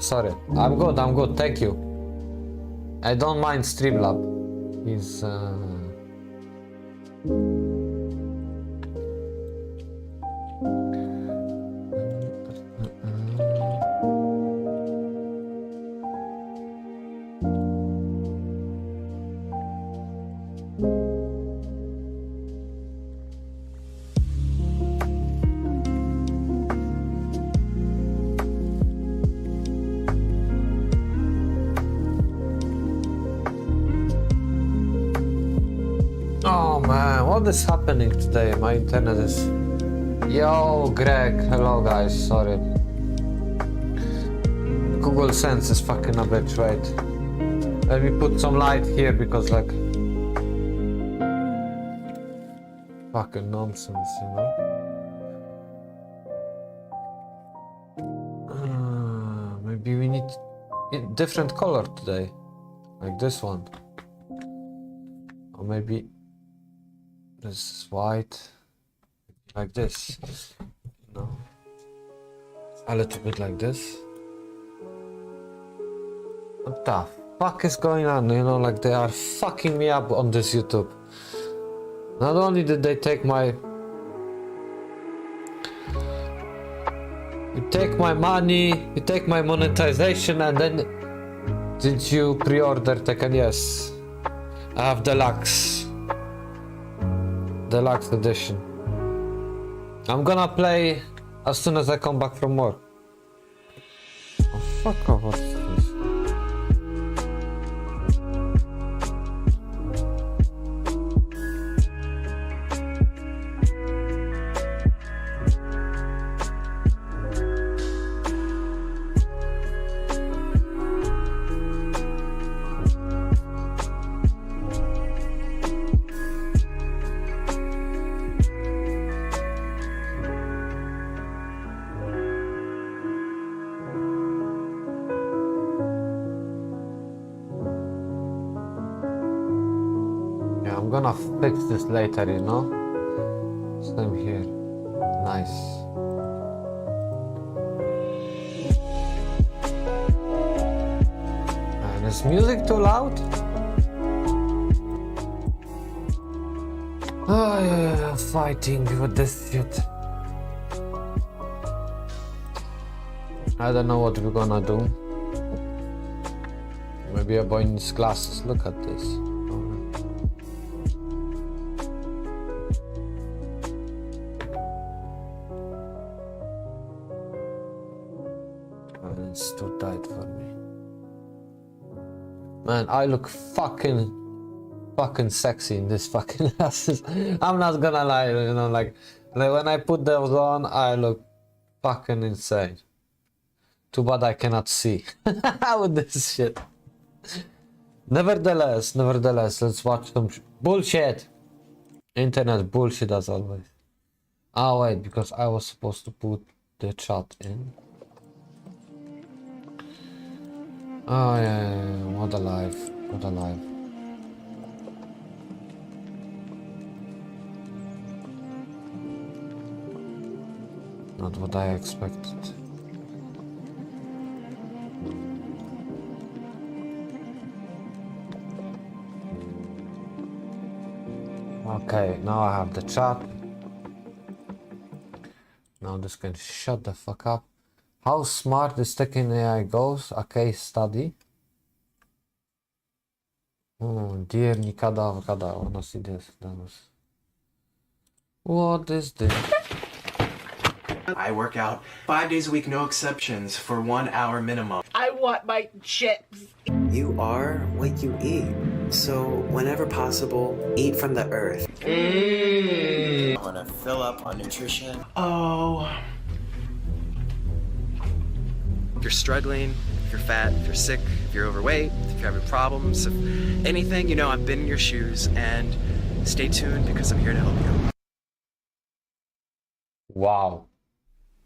Sorry. I'm good, thank you. I don't mind Streamlab. He's Oh man, what is happening today? My internet is... Yo, Greg. Hello guys, sorry. Google Sense is fucking a bitch, right? Let me put some light here because like... Fucking nonsense, you know? Maybe we need a different color today. Like this one. Or maybe... This is white, like this, no, a little bit like this. What the fuck is going on? You know, like they are fucking me up on this YouTube. Not only did they take my... You take my money, you take my monetization, and then... Did you pre-order Tekken? Yes. I have Deluxe edition. I'm gonna play as soon as I come back from work. Oh, fuck off, what's this? I'm gonna fix this later, you know? Same here. Nice. And is music too loud? Oh yeah, fighting with this shit. I don't know what we're gonna do. Maybe a boy needs glasses. Look at this. It's too tight for me. Man, I look fucking sexy in this fucking glasses. I'm not gonna lie, you know, like when I put those on, I look fucking insane. Too bad I cannot see with this shit. Nevertheless, let's watch some bullshit. Internet bullshit as always. Ah, wait, because I was supposed to put the chat in. Oh yeah, what a life, what a life. Not what I expected. Okay, now I have the chat. Now this can shut the fuck up. How smart this Tekken AI goes, a case study. Oh, dear Nikada, I wanna see this. What is this? I work out 5 days a week, no exceptions, for 1 hour minimum. I want my chips. You are what you eat. So whenever possible, eat from the earth. I wanna fill up on nutrition. Oh. If you're struggling, if you're fat, if you're sick, if you're overweight, if you're having problems, if anything, you know, I've been in your shoes, and stay tuned because I'm here to help you. Wow.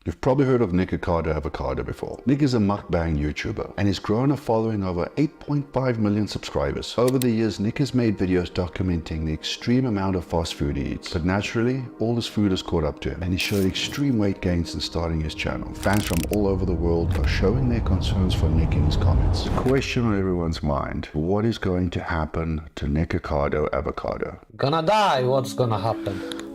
You've probably heard of Nick Avocado before. Nick is a mukbang YouTuber and he's grown a following of over 8.5 million subscribers. Over the years, Nick has made videos documenting the extreme amount of fast food he eats. But naturally, all his food has caught up to him and he showed extreme weight gains since starting his channel. Fans from all over the world are showing their concerns for Nick in his comments. The question on everyone's mind, what is going to happen to Nick Avocado? Gonna die, what's gonna happen?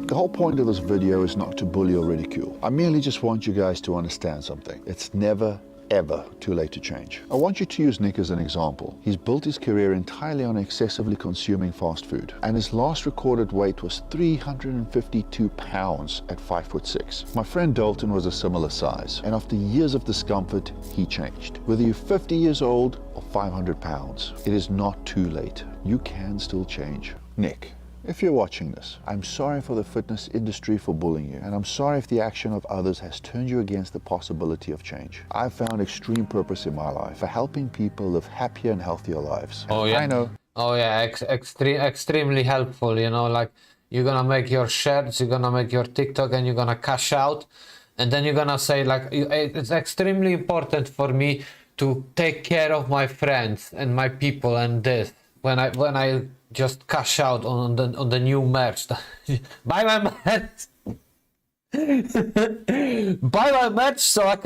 The whole point of this video is not to bully or ridicule. I merely just want you guys to understand something. It's never, ever too late to change. I want you to use Nick as an example. He's built his career entirely on excessively consuming fast food, and his last recorded weight was 352 pounds at 5'6". My friend Dalton was a similar size, and after years of discomfort, he changed. Whether you're 50 years old or 500 pounds, it is not too late. You can still change. Nick, if you're watching this, I'm sorry for the fitness industry for bullying you, and I'm sorry if the action of others has turned you against the possibility of change. I've found extreme purpose in my life for helping people live happier and healthier lives. Oh yeah. I know. Oh yeah, extremely helpful, you know, like you're gonna make your shirts, you're gonna make your TikTok and you're gonna cash out, and then you're gonna say like, it's extremely important for me to take care of my friends and my people and this. When I just cash out on the new merch. Buy my merch. Buy my merch so I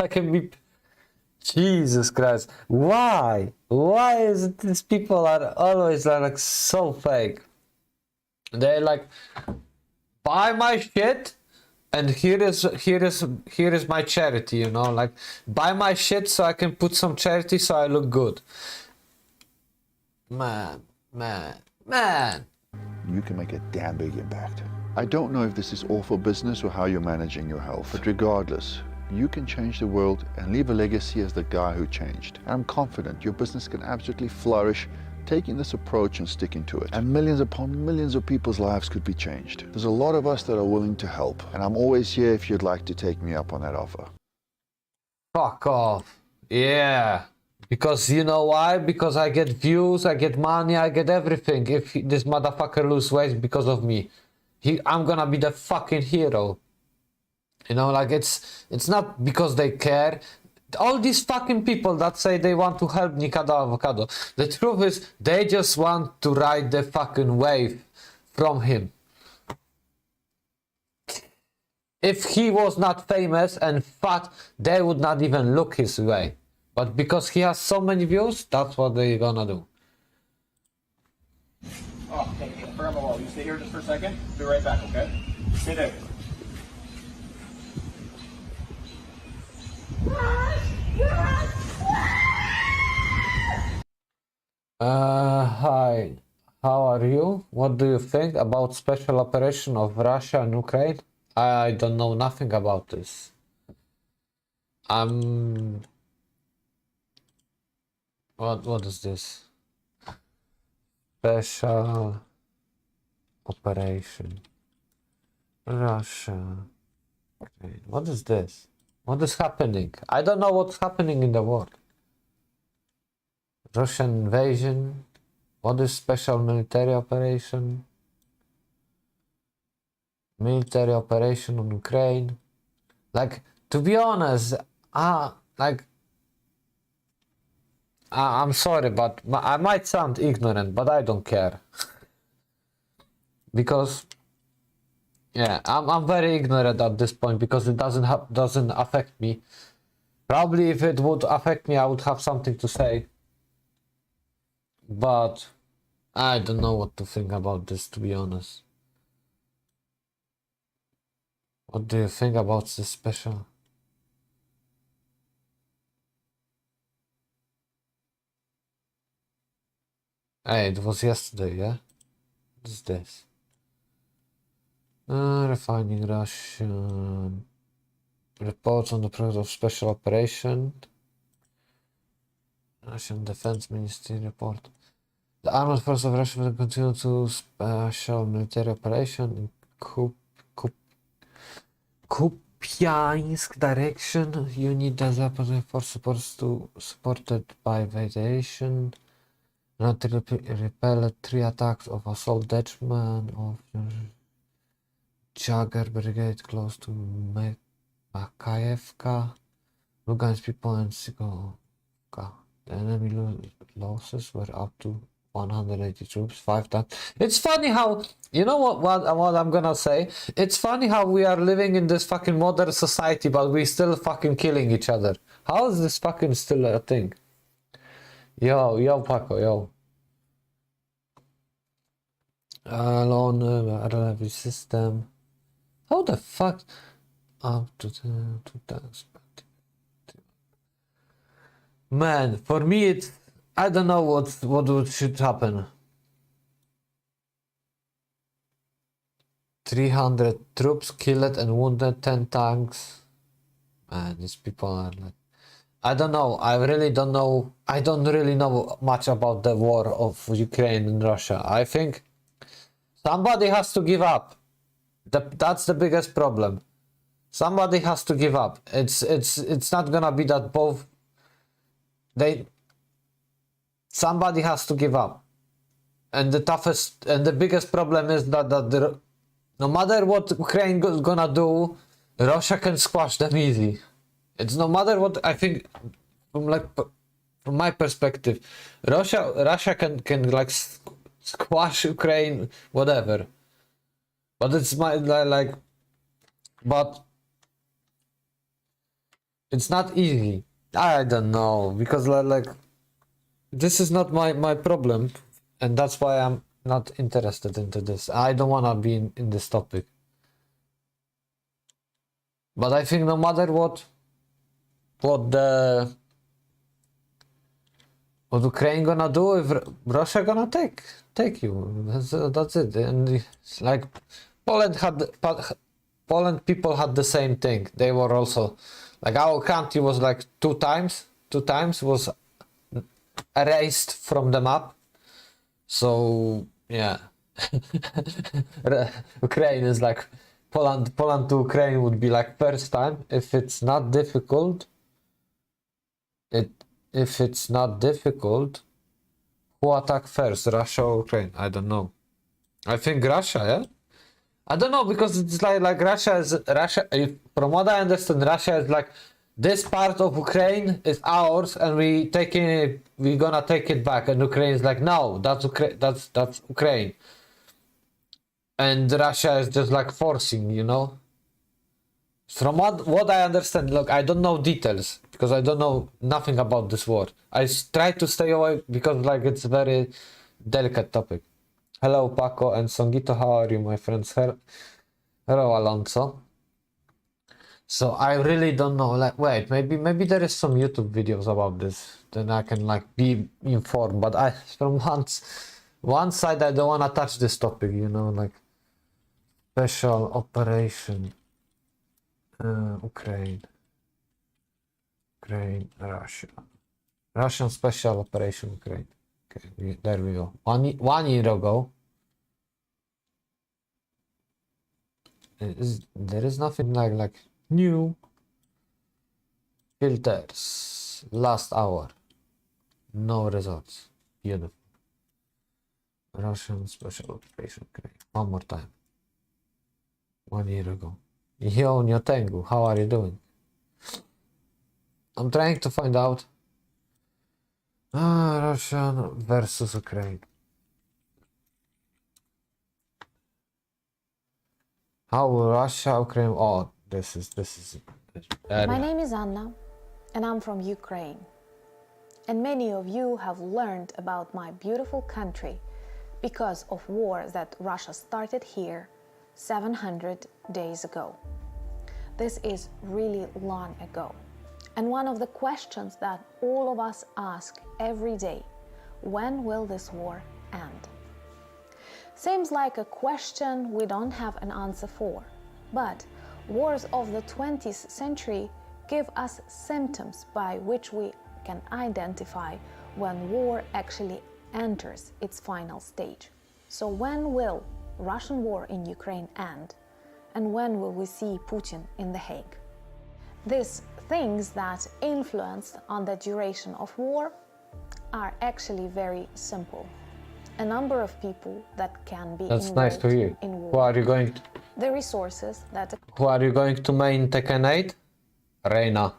can be. Jesus Christ! Why is it these people are always like so fake? They like buy my shit, and here is my charity. You know, like buy my shit so I can put some charity so I look good. Man. You can make a damn big impact. I don't know if this is all for business or how you're managing your health, but regardless, you can change the world and leave a legacy as the guy who changed. And I'm confident your business can absolutely flourish taking this approach and sticking to it. And millions upon millions of people's lives could be changed. There's a lot of us that are willing to help, and I'm always here if you'd like to take me up on that offer. Fuck off. Yeah. Because you know why? Because I get views, I get money, I get everything. If this motherfucker lose weight because of me, I'm gonna be the fucking hero. You know, like it's not because they care. All these fucking people that say they want to help Nick Avocado, the truth is they just want to ride the fucking wave from him. If he was not famous and fat, they would not even look his way. But because he has so many views, that's what they're gonna do. Oh, okay, Firmo, you stay here just for a second. Be right back, okay? Stay there. Hi. How are you? What do you think about special operation of Russia and Ukraine? I don't know nothing about this. What is this? Special operation. Russia. Okay. What is this? What is happening? I don't know what's happening in the world. Russian invasion. What is special military operation? Military operation on Ukraine. Like, to be honest, I'm sorry, but I might sound ignorant, but I don't care. Because, yeah, I'm very ignorant at this point because it doesn't affect me. Probably if it would affect me, I would have something to say. But I don't know what to think about this, to be honest. What do you think about this special? Hey, it was yesterday, yeah? What is this? Refining Russian. Reports on the progress of special operation. Russian Defense Ministry report. The armed forces of Russia will continue to special military operation in Kupiansk direction. Unit Zaporozhye force supported by aviation. Not repelled 3 attacks of assault detachment of Jagger Brigade close to Makayevka. Lugansk people and Sikovka. The enemy losses were up to 180 troops, 5 times. It's funny how, you know what I'm gonna say? It's funny how we are living in this fucking modern society, but we still fucking killing each other. How is this fucking still a thing? Yo, Paco, yo. Alone, RLV system. How the fuck? Up to 2000. Man, for me it's, I don't know what should happen. 300 troops killed and wounded, 10 tanks. Man, these people are like, I don't know. I really don't know. I don't really know much about the war of Ukraine and Russia. I think somebody has to give up. That's the biggest problem. Somebody has to give up. It's not gonna be that both. Somebody has to give up. And the toughest and the biggest problem is that no matter what Ukraine is gonna do, Russia can squash them easy. It's no matter what. I think from my perspective, Russia can like squash Ukraine, whatever. But it's but it's not easy. I don't know, because like this is not my problem, and that's why I'm not interested into this. I don't wanna be in this topic. But I think no matter what Ukraine gonna do, if Russia gonna take you, that's it. And it's like Poland people had the same thing. They were also like, our country was like two times was erased from the map. So yeah. Ukraine is like Poland to Ukraine would be like first time. If it's not difficult, who attack first, Russia or Ukraine? I don't know. I think Russia, yeah? I don't know, because it's like Russia, from what I understand, Russia is like, this part of Ukraine is ours and we're gonna take it back, and Ukraine is like, no, that's Ukraine. And Russia is just like forcing, you know? From what I understand, look, I don't know details because I don't know nothing about this war. I try to stay away because like it's a very delicate topic. Hello Paco and Songitto, how are you, my friends? Hello Alonso. So I really don't know, like, wait, maybe there is some YouTube videos about this, then I can like be informed, but from one side I don't want to touch this topic, you know, like special operation Ukraine, Russia, Russian special operation Ukraine. Okay, there we go. One year ago. There is nothing like new filters. Last hour, no results. Beautiful. Russian special operation Ukraine. One more time. 1 year ago. Yo, Nyotengu, how are you doing? I'm trying to find out. Russia versus Ukraine. How Russia, Ukraine? Oh, this is. My name is Anna, and I'm from Ukraine. And many of you have learned about my beautiful country because of war that Russia started here 700 days ago. This is really long ago. And one of the questions that all of us ask every day, when will this war end? Seems like a question we don't have an answer for, but wars of the 20th century give us symptoms by which we can identify when war actually enters its final stage. So when will Russian war in Ukraine end? And when will we see Putin in The Hague? These things that influence on the duration of war are actually very simple. a number of people that can be That's nice to hear. in war. Who are you going to, The resources that who are you going to main Tekken 8? Reina.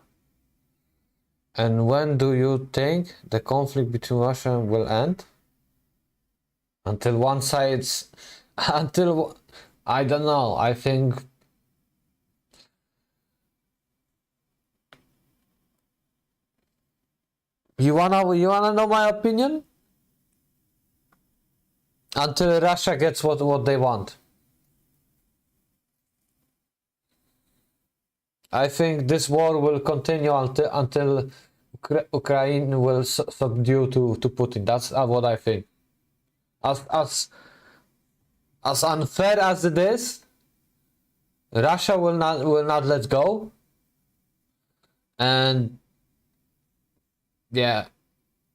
And when do you think the conflict between Russia will end? Until one side's... Until... I don't know, I think... You wanna know my opinion? Until Russia gets what they want. I think this war will continue until Ukraine will subdue to Putin. That's what I think. As unfair as it is, Russia will not let go. And yeah,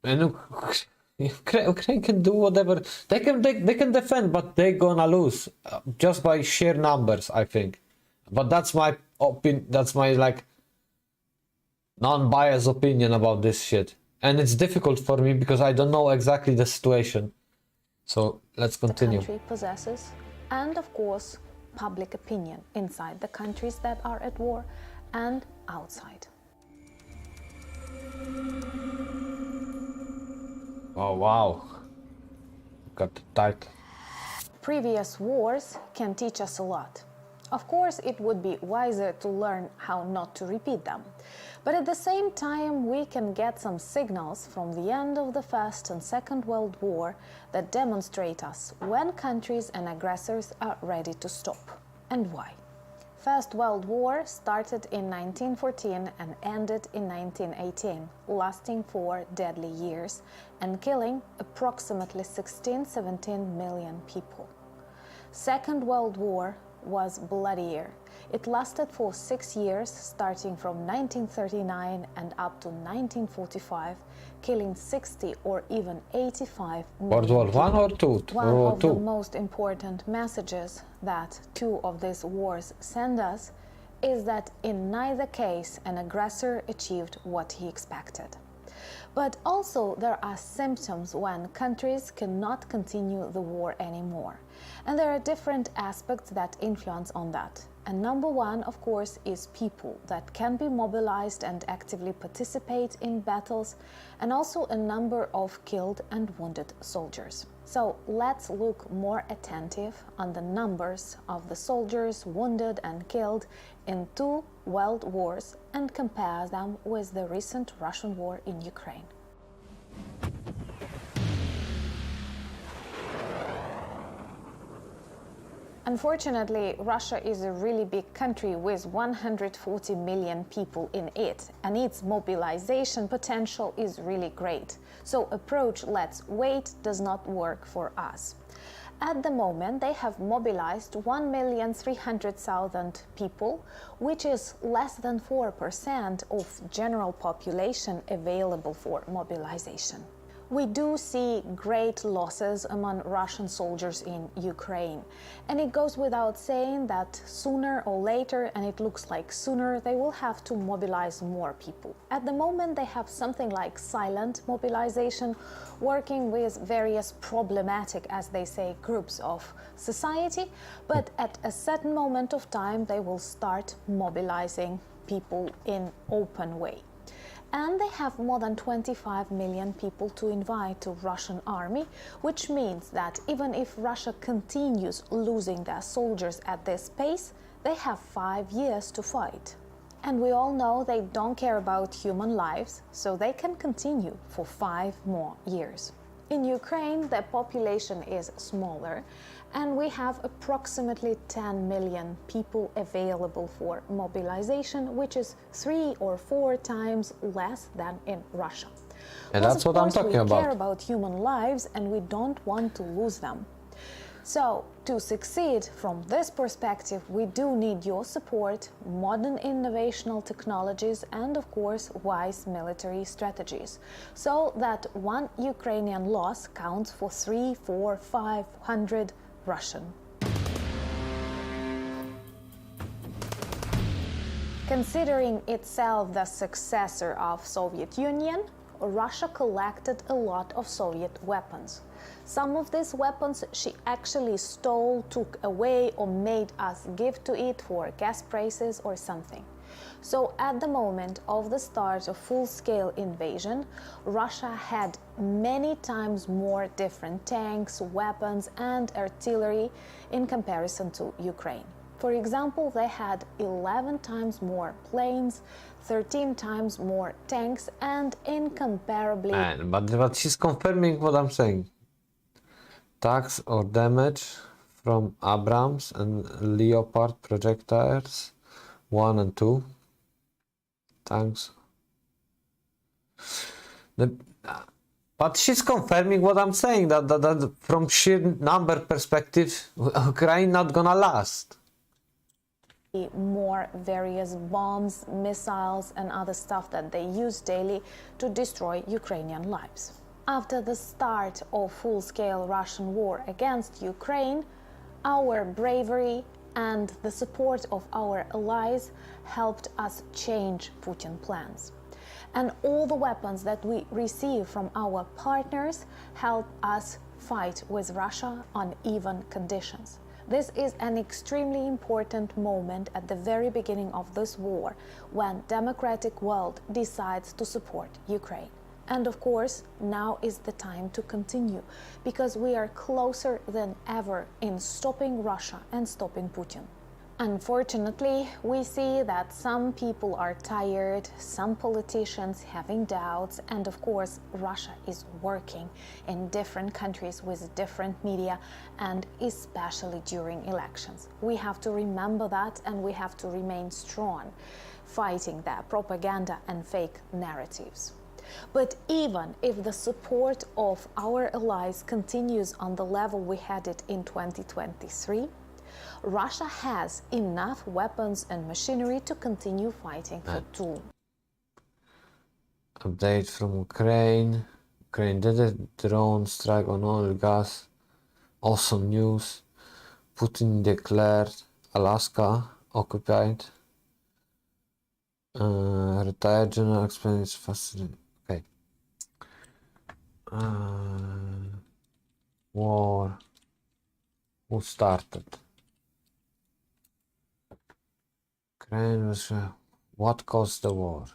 and Ukraine can do whatever they can defend, but they're gonna lose just by sheer numbers, I think. But that's my opinion. That's my like non-biased opinion about this shit, and it's difficult for me because I don't know exactly the situation. So let's continue. the country possesses, and of course, public opinion inside the countries that are at war and outside. Oh wow, got the title. Previous wars can teach us a lot. Of course, it would be wiser to learn how not to repeat them. But at the same time, we can get some signals from the end of the First and Second World War that demonstrate us when countries and aggressors are ready to stop, and why. First World War started in 1914 and ended in 1918, lasting 4 deadly years and killing approximately 16-17 million people. Second World War was bloodier. It lasted for 6 years, starting from 1939 and up to 1945, killing 60 or even 85 million World War I or two? One War of the II. most important messages that 2 of these wars send us is that in neither case an aggressor achieved what he expected. But also there are symptoms when countries cannot continue the war anymore. And there are different aspects that influence on that. And number one, of course, is people that can be mobilized and actively participate in battles, and also a number of killed and wounded soldiers. So let's look more attentive on the numbers of the soldiers wounded and killed in 2 world wars and compare them with the recent Russian war in Ukraine. Unfortunately, Russia is a really big country with 140 million people in it, and its mobilization potential is really great. So approach "let's wait" does not work for us. At the moment, they have mobilized 1,300,000 people, which is less than 4% of general population available for mobilization. We do see great losses among Russian soldiers in Ukraine. And it goes without saying that sooner or later, and it looks like sooner, they will have to mobilize more people. At the moment, they have something like silent mobilization, working with various problematic, as they say, groups of society. But at a certain moment of time, they will start mobilizing people in open way. And they have more than 25 million people to invite to Russian army, which means that even if Russia continues losing their soldiers at this pace, they have 5 years to fight. And we all know they don't care about human lives, so they can continue for 5 more years. In Ukraine, the population is smaller, and we have approximately 10 million people available for mobilization, which is 3 or 4 times less than in Russia. And that's what I'm talking We about. care about human lives, and we don't want to lose them. So, to succeed from this perspective, we do need your support, modern innovational technologies, and of course, wise military strategies, so that one Ukrainian loss counts for 3, 4, 500 Russian. Considering itself the successor of Soviet Union, Russia collected a lot of Soviet weapons. Some of these weapons she actually stole, took away, or made us give to it for gas prices or something. So at the moment of the start of full-scale invasion, Russia had many times more different tanks, weapons, and artillery in comparison to Ukraine. For example, they had 11 times more planes, 13 times more tanks, and incomparably... Man, but she's confirming what I'm saying. Attacks or damage from Abrams and Leopard projectiles 1 and 2. Tanks. But she's confirming what I'm saying, that from sheer number perspective, Ukraine not gonna last. More various bombs, missiles, and other stuff that they use daily to destroy Ukrainian lives. After the start of full-scale Russian war against Ukraine, our bravery and the support of our allies helped us change Putin's plans. And all the weapons that we receive from our partners help us fight with Russia on even conditions. This is an extremely important moment at the very beginning of this war, when democratic world decides to support Ukraine. And of course, now is the time to continue, because we are closer than ever in stopping Russia and stopping Putin. Unfortunately, we see that some people are tired, some politicians having doubts, and of course, Russia is working in different countries with different media, and especially during elections. We have to remember that, and we have to remain strong, fighting their propaganda and fake narratives. But even if the support of our allies continues on the level we had it in 2023, Russia has enough weapons and machinery to continue fighting for two. Update from Ukraine. Ukraine did a drone strike on oil gas. Awesome news. Putin declared Alaska occupied. Retired general explains facility. Okay. War. Who started? Ukraine, Russia. What caused the war?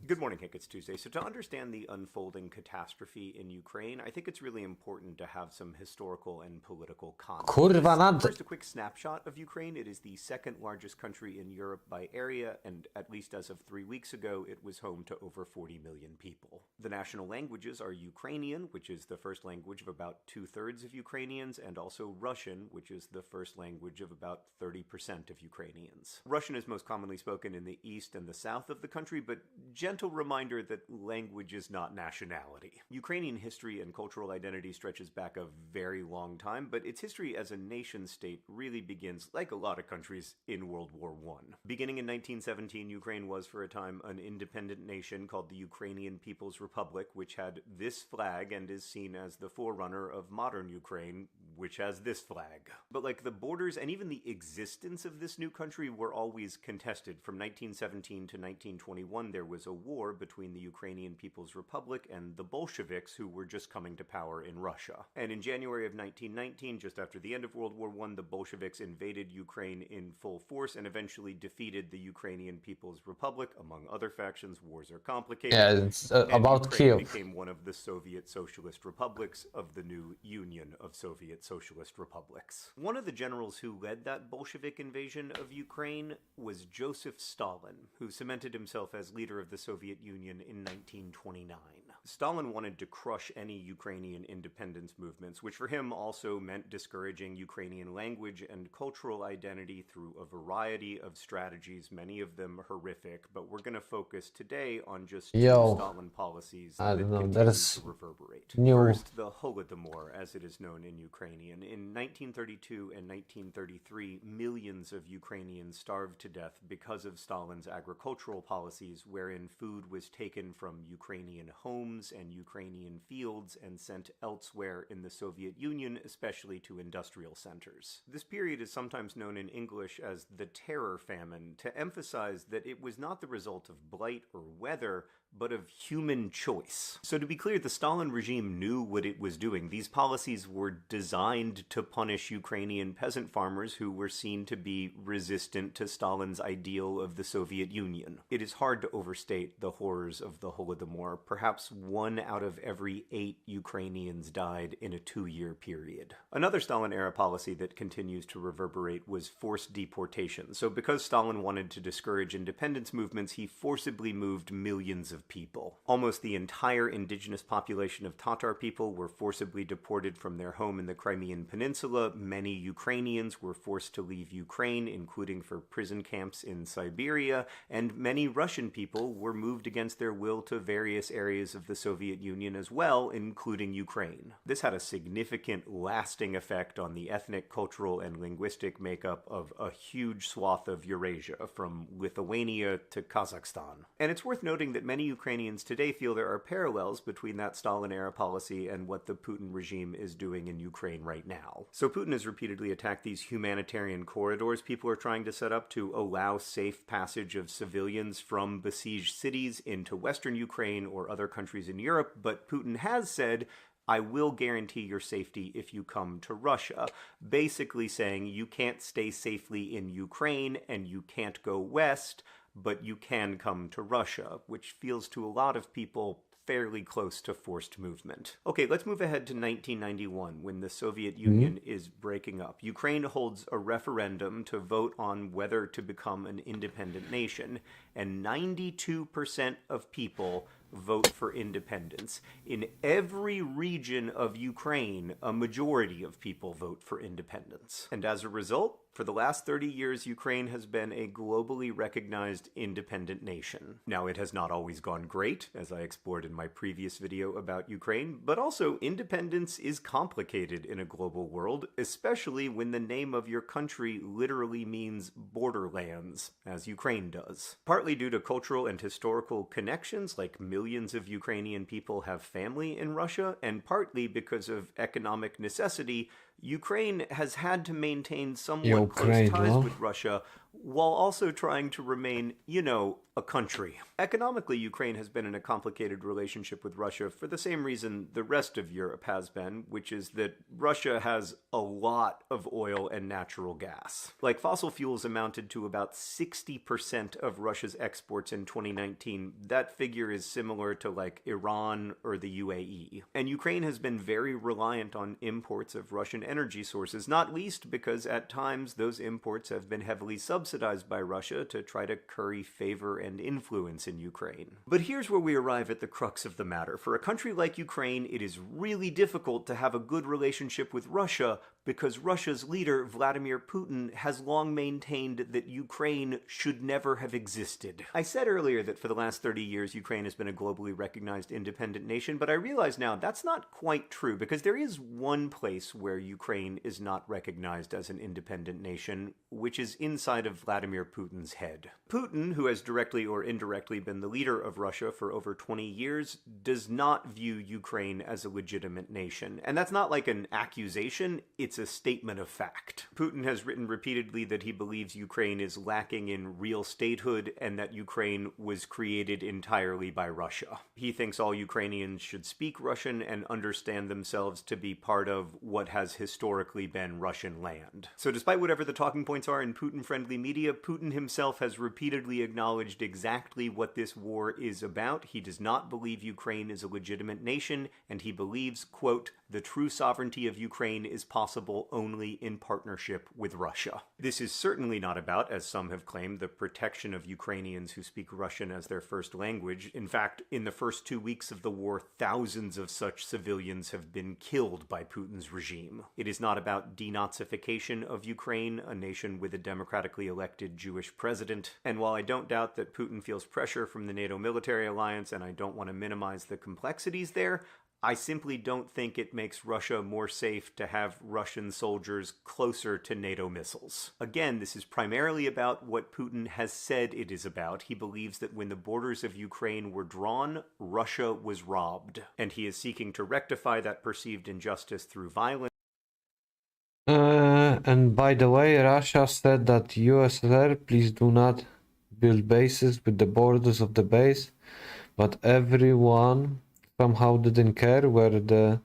Good morning, Hank. It's Tuesday. So to understand the unfolding catastrophe in Ukraine, I think it's really important to have some historical and political context. Kurwa, nad... First, a quick snapshot of Ukraine. It is the second largest country in Europe by area, and at least as of 3 weeks ago, it was home to over 40 million people. The national languages are Ukrainian, which is the first language of about 2/3 of Ukrainians, and also Russian, which is the first language of about 30% of Ukrainians. Russian is most commonly spoken in the east and the south of the country, but gentle reminder that language is not nationality. Ukrainian history and cultural identity stretches back a very long time, but its history as a nation-state really begins, like a lot of countries, in World War I. Beginning in 1917, Ukraine was for a time an independent nation called the Ukrainian People's Republic, which had this flag and is seen as the forerunner of modern Ukraine, which has this flag. But like the borders and even the existence of this new country were always contested. From 1917 to 1921, there was a war between the Ukrainian People's Republic and the Bolsheviks, who were just coming to power in Russia. And in January of 1919, just after the end of World War I, the Bolsheviks invaded Ukraine in full force and eventually defeated the Ukrainian People's Republic. Among other factions, wars are complicated. Yeah, it's about Ukraine Kiev. became one of the Soviet Socialist Republics of the new Union of Soviet Socialist Republics. One of the generals who led that Bolshevik invasion of Ukraine was Joseph Stalin, who cemented himself as leader of the Soviet Union in 1929. Stalin wanted to crush any Ukrainian independence movements, which for him also meant discouraging Ukrainian language and cultural identity through a variety of strategies, many of them horrific, but we're going to focus today on just two Stalin policies that continue to reverberate. First, the Holodomor, as it is known in Ukrainian. In 1932 and 1933, millions of Ukrainians starved to death because of Stalin's agricultural policies, wherein food was taken from Ukrainian homes and Ukrainian fields and sent elsewhere in the Soviet Union, especially to industrial centers. This period is sometimes known in English as the Terror Famine, to emphasize that it was not the result of blight or weather, but of human choice. So to be clear, the Stalin regime knew what it was doing. These policies were designed to punish Ukrainian peasant farmers who were seen to be resistant to Stalin's ideal of the Soviet Union. It is hard to overstate the horrors of the Holodomor. Perhaps 1 out of every 8 Ukrainians died in a 2-year period. Another Stalin-era policy that continues to reverberate was forced deportation. So because Stalin wanted to discourage independence movements, he forcibly moved millions of people. Almost the entire indigenous population of Tatar people were forcibly deported from their home in the Crimean Peninsula. Many Ukrainians were forced to leave Ukraine, including for prison camps in Siberia, and many Russian people were moved against their will to various areas of the Soviet Union as well, including Ukraine. This had a significant lasting effect on the ethnic, cultural, and linguistic makeup of a huge swath of Eurasia, from Lithuania to Kazakhstan. And it's worth noting that many Ukrainians today feel there are parallels between that Stalin-era policy and what the Putin regime is doing in Ukraine right now. So Putin has repeatedly attacked these humanitarian corridors people are trying to set up to allow safe passage of civilians from besieged cities into Western Ukraine or other countries in Europe, but Putin has said, I will guarantee your safety if you come to Russia, basically saying you can't stay safely in Ukraine and you can't go west, but you can come to Russia, which feels to a lot of people fairly close to forced movement. Okay, let's move ahead to 1991, when the Soviet Union is breaking up. Ukraine holds a referendum to vote on whether to become an independent nation, and 92% of people vote for independence. In every region of Ukraine, a majority of people vote for independence. And as a result, for the last 30 years, Ukraine has been a globally recognized independent nation. Now, it has not always gone great, as I explored in my previous video about Ukraine, but also independence is complicated in a global world, especially when the name of your country literally means borderlands, as Ukraine does. Partly due to cultural and historical connections, like millions of Ukrainian people have family in Russia, and partly because of economic necessity, Ukraine has had to maintain somewhat close ties with Russia while also trying to remain, you know, a country. Economically, Ukraine has been in a complicated relationship with Russia for the same reason the rest of Europe has been, which is that Russia has a lot of oil and natural gas. Like, fossil fuels amounted to about 60% of Russia's exports in 2019. That figure is similar to, like, Iran or the UAE. And Ukraine has been very reliant on imports of Russian energy sources, not least because at times those imports have been heavily subsidized by Russia to try to curry favor and influence in Ukraine. But here's where we arrive at the crux of the matter. For a country like Ukraine, it is really difficult to have a good relationship with Russia because Russia's leader, Vladimir Putin, has long maintained that Ukraine should never have existed. I said earlier that for the last 30 years, Ukraine has been a globally recognized independent nation, but I realize now that's not quite true because there is one place where Ukraine is not recognized as an independent nation, which is inside of Vladimir Putin's head. Putin, who has directly or indirectly been the leader of Russia for over 20 years, does not view Ukraine as a legitimate nation. And that's not like an accusation, it's a statement of fact. Putin has written repeatedly that he believes Ukraine is lacking in real statehood and that Ukraine was created entirely by Russia. He thinks all Ukrainians should speak Russian and understand themselves to be part of what has historically been Russian land. So despite whatever the talking points are in Putin-friendly media, Putin himself has repeatedly acknowledged exactly what this war is about. He does not believe Ukraine is a legitimate nation, and he believes, quote, the true sovereignty of Ukraine is possible only in partnership with Russia. This is certainly not about, as some have claimed, the protection of Ukrainians who speak Russian as their first language. In fact, in the first 2 weeks of the war, thousands of such civilians have been killed by Putin's regime. It is not about denazification of Ukraine, a nation with a democratically elected Jewish president. And while I don't doubt that Putin feels pressure from the NATO military alliance, and I don't want to minimize the complexities there, I simply don't think it makes Russia more safe to have Russian soldiers closer to NATO missiles. Again, this is primarily about what Putin has said it is about. He believes that when the borders of Ukraine were drawn, Russia was robbed, and he is seeking to rectify that perceived injustice through violence. And by the way, Russia said that USSR, please do not build bases with the borders of the base, but everyone somehow didn't care where the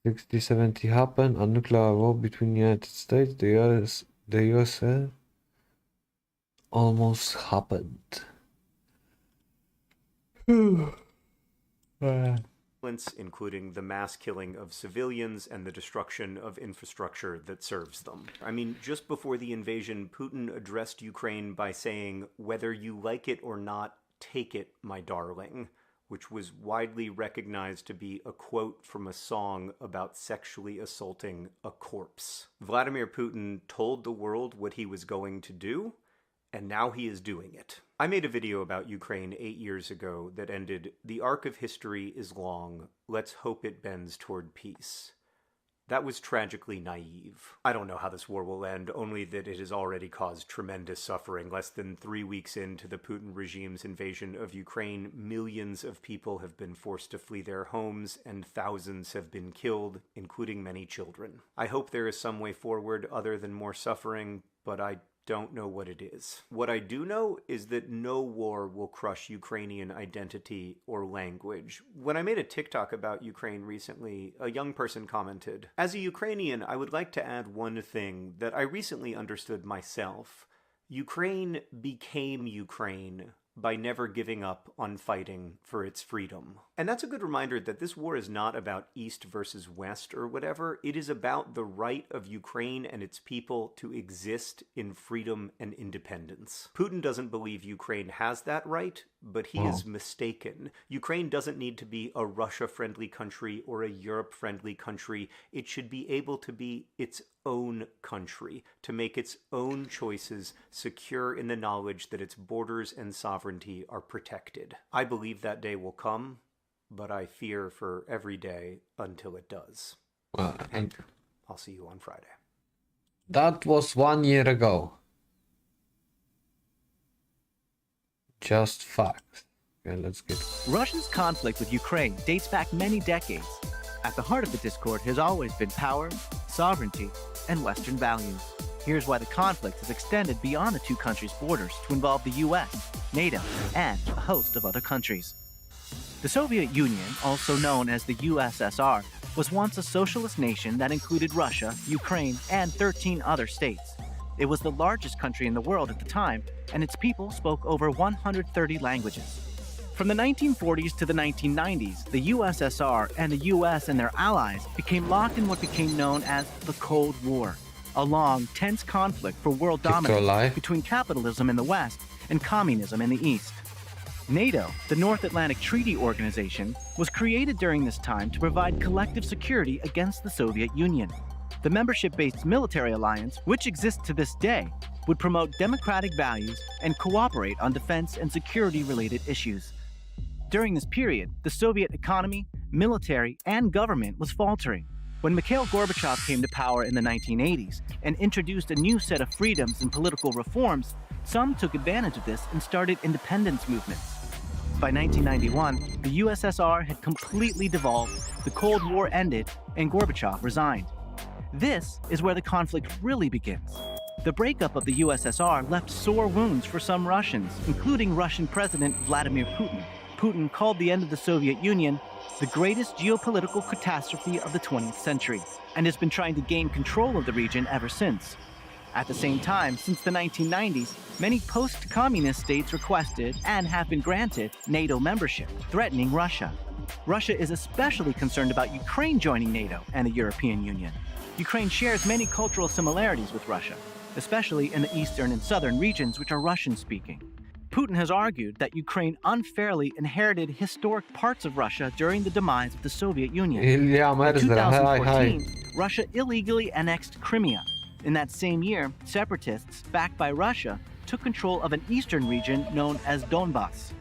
60-70 happened. A nuclear war between the United States, the USA almost happened. Including the mass killing of civilians and the destruction of infrastructure that serves them. I mean, just before the invasion, Putin addressed Ukraine by saying, "Whether you like it or not, take it, my darling," which was widely recognized to be a quote from a song about sexually assaulting a corpse. Vladimir Putin told the world what he was going to do, and now he is doing it. I made a video about Ukraine 8 years ago that ended, "The arc of history is long. Let's hope it bends toward peace." That was tragically naive. I don't know how this war will end, only that it has already caused tremendous suffering. Less than 3 weeks into the Putin regime's invasion of Ukraine, millions of people have been forced to flee their homes, and thousands have been killed, including many children. I hope there is some way forward other than more suffering, but I don't know what it is. What I do know is that no war will crush Ukrainian identity or language. When I made a TikTok about Ukraine recently, a young person commented, "As a Ukrainian, I would like to add one thing that I recently understood myself. Ukraine became Ukraine by never giving up on fighting for its freedom." And that's a good reminder that this war is not about East versus West or whatever. It is about the right of Ukraine and its people to exist in freedom and independence. Putin doesn't believe Ukraine has that right, but he is mistaken. Ukraine doesn't need to be a Russia-friendly country or a Europe-friendly country. It should be able to be its own country, to make its own choices, secure in the knowledge that its borders and sovereignty are protected. I believe that day will come, but I fear for every day until it does. Well, And I'll see you on Friday. that was 1 year ago. Just facts. Okay, let's get Russia's conflict with Ukraine dates back many decades. At the heart of the discord has always been power, sovereignty, and Western values. Here's why the conflict has extended beyond the two countries' borders to involve the US, NATO, and a host of other countries. The Soviet Union, also known as the USSR, was once a socialist nation that included Russia, Ukraine, and 13 other states. It was the largest country in the world at the time, and its people spoke over 130 languages. From the 1940s to the 1990s, the USSR and the US and their allies became locked in what became known as the Cold War, a long, tense conflict for world dominance between capitalism in the West and communism in the East. NATO, the North Atlantic Treaty Organization, was created during this time to provide collective security against the Soviet Union. The membership-based military alliance, which exists to this day, would promote democratic values and cooperate on defense and security-related issues. During this period, the Soviet economy, military, and government was faltering. When Mikhail Gorbachev came to power in the 1980s and introduced a new set of freedoms and political reforms, some took advantage of this and started independence movements. By 1991, the USSR had completely devolved, the Cold War ended, and Gorbachev resigned. This is where the conflict really begins. The breakup of the USSR left sore wounds for some Russians, including Russian President Vladimir Putin. Putin called the end of the Soviet Union the greatest geopolitical catastrophe of the 20th century, and has been trying to gain control of the region ever since. At the same time, since the 1990s, many post-communist states requested, and have been granted, NATO membership, threatening Russia. Russia is especially concerned about Ukraine joining NATO and the European Union. Ukraine shares many cultural similarities with Russia, especially in the eastern and southern regions which are Russian-speaking. Putin has argued that Ukraine unfairly inherited historic parts of Russia during the demise of the Soviet Union. In 2014, Russia illegally annexed Crimea. In that same year, separatists, backed by Russia, took control of an eastern region known as Donbass.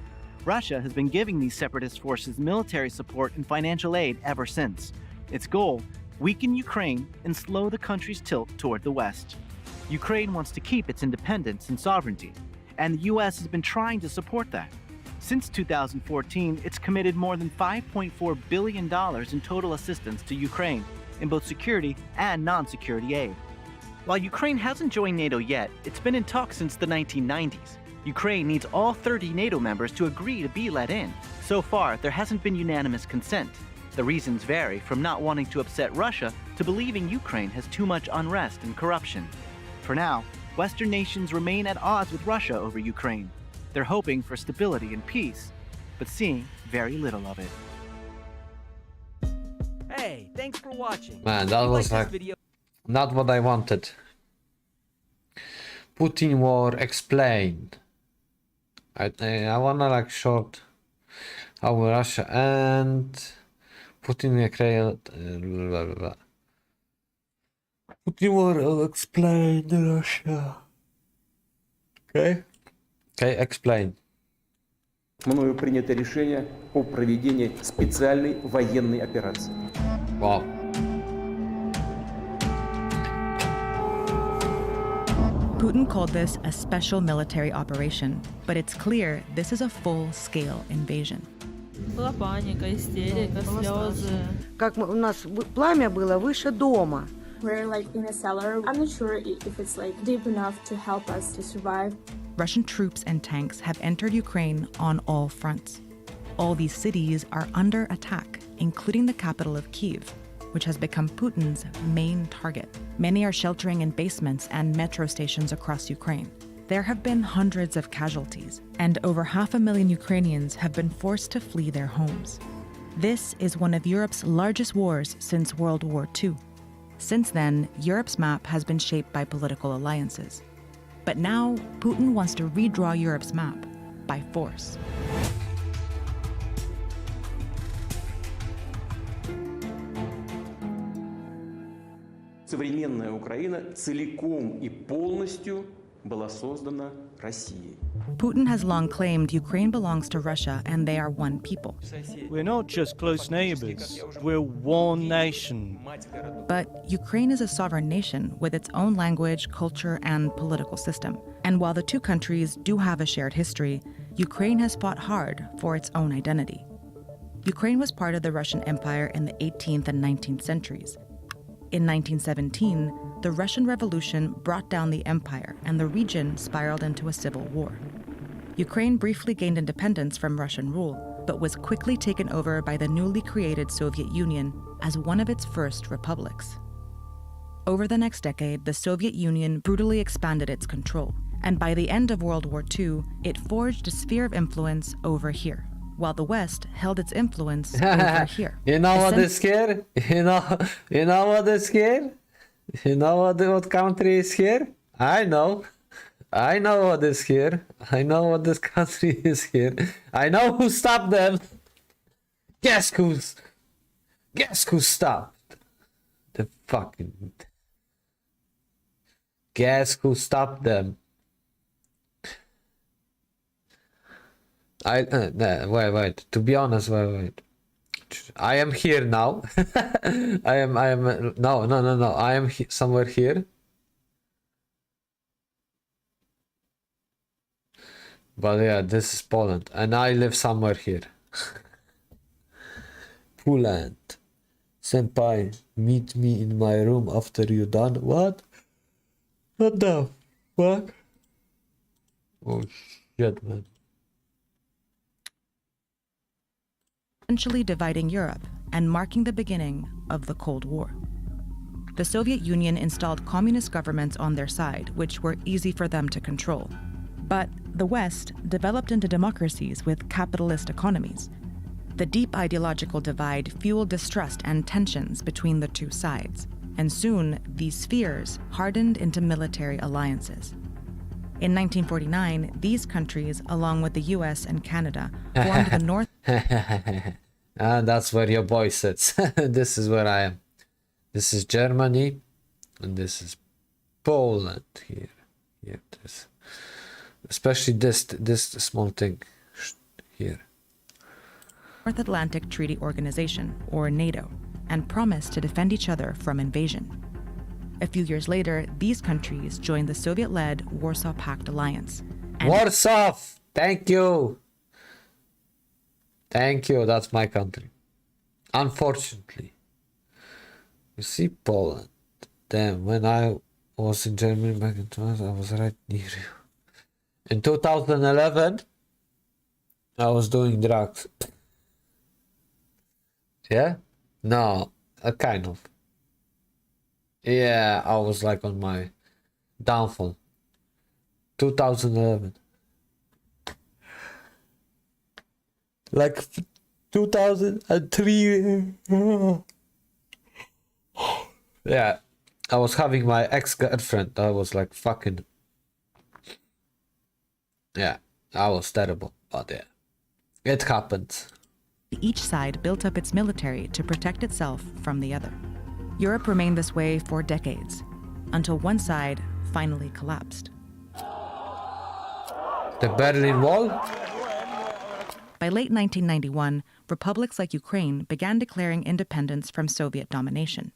Russia has been giving these separatist forces military support and financial aid ever since. Its goal: weaken Ukraine and slow the country's tilt toward the West. Ukraine wants to keep its independence and sovereignty, and the US has been trying to support that. Since 2014, it's committed more than $5.4 billion in total assistance to Ukraine in both security and non-security aid. While Ukraine hasn't joined NATO yet, it's been in talks since the 1990s. Ukraine needs all 30 NATO members to agree to be let in. So far, there hasn't been unanimous consent. The reasons vary from not wanting to upset Russia to believing Ukraine has too much unrest and corruption. For now, Western nations remain at odds with Russia over Ukraine. They're hoping for stability and peace, but seeing very little of it. Hey, thanks for watching. Man, that was like not what I wanted. Putin war explained. I wanna like short how Russia and Putin Ukraine blah, blah, blah. Putin war explain Russia. Okay? Okay, explain. Мною принято решение о проведении специальной военной операции. Wow. Putin called this a special military operation, but it's clear this is a full-scale invasion. Была паника, истерика, слезы. Как у нас пламя было выше дома. We're like in a cellar. I'm not sure if it's like deep enough to help us to survive. Russian troops and tanks have entered Ukraine on all fronts. All these cities are under attack, including the capital of Kyiv, which has become Putin's main target. Many are sheltering in basements and metro stations across Ukraine. There have been hundreds of casualties, and over 500,000 Ukrainians have been forced to flee their homes. This is one of Europe's largest wars since World War II. Since then, Europe's map has been shaped by political alliances. But now, Putin wants to redraw Europe's map by force. Современная Украина целиком и полностью была создана Россией. Putin has long claimed Ukraine belongs to Russia and they are one people. We're not just close neighbors, we're one nation. But Ukraine is a sovereign nation with its own language, culture, and political system. And while the two countries do have a shared history, Ukraine has fought hard for its own identity. Ukraine was part of the Russian Empire in the 18th and 19th centuries. In 1917, the Russian Revolution brought down the empire and the region spiraled into a civil war. Ukraine briefly gained independence from Russian rule, but was quickly taken over by the newly created Soviet Union as one of its first republics. Over the next decade, the Soviet Union brutally expanded its control, and by the end of World War II, it forged a sphere of influence over here, while the West held its influence over here. You know what is here? You know what is here? You know what country is here? I know what is here. I know what this country is here. I know who stopped them. Guess who stopped the fucking. Guess who stopped them? Wait. To be honest, wait. I am here now. I am. No. I am somewhere here. But yeah, this is Poland, and I live somewhere here. Poland. Senpai, meet me in my room after you done. What? What the fuck? Oh shit, man. Essentially dividing Europe and marking the beginning of the Cold War. The Soviet Union installed communist governments on their side, which were easy for them to control. But the West developed into democracies with capitalist economies. The deep ideological divide fueled distrust and tensions between the two sides, and soon these spheres hardened into military alliances. In 1949, these countries, along with the US and Canada, formed the North. And that's where your boy sits. This is where I am. This is Germany, and this is Poland here. This, especially this small thing here. North Atlantic Treaty Organization, or NATO, and promised to defend each other from invasion. A few years later, these countries joined the Soviet-led Warsaw Pact Alliance. Warsaw! Thank you! Thank you, that's my country. Unfortunately. You see Poland. Damn, when I was in Germany back in 2000, I was right near you. In 2011, I was doing drugs. Yeah? No, kind of. Yeah, I was like on my downfall. 2011. Like 2003. Yeah, I was having my ex-girlfriend. I was like fucking. Yeah, I was terrible, but yeah, it happened. Each side built up its military to protect itself from the other. Europe remained this way for decades, until one side finally collapsed. The Berlin Wall? By late 1991, republics like Ukraine began declaring independence from Soviet domination.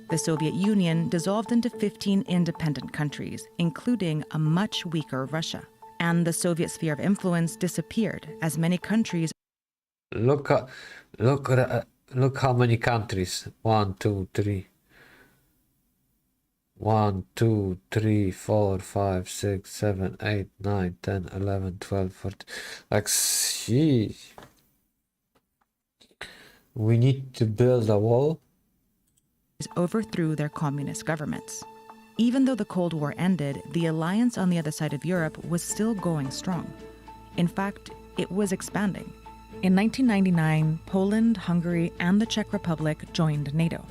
The Soviet Union dissolved into 15 independent countries, including a much weaker Russia. And the Soviet sphere of influence disappeared as many countries. Look how many countries. 1, 2, 3. 1, 2, 3, 4, 5, 6, 7, 8, 9, 10, 11, 12, 14. Like, sheesh. We need to build a wall. Overthrew their communist governments. Even though the Cold War ended, the alliance on the other side of Europe was still going strong. In fact, it was expanding. In 1999, Poland, Hungary, and the Czech Republic joined NATO.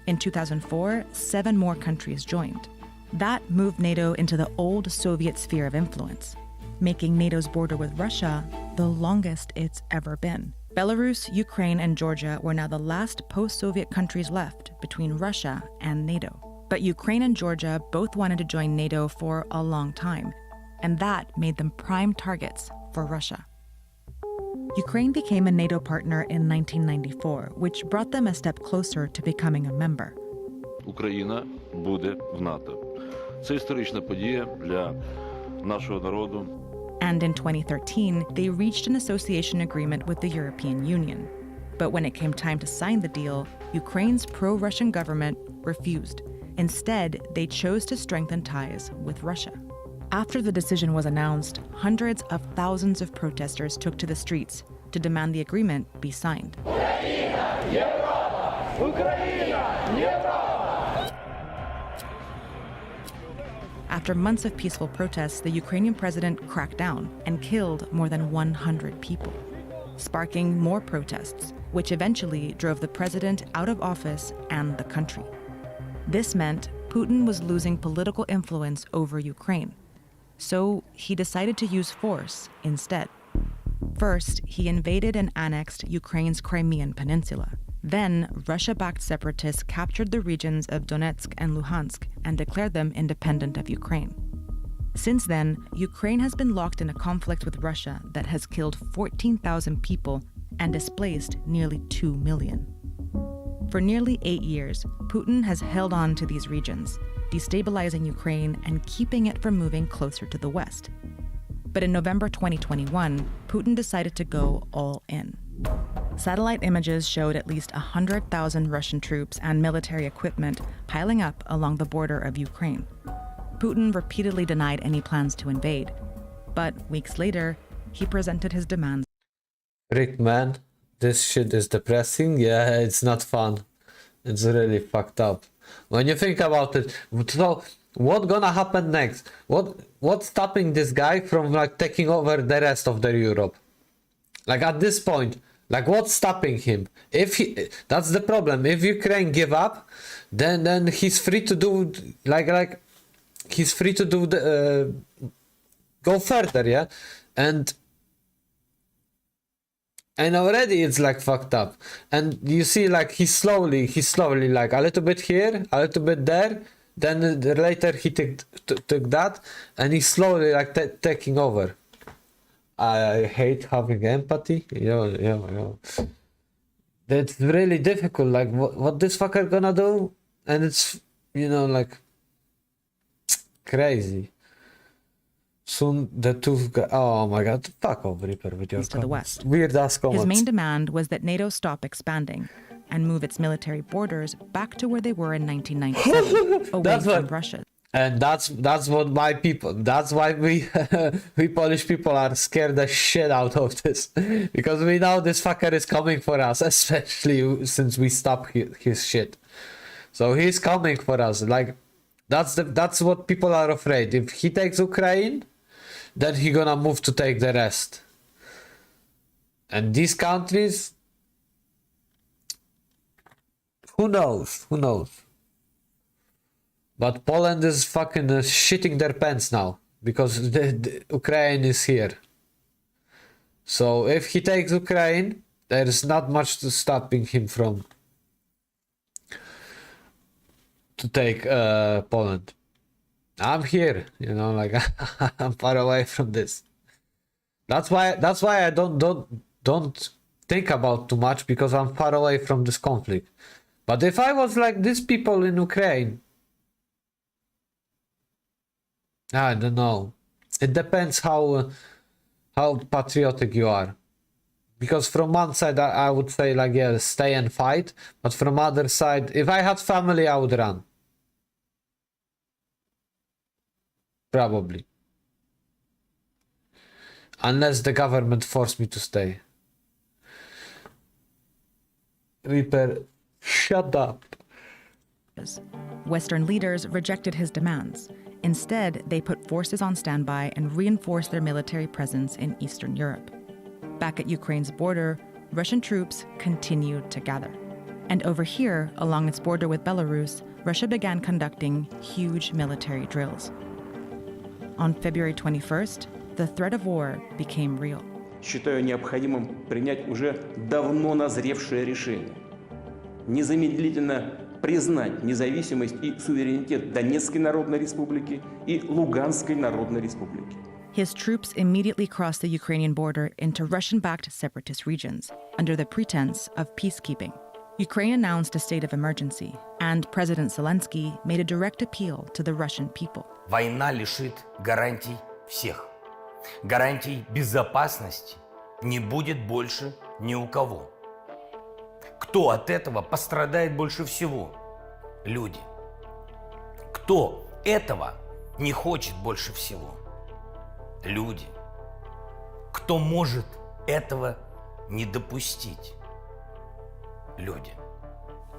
In 2004, 7 more countries joined. That moved NATO into the old Soviet sphere of influence, making NATO's border with Russia the longest it's ever been. Belarus, Ukraine, and Georgia were now the last post-Soviet countries left between Russia and NATO. But Ukraine and Georgia both wanted to join NATO for a long time, and that made them prime targets for Russia. Ukraine became a NATO partner in 1994, which brought them a step closer to becoming a member. Україна буде в НАТО. Це історична подія для нашого народу. And in 2013, they reached an association agreement with the European Union. But when it came time to sign the deal, Ukraine's pro-Russian government refused. Instead, they chose to strengthen ties with Russia. After the decision was announced, hundreds of thousands of protesters took to the streets to demand the agreement be signed. After months of peaceful protests, the Ukrainian president cracked down and killed more than 100 people, sparking more protests, which eventually drove the president out of office and the country. This meant Putin was losing political influence over Ukraine, so he decided to use force instead. First, he invaded and annexed Ukraine's Crimean Peninsula. Then, Russia-backed separatists captured the regions of Donetsk and Luhansk and declared them independent of Ukraine. Since then, Ukraine has been locked in a conflict with Russia that has killed 14,000 people and displaced nearly 2 million. For nearly 8 years, Putin has held on to these regions, destabilizing Ukraine and keeping it from moving closer to the West. But in November 2021, Putin decided to go all in. Satellite images showed at least 100,000 Russian troops and military equipment piling up along the border of Ukraine. Putin repeatedly denied any plans to invade, but weeks later, he presented his demands. Rick, man, this shit is depressing. Yeah, it's not fun. It's really fucked up. When you think about it, so what gonna happen next? What's stopping this guy from like taking over the rest of the Europe? Like at this point, like what's stopping him? If he, that's the problem. If Ukraine give up, then he's free to do like he's free to do the go further, yeah, and already it's like fucked up. And you see, like he's slowly like a little bit here, a little bit there. Then later he took that, and he's slowly like taking over. I hate having empathy. Yo. That's really difficult. Like what this fucker gonna do? And it's like crazy. Soon the two guys. Oh my god! Fuck off, Reaper, with your to the west. Weird ass comments. His main demand was that NATO stop expanding and move its military borders back to where they were in 1997, away from Russia. And that's what my people. That's why we we Polish people are scared the shit out of this, because we know this fucker is coming for us, especially since we stopped his shit. So he's coming for us. Like that's what people are afraid. If he takes Ukraine, then he gonna move to take the rest. And these countries, who knows? Who knows? But Poland is fucking shitting their pants now because the Ukraine is here. So if he takes Ukraine, there is not much to stopping him from to take Poland. I'm here, you know, like I'm far away from this. That's why I don't think about too much, because I'm far away from this conflict. But if I was like these people in Ukraine, I don't know. It depends how patriotic you are. Because from one side I would say like, yeah, stay and fight. But from other side, if I had family, I would run. Probably. Unless the government forced me to stay. Reaper, shut up. Western leaders rejected his demands. Instead, they put forces on standby and reinforced their military presence in Eastern Europe. Back at Ukraine's border, Russian troops continued to gather. And over here, along its border with Belarus, Russia began conducting huge military drills. On February 21st, the threat of war became real. Считаю необходимым принять уже давно назревшее решение. Незамедлительно признать независимость и суверенитет Донецкой Народной Республики и Луганской Народной Республики. His troops immediately crossed the Ukrainian border into Russian-backed separatist regions under the pretense of peacekeeping. Ukraine announced a state of emergency, and President Zelensky made a direct appeal to the Russian people. Война лишит гарантий всех. Гарантий безопасности не будет больше ни у кого. Кто от этого пострадает больше всего? Люди. Кто этого не хочет больше всего? Люди. Кто может этого не допустить? Люди.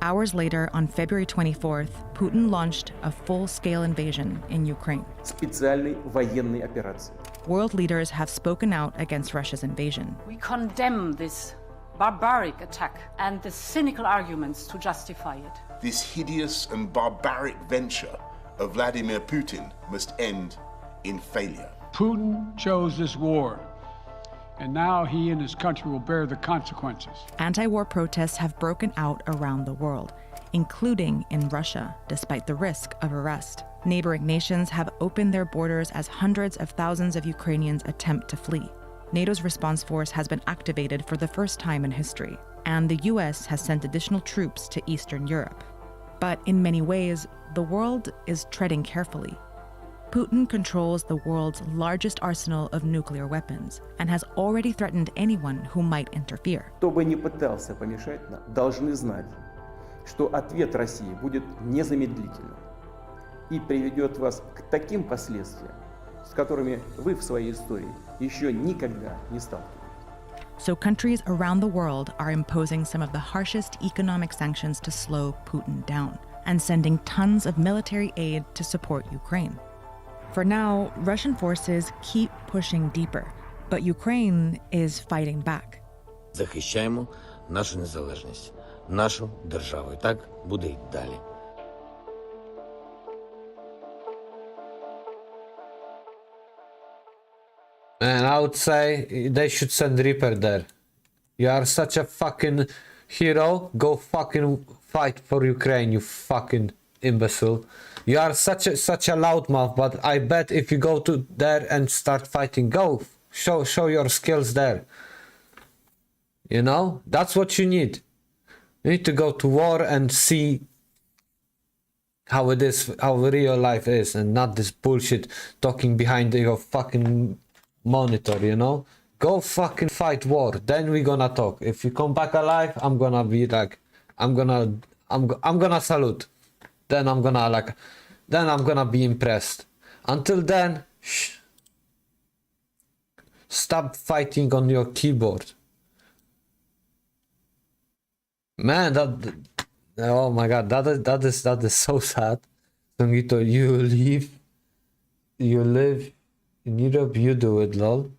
Hours later, on February 24th, Putin launched a full-scale invasion in Ukraine. Специальной военной операции. World leaders have spoken out against Russia's invasion. We condemn this barbaric attack and the cynical arguments to justify it. This hideous and barbaric venture of Vladimir Putin must end in failure. Putin chose this war, and now he and his country will bear the consequences. Anti-war protests have broken out around the world, including in Russia, despite the risk of arrest. Neighboring nations have opened their borders as hundreds of thousands of Ukrainians attempt to flee. NATO's response force has been activated for the first time in history, and the US has sent additional troops to Eastern Europe. But in many ways, the world is treading carefully. Putin controls the world's largest arsenal of nuclear weapons and has already threatened anyone who might interfere. Кто бы ни пытался помешать нам, должны знать, что ответ России будет незамедлительным и приведет вас к таким последствиям, с которыми вы в своей истории еще никогда не сталкивались. So countries around the world are imposing some of the harshest economic sanctions to slow Putin down and sending tons of military aid to support Ukraine. For now, Russian forces keep pushing deeper, but Ukraine is fighting back. Захищаємо нашу незалежність, нашу державу. І так буде й далі. And I would say they should send Reaper there. You are such a fucking hero. Go fucking fight for Ukraine, you fucking imbecile. You are such a loudmouth, but I bet if you go to there and start fighting, go show your skills there. You know, that's what you need. You need to go to war and see how it is, how real life is, and not this bullshit talking behind your fucking monitor, you know? Go fucking fight war, then we gonna talk. If you come back alive, I'm gonna be like, I'm gonna salute. Then I'm gonna like then I'm gonna be impressed. Until then, shh. Stop fighting on your keyboard. Man, oh my god, that is so sad. Songitto, you live in Europe, you do it, lol.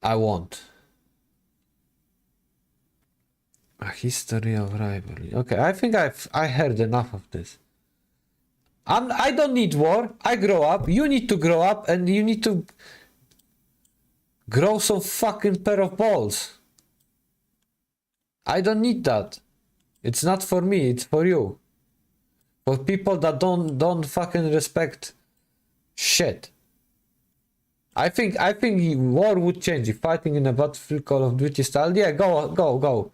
I won't. A history of rivalry. Okay, I think I heard enough of this. I don't need war. I grow up. You need to grow up, and you need to grow some fucking pair of balls. I don't need that. It's not for me. It's for you. For people that don't fucking respect shit. I think war would change. If fighting in a Battlefield Call of Duty style, yeah, go.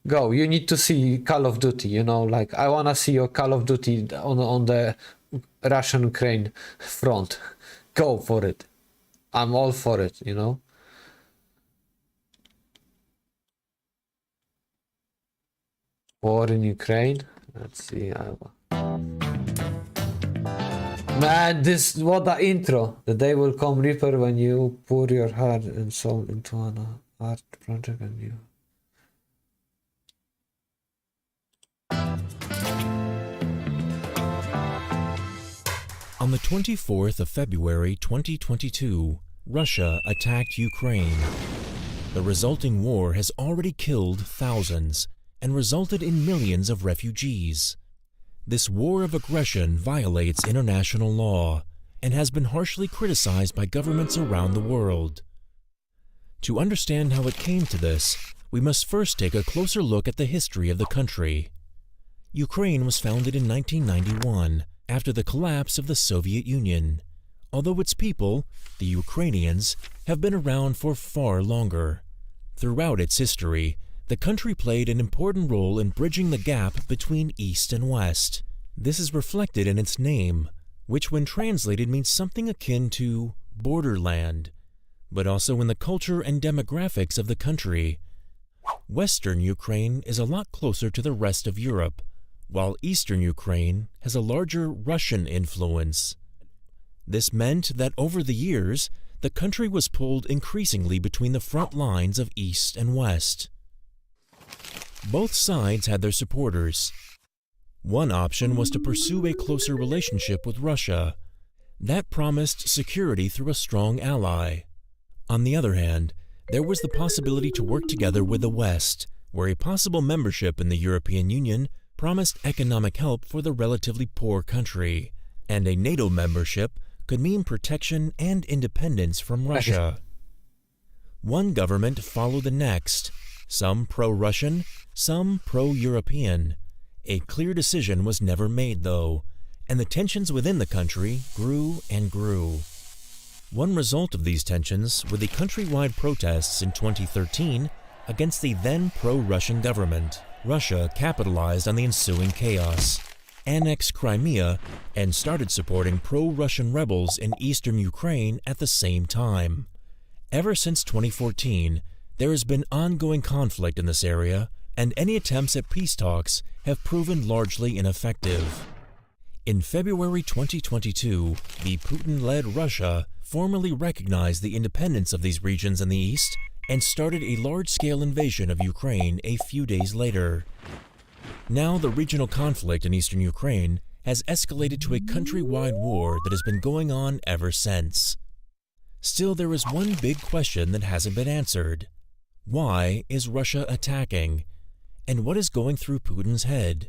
You need to see Call of Duty, you know, like I wanna see your Call of Duty on the Russian-Ukraine front. Go for it. I'm all for it, you know. War in Ukraine. Let's see. Man, what the intro. The day will come, Reaper, when you pour your heart and soul into an art project and you. On the 24th of February 2022, Russia attacked Ukraine. The resulting war has already killed thousands and resulted in millions of refugees. This war of aggression violates international law and has been harshly criticized by governments around the world. To understand how it came to this, we must first take a closer look at the history of the country. Ukraine was founded in 1991 after the collapse of the Soviet Union, although its people, the Ukrainians, have been around for far longer. Throughout its history, the country played an important role in bridging the gap between East and West. This is reflected in its name, which when translated means something akin to borderland, but also in the culture and demographics of the country. Western Ukraine is a lot closer to the rest of Europe, while Eastern Ukraine has a larger Russian influence. This meant that over the years, the country was pulled increasingly between the front lines of East and West. Both sides had their supporters. One option was to pursue a closer relationship with Russia. That promised security through a strong ally. On the other hand, there was the possibility to work together with the West, where a possible membership in the European Union promised economic help for the relatively poor country, and a NATO membership could mean protection and independence from Russia. One government followed the next, some pro-Russian, some pro-European. A clear decision was never made, though, and the tensions within the country grew and grew. One result of these tensions were the countrywide protests in 2013 against the then pro-Russian government. Russia capitalized on the ensuing chaos, annexed Crimea, and started supporting pro-Russian rebels in eastern Ukraine at the same time. Ever since 2014, there has been ongoing conflict in this area, and any attempts at peace talks have proven largely ineffective. In February 2022, the Putin-led Russia formally recognized the independence of these regions in the east and started a large-scale invasion of Ukraine a few days later. Now the regional conflict in eastern Ukraine has escalated to a countrywide war that has been going on ever since. Still, there is one big question that hasn't been answered. Why is Russia attacking? And what is going through Putin's head?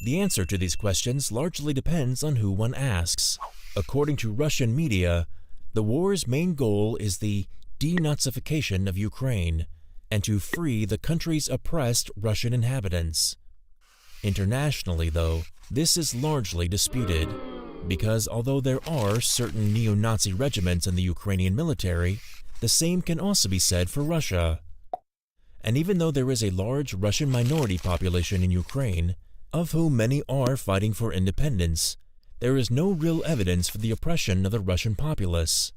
The answer to these questions largely depends on who one asks. According to Russian media, the war's main goal is the denazification of Ukraine and to free the country's oppressed Russian inhabitants. Internationally, though, this is largely disputed, because although there are certain neo-Nazi regiments in the Ukrainian military, the same can also be said for Russia. And even though there is a large Russian minority population in Ukraine, of whom many are fighting for independence, there is no real evidence for the oppression of the Russian populace.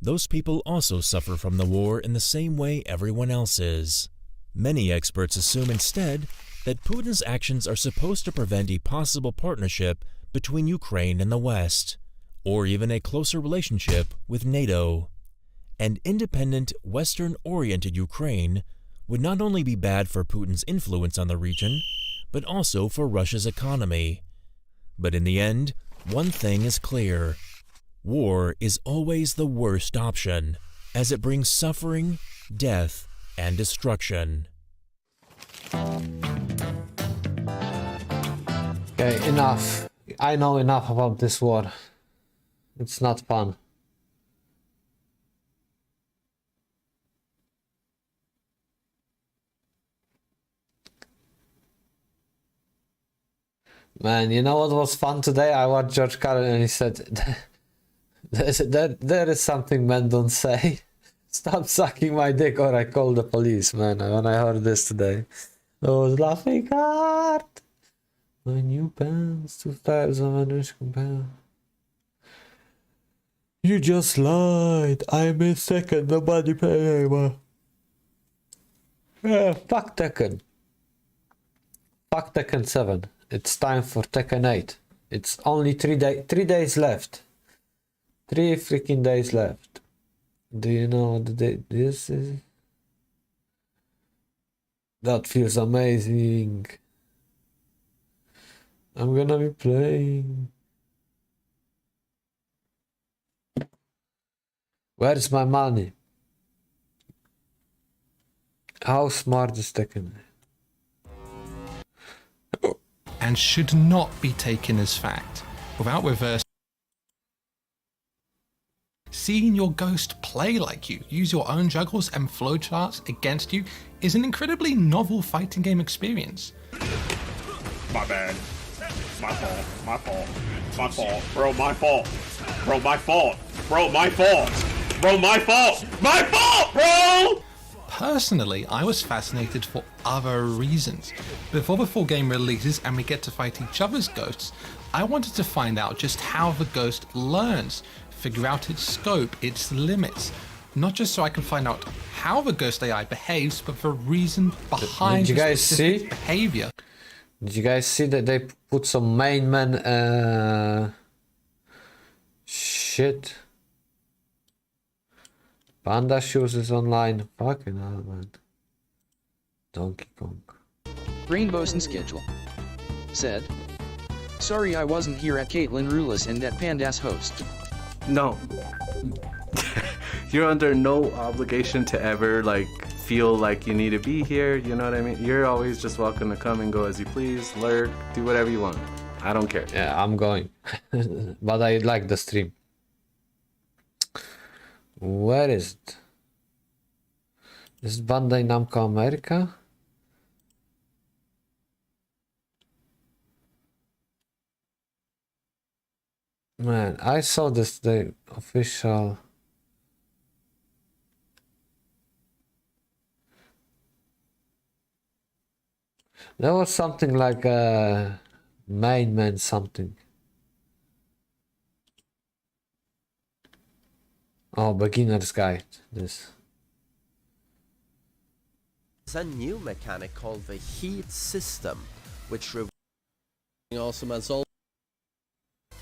Those people also suffer from the war in the same way everyone else is. Many experts assume instead that Putin's actions are supposed to prevent a possible partnership between Ukraine and the West, or even a closer relationship with NATO. An independent, Western-oriented Ukraine would not only be bad for Putin's influence on the region, but also for Russia's economy. But in the end, one thing is clear. War is always the worst option, as it brings suffering, death, and destruction. Okay, enough. I know enough about this war. It's not fun. Man, you know what was fun today? I watched George Carlin and he said, there is something men don't say. Stop sucking my dick or I call the police, man. When I heard this today, I was laughing hard. My new pants, 2000 English compare. You just lied. I'm in second, nobody pay anymore. Fuck Tekken. Fuck Tekken 7. It's time for Tekken 8. It's only 3 days left. 3 freaking days left. Do you know what the day this is? That feels amazing. I'm gonna be playing. Where's my money? How smart is Tekken? And should not be taken as fact without reverse. Seeing your ghost play like you, use your own juggles and flowcharts against you is an incredibly novel fighting game experience. My bad. My fault. My fault. My fault. Bro, my fault. Bro, my fault. Bro, my fault. Bro, my fault. My fault, bro! Personally, I was fascinated for other reasons. Before the full game releases and we get to fight each other's ghosts, I wanted to find out just how the ghost learns, figure out its scope, its limits. Not just so I can find out how the ghost AI behaves, but the reason behind Did you guys specific see? behavior. Did you guys see that they put some main man shit? Panda shoes is online. Fucking hell, man. Donkey Kong. Rainbow schedule said, "Sorry I wasn't here at Caitlin Rulis and at Pandas host." No. You're under no obligation to ever feel like you need to be here, you know what I mean? You're always just welcome to come and go as you please, lurk, do whatever you want. I don't care. Yeah, I'm going. But I like the stream. Where is it? Is it Bandai Namco America? Man, I saw this, the official. There was something like a main man something. Oh, beginner's guide. This. There's a new mechanic called the heat system, which awesome as always.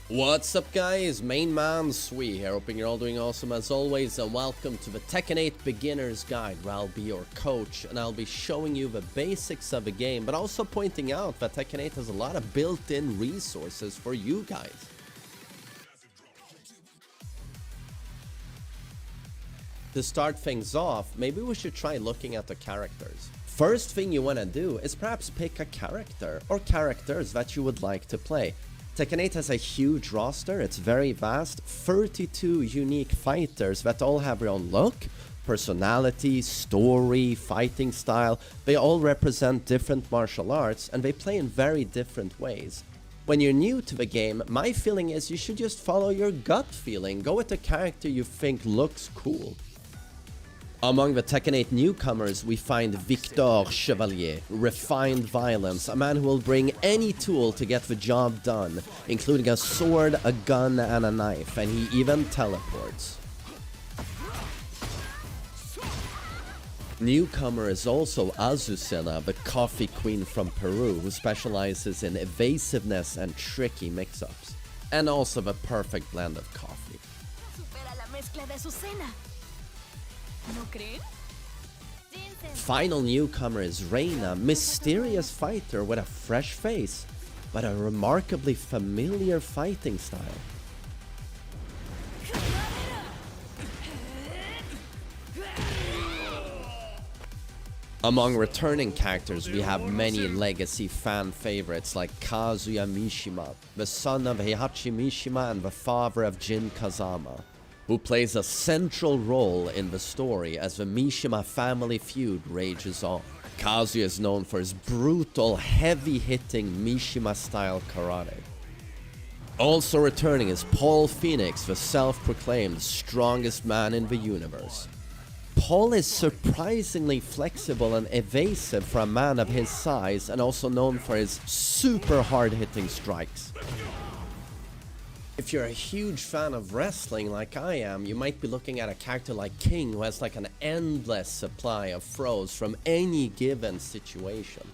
What's up, guys? Main man Sui here, hoping you're all doing awesome as always, and welcome to the Tekken 8 Beginner's Guide, where I'll be your coach and I'll be showing you the basics of the game, but also pointing out that Tekken 8 has a lot of built-in resources for you guys. To start things off, maybe we should try looking at the characters. First thing you want to do is perhaps pick a character or characters that you would like to play. Tekken 8 has a huge roster, it's very vast, 32 unique fighters that all have their own look, personality, story, fighting style. They all represent different martial arts and they play in very different ways. When you're new to the game, my feeling is you should just follow your gut feeling, go with the character you think looks cool. Among the Tekken 8 newcomers, we find Victor Chevalier, refined violence, a man who will bring any tool to get the job done, including a sword, a gun, and a knife, and he even teleports. Newcomer is also Azucena, the coffee queen from Peru, who specializes in evasiveness and tricky mix-ups, and also the perfect blend of coffee. Final newcomer is Reina, mysterious fighter with a fresh face, but a remarkably familiar fighting style. Among returning characters, we have many legacy fan favorites like Kazuya Mishima, the son of Heihachi Mishima and the father of Jin Kazama, who plays a central role in the story as the Mishima family feud rages on. Kazuya is known for his brutal, heavy-hitting Mishima-style karate. Also returning is Paul Phoenix, the self-proclaimed strongest man in the universe. Paul is surprisingly flexible and evasive for a man of his size, and also known for his super hard-hitting strikes. If you're a huge fan of wrestling like I am, you might be looking at a character like King, who has like an endless supply of throws from any given situation.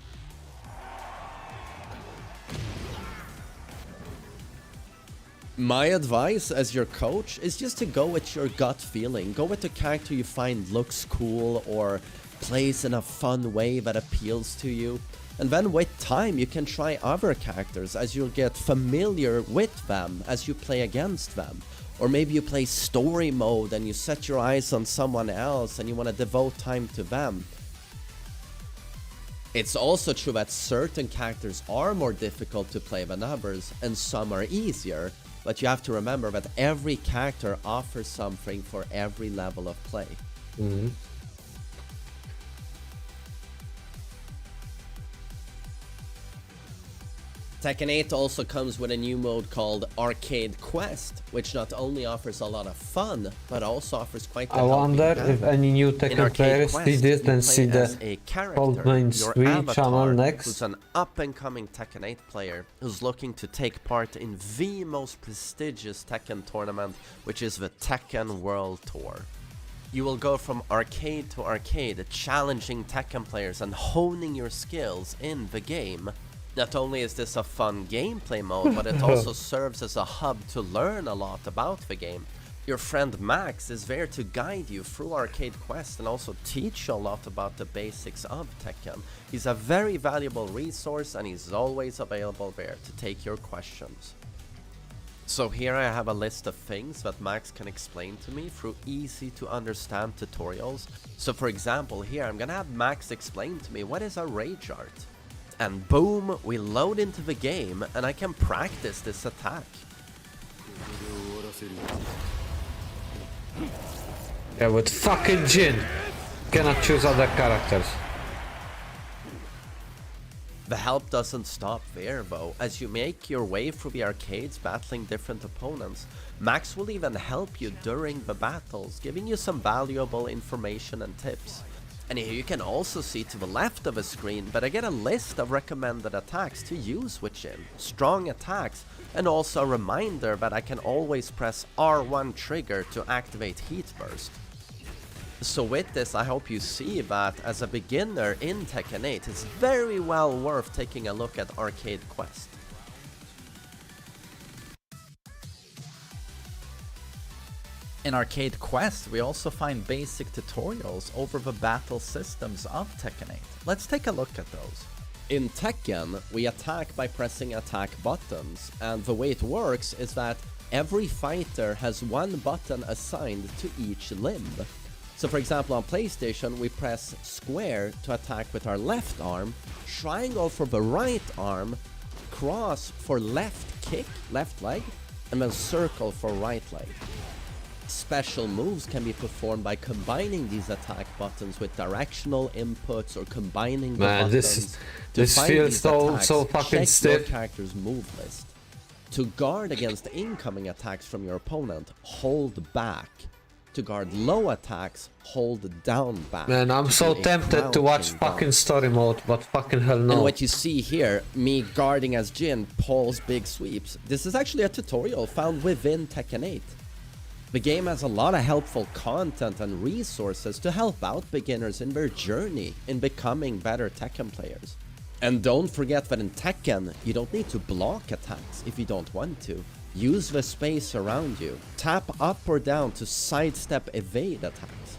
My advice as your coach is just to go with your gut feeling. Go with the character you find looks cool or plays in a fun way that appeals to you. And then with time you can try other characters as you'll get familiar with them as you play against them. Or maybe you play story mode and you set your eyes on someone else and you want to devote time to them. It's also true that certain characters are more difficult to play than others and some are easier. But you have to remember that every character offers something for every level of play. Mm-hmm. Tekken 8 also comes with a new mode called Arcade Quest, which not only offers a lot of fun, but also offers quite a I wonder if any new Tekken players see this, then see the old main Switch channel next. Who's an up-and-coming Tekken 8 player who's looking to take part in the most prestigious Tekken tournament, which is the Tekken World Tour. You will go from arcade to arcade, challenging Tekken players and honing your skills in the game. Not only is this a fun gameplay mode, but it also serves as a hub to learn a lot about the game. Your friend Max is there to guide you through Arcade Quest and also teach you a lot about the basics of Tekken. He's a very valuable resource and he's always available there to take your questions. So here I have a list of things that Max can explain to me through easy to understand tutorials. So for example, here I'm gonna have Max explain to me what is a rage art. And boom, we load into the game and I can practice this attack. Yeah, with fucking Jin. Cannot choose other characters. The help doesn't stop there though. As you make your way through the arcades battling different opponents, Max will even help you during the battles, giving you some valuable information and tips. And here you can also see to the left of the screen that I get a list of recommended attacks to use with Jin, strong attacks, and also a reminder that I can always press R1 trigger to activate Heat Burst. So with this I hope you see that as a beginner in Tekken 8 it's very well worth taking a look at Arcade Quest. In Arcade Quest, we also find basic tutorials over the battle systems of Tekken 8. Let's take a look at those. In Tekken, we attack by pressing attack buttons, and the way it works is that every fighter has one button assigned to each limb. So for example on PlayStation, we press square to attack with our left arm, triangle for the right arm, cross for left kick, left leg, and then circle for right leg. Special moves can be performed by combining these attack buttons with directional inputs or combining the buttons. This feels so fucking stiff. Your character's move list. To guard against incoming attacks from your opponent, hold back. To guard low attacks, hold down back. Man, I'm so tempted to watch fucking story mode, but fucking hell no. And what you see here, me guarding as Jin, Paul's big sweeps. This is actually a tutorial found within Tekken 8. The game has a lot of helpful content and resources to help out beginners in their journey in becoming better Tekken players. And don't forget that in Tekken, you don't need to block attacks if you don't want to. Use the space around you. Tap up or down to sidestep evade attacks.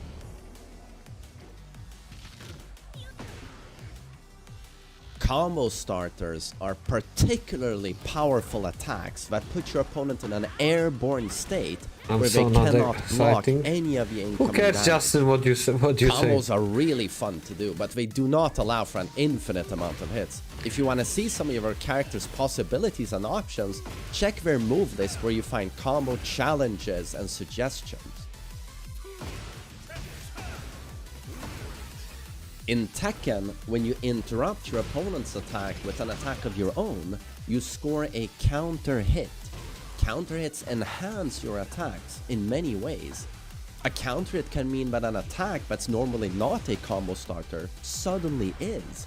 Combo starters are particularly powerful attacks that put your opponent in an airborne state where they cannot block any of the incoming Who cares, damage. Justin, what you say? Combos are really fun to do, but they do not allow for an infinite amount of hits. If you want to see some of your character's possibilities and options, check their move list where you find combo challenges and suggestions. In Tekken, when you interrupt your opponent's attack with an attack of your own, you score a counter hit. Counter hits enhance your attacks in many ways. A counter hit can mean that an attack that's normally not a combo starter suddenly is.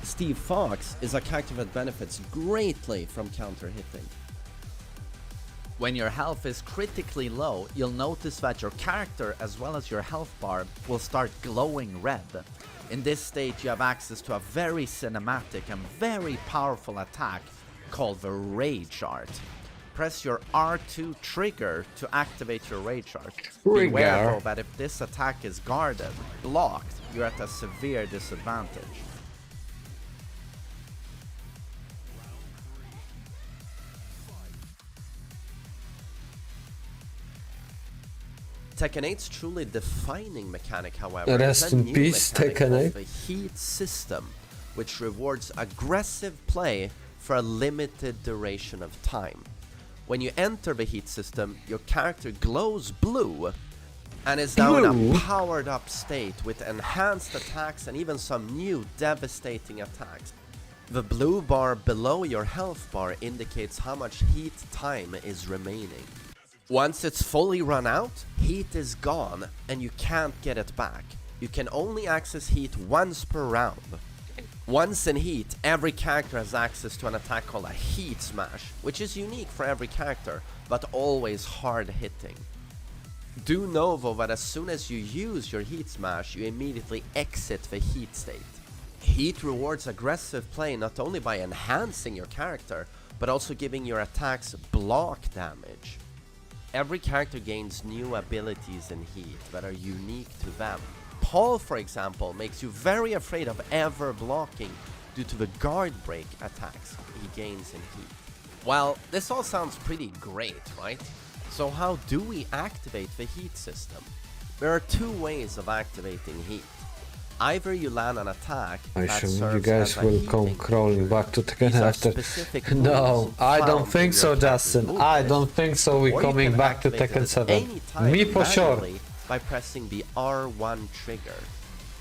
Steve Fox is a character that benefits greatly from counter hitting. When your health is critically low, you'll notice that your character as well as your health bar will start glowing red. In this state, you have access to a very cinematic and very powerful attack called the Rage Art. Press your R2 trigger to activate your Rage Art. Beware though that if this attack is guarded, blocked, you're at a severe disadvantage. Tekken 8's truly defining mechanic, however, Rest is a in new peace, mechanic Tekken 8. called the Heat System, which rewards aggressive play for a limited duration of time. When you enter the Heat System, your character glows blue and is now in a powered up state with enhanced attacks and even some new devastating attacks. The blue bar below your health bar indicates how much heat time is remaining. Once it's fully run out, heat is gone and you can't get it back. You can only access heat once per round. Once in heat, every character has access to an attack called a Heat Smash, which is unique for every character, but always hard hitting. Do know though that as soon as you use your Heat Smash, you immediately exit the heat state. Heat rewards aggressive play not only by enhancing your character, but also giving your attacks block damage. Every character gains new abilities in Heat that are unique to them. Paul, for example, makes you very afraid of ever blocking due to the guard break attacks he gains in Heat. Well, this all sounds pretty great, right? So how do we activate the Heat system? There are two ways of activating Heat. Either you land an attack I that assume serves you guys as a will heat come link. crawling back to Tekken These are after. specific No, moves I don't found think in so, your character's Justin. move I list. don't think so. Or We're you coming can back to activate it Tekken at 7. any time Me for sure. manually by pressing the R1 trigger.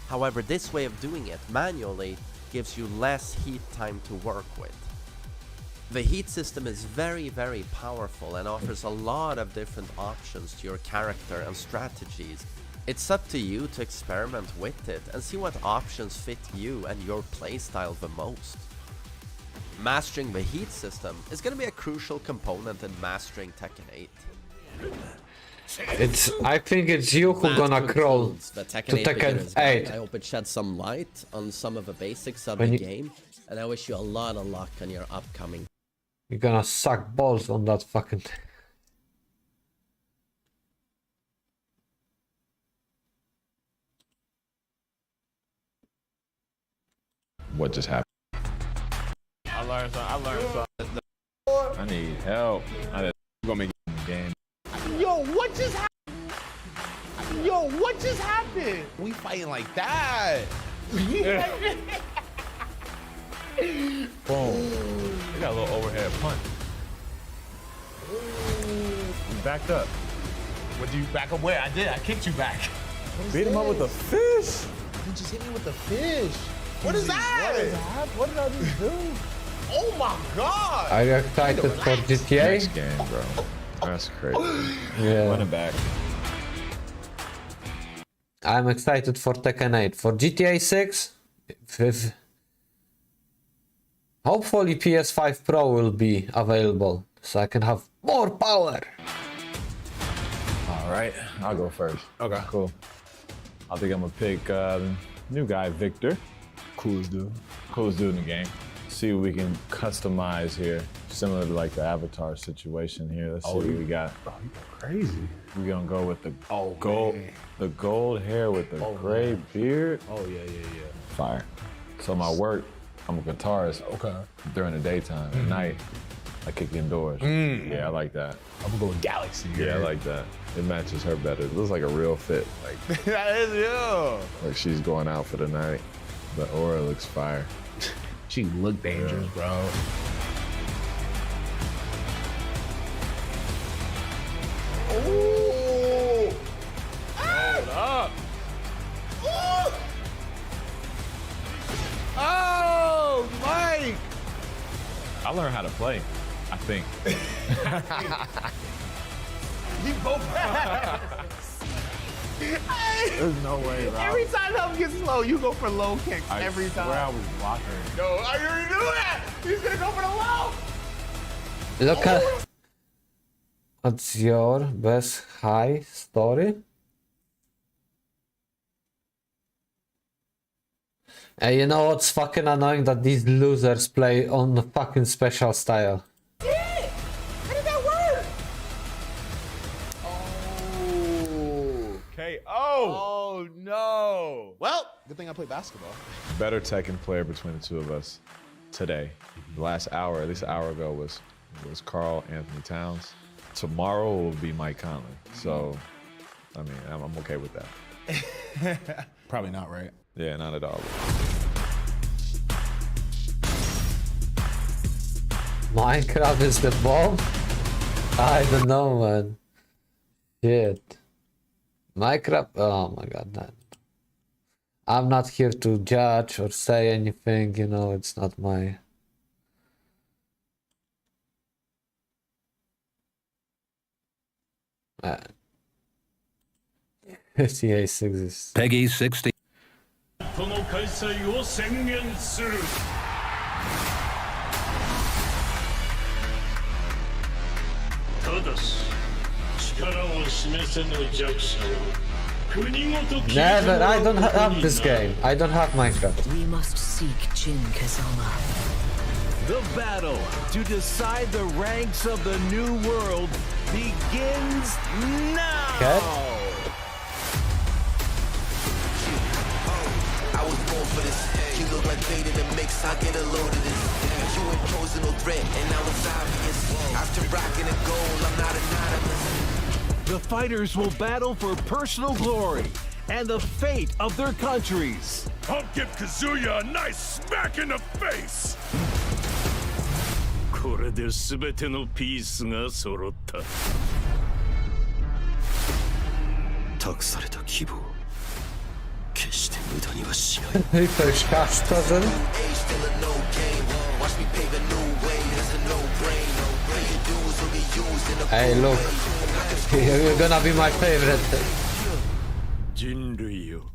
However, this way of doing it manually gives you less heat time to work with. The heat system is very, very powerful and offers a lot of different options to your character and strategies. It's up to you to experiment with it and see what options fit you and your playstyle the most. Mastering the heat system is going to be a crucial component in mastering Tekken 8. I think it's you who gonna crawl The to Tekken 8 Tekken beginner's guide. 8. I hope it sheds some light on some of the basics of When the you- game, and I wish you a lot of luck on your upcoming. You're gonna suck balls on that fucking. What just happened? I learned something. I need help. I'm gonna make it in the game. Yo, what just happened? Yo, what just happened? We fighting like that. Boom. They got a little overhead punch. You backed up. What do you back up where? I did. I kicked you back. Beat him up with the fish. You just hit me with the fish. What is that? What did I just do? Oh my god! Are you excited for GTA? Next game, bro. That's crazy. Yeah. Running back. I'm excited for Tekken 8. For GTA 6, hopefully PS5 Pro will be available, so I can have more power. right, I'll go first. Okay. Cool. I think I'm gonna pick new guy, Victor. Coolest dude. Coolest dude in the game. See what we can customize here. Similar to like the Avatar situation here. Let's see what we got. Oh, you go crazy. We're gonna go with the gold, the gold hair with the gray beard. Oh yeah. Fire. So my work, I'm a guitarist. Okay. During the daytime, at night, I kick indoors. Yeah, I like that. I'm gonna go with Galaxy. Yeah, I like that. It matches her better. It looks like a real fit. Like That is you. like she's going out for the night. The aura looks fire. She look dangerous, bro. Ooh. Hold up. Ooh. Oh, Mike. I learned how to play, I think. You both There's no way, bro. Every time help gets low, you go for low kicks. Every time. I was blocking. No, I already knew that. He's gonna go for the low. Look at... What's your best high story? And you know what's fucking annoying? That these losers play on the fucking special style. How did that work? Oh. KO. Oh no. Well, good thing I play basketball. Better Tekken player between the two of us today. The last hour, at least an hour ago, was Carl Anthony Towns. Tomorrow will be Mike Conley. So, I mean, I'm okay with that. Probably not, right? Yeah, not at all. Minecraft is the bomb? I don't know, man. Shit. Minecraft? Oh my god, man. I'm not here to judge or say anything, you know, it's not my... GTA exists. Peggy 60. この開催を宣言する。ただし、力を示せぬ弱者は国ごと消え Never, I don't have this game. I don't have Minecraft. We must seek Jin Kazama. The battle to decide the ranks of the new world begins now. Okay. I was born for this. You look like bait in the mix. I get a load of this. You ain't posing no threat, and now it's obvious. After rocking a goal, I'm not anonymous. The fighters will battle for personal glory and the fate of their countries. I'll give Kazuya a nice smack in the face. これで全てのピースが揃った。託された希望。決して無駄にはしない。First cast doesn't. Hey, look. You're gonna be my favorite. 人類よ、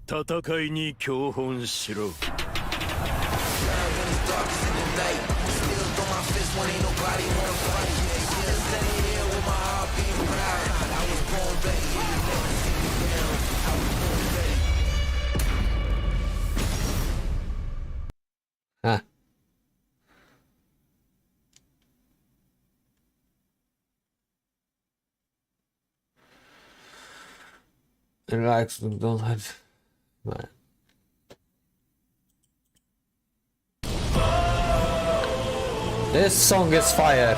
戦いに教本しろ。Huh. Relax, don't have... Man. This song is fire.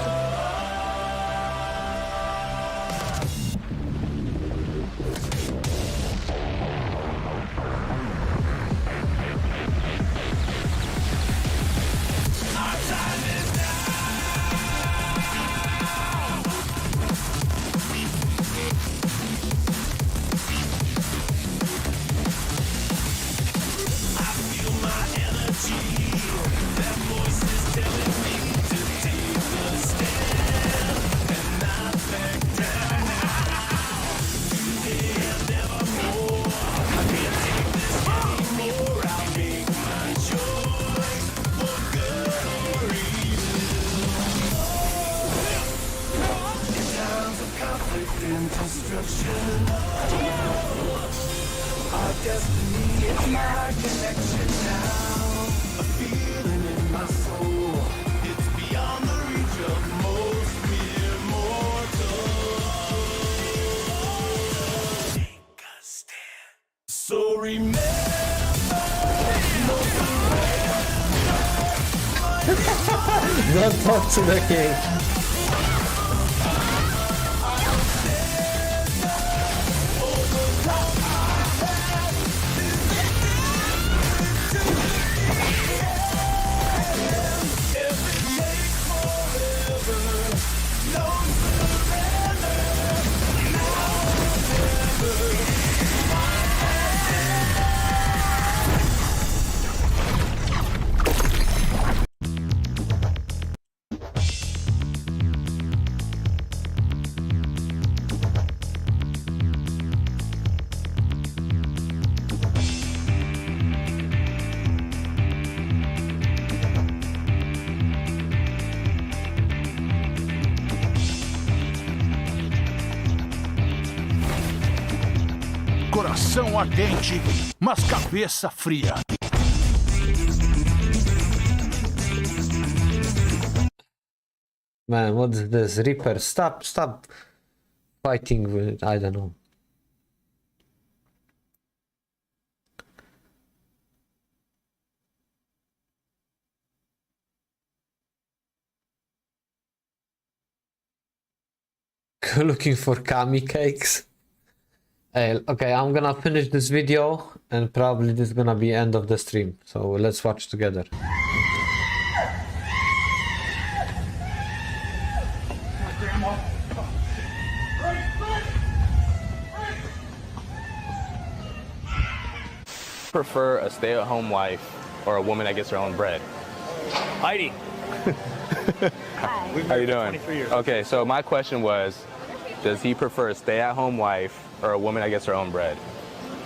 That voice is telling me today. Our destiny is my connection now. A feeling in my soul. It's beyond the reach of most mere mortals. Take a stand. So remember. Don't talk to the king. Coração ardente, mas cabeça fria. Man, what is this? Reaper, stop fighting with, I don't know. Looking for kami cakes. Hey, okay, I'm gonna finish this video and probably this is gonna be end of the stream. So let's watch together. Prefer a stay-at-home wife or a woman that gets her own bread? Heidi. Hi. How you doing? 23 years. Okay, so my question was, does he prefer a stay-at-home wife or a woman that gets her own bread?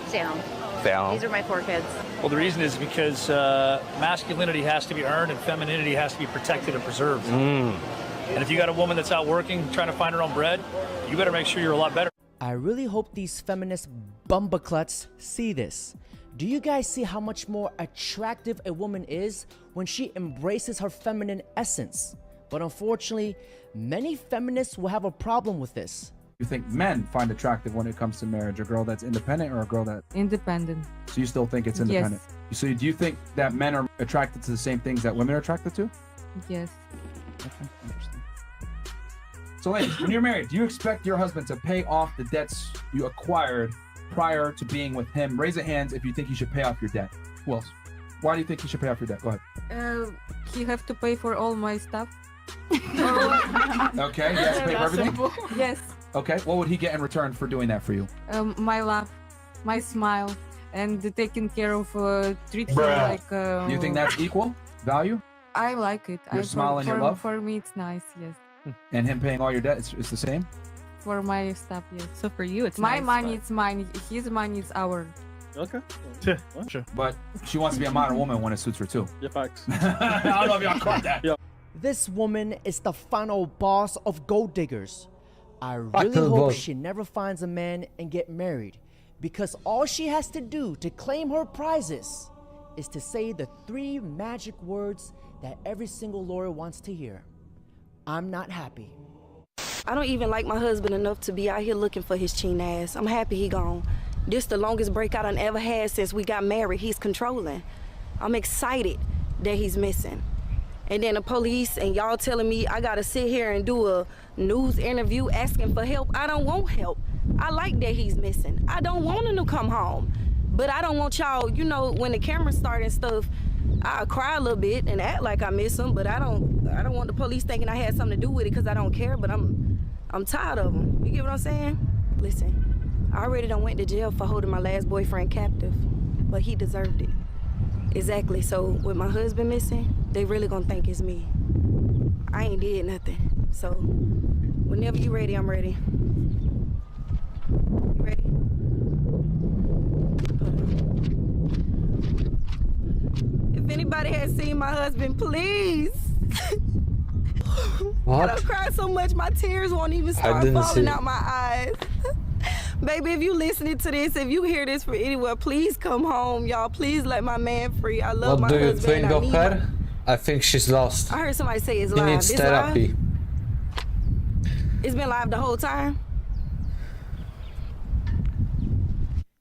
Stay home. Stay home. These are my 4 kids. Well, the reason is because masculinity has to be earned and femininity has to be protected and preserved. And if you got a woman that's out working, trying to find her own bread, you better make sure you're a lot better. I really hope these feminist bumbacluts see this. Do you guys see how much more attractive a woman is when she embraces her feminine essence? But unfortunately, many feminists will have a problem with this. You think men find attractive when it comes to marriage? A girl that's independent or a girl that... Independent. So you still think it's independent? Yes. So do you think that men are attracted to the same things that women are attracted to? Yes. Okay, interesting. So ladies, when you're married, do you expect your husband to pay off the debts you acquired prior to being with him? Raise your hands if you think he should pay off your debt. Who else? Why do you think he should pay off your debt? Go ahead. He have to pay for all my stuff. Okay, he has to pay for everything? Yes. Okay, what would he get in return for doing that for you? My love, my smile, and taking care of treat him like. Do you think that's equal value? I like it. Your smile and your love? For me, it's nice. Yes. And him paying all your debt, it's the same? For my stuff, yes. So for you, it's my nice, money. but... It's mine. His money is ours. Okay. Sure. But she wants to be a modern woman when it suits her too. Yeah, facts. I don't know if y'all caught that. Yeah. This woman is the final boss of gold diggers. I really hope she never finds a man and get married, because all she has to do to claim her prizes is to say the 3 magic words that every single lawyer wants to hear. I'm not happy. I don't even like my husband enough to be out here looking for his chin ass. I'm happy he gone. This the longest break I done ever had since we got married. He's controlling. I'm excited that he's missing. And then the police and y'all telling me I gotta sit here and do a news interview asking for help. I don't want help. I like that he's missing. I don't want him to come home. But I don't want y'all, you know, when the cameras start and stuff, I'll cry a little bit and act like I miss him, but I don't want the police thinking I had something to do with it because I don't care, but I'm tired of them. You get what I'm saying? Listen, I already done went to jail for holding my last boyfriend captive, but he deserved it. Exactly, so with my husband missing, they really gonna think it's me. I ain't did nothing, so whenever you ready, I'm ready. You ready? If anybody has seen my husband, please. What? I don't cry so much, my tears won't even start falling out my eyes. Baby, if you listening to this, if you hear this from anywhere, please come home, y'all. Please let my man free. I love What my do you husband. think I of need her? I think she's lost. I heard somebody say it's She live. needs It's therapy. live? It's been live the whole time?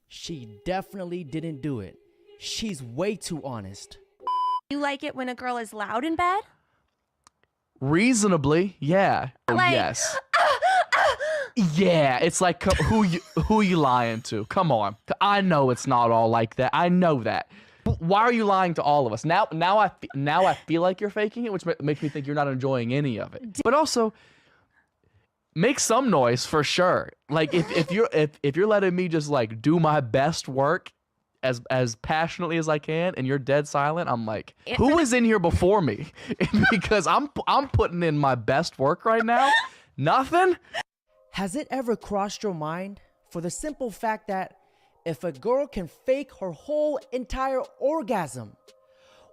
She definitely didn't do it. She's way too honest. You like it when a girl is loud in bed? Reasonably, yeah. Oh, Like- yes. Yeah, it's like who you lying to? Come on. I know it's not all like that. I know that. But why are you lying to all of us? Now I feel like you're faking it, which makes me think you're not enjoying any of it. But also, make some noise for sure. Like if you're letting me just like do my best work as passionately as I can, and you're dead silent, I'm like, who was in here before me? Because I'm putting in my best work right now. Nothing. Has it ever crossed your mind for the simple fact that if a girl can fake her whole entire orgasm,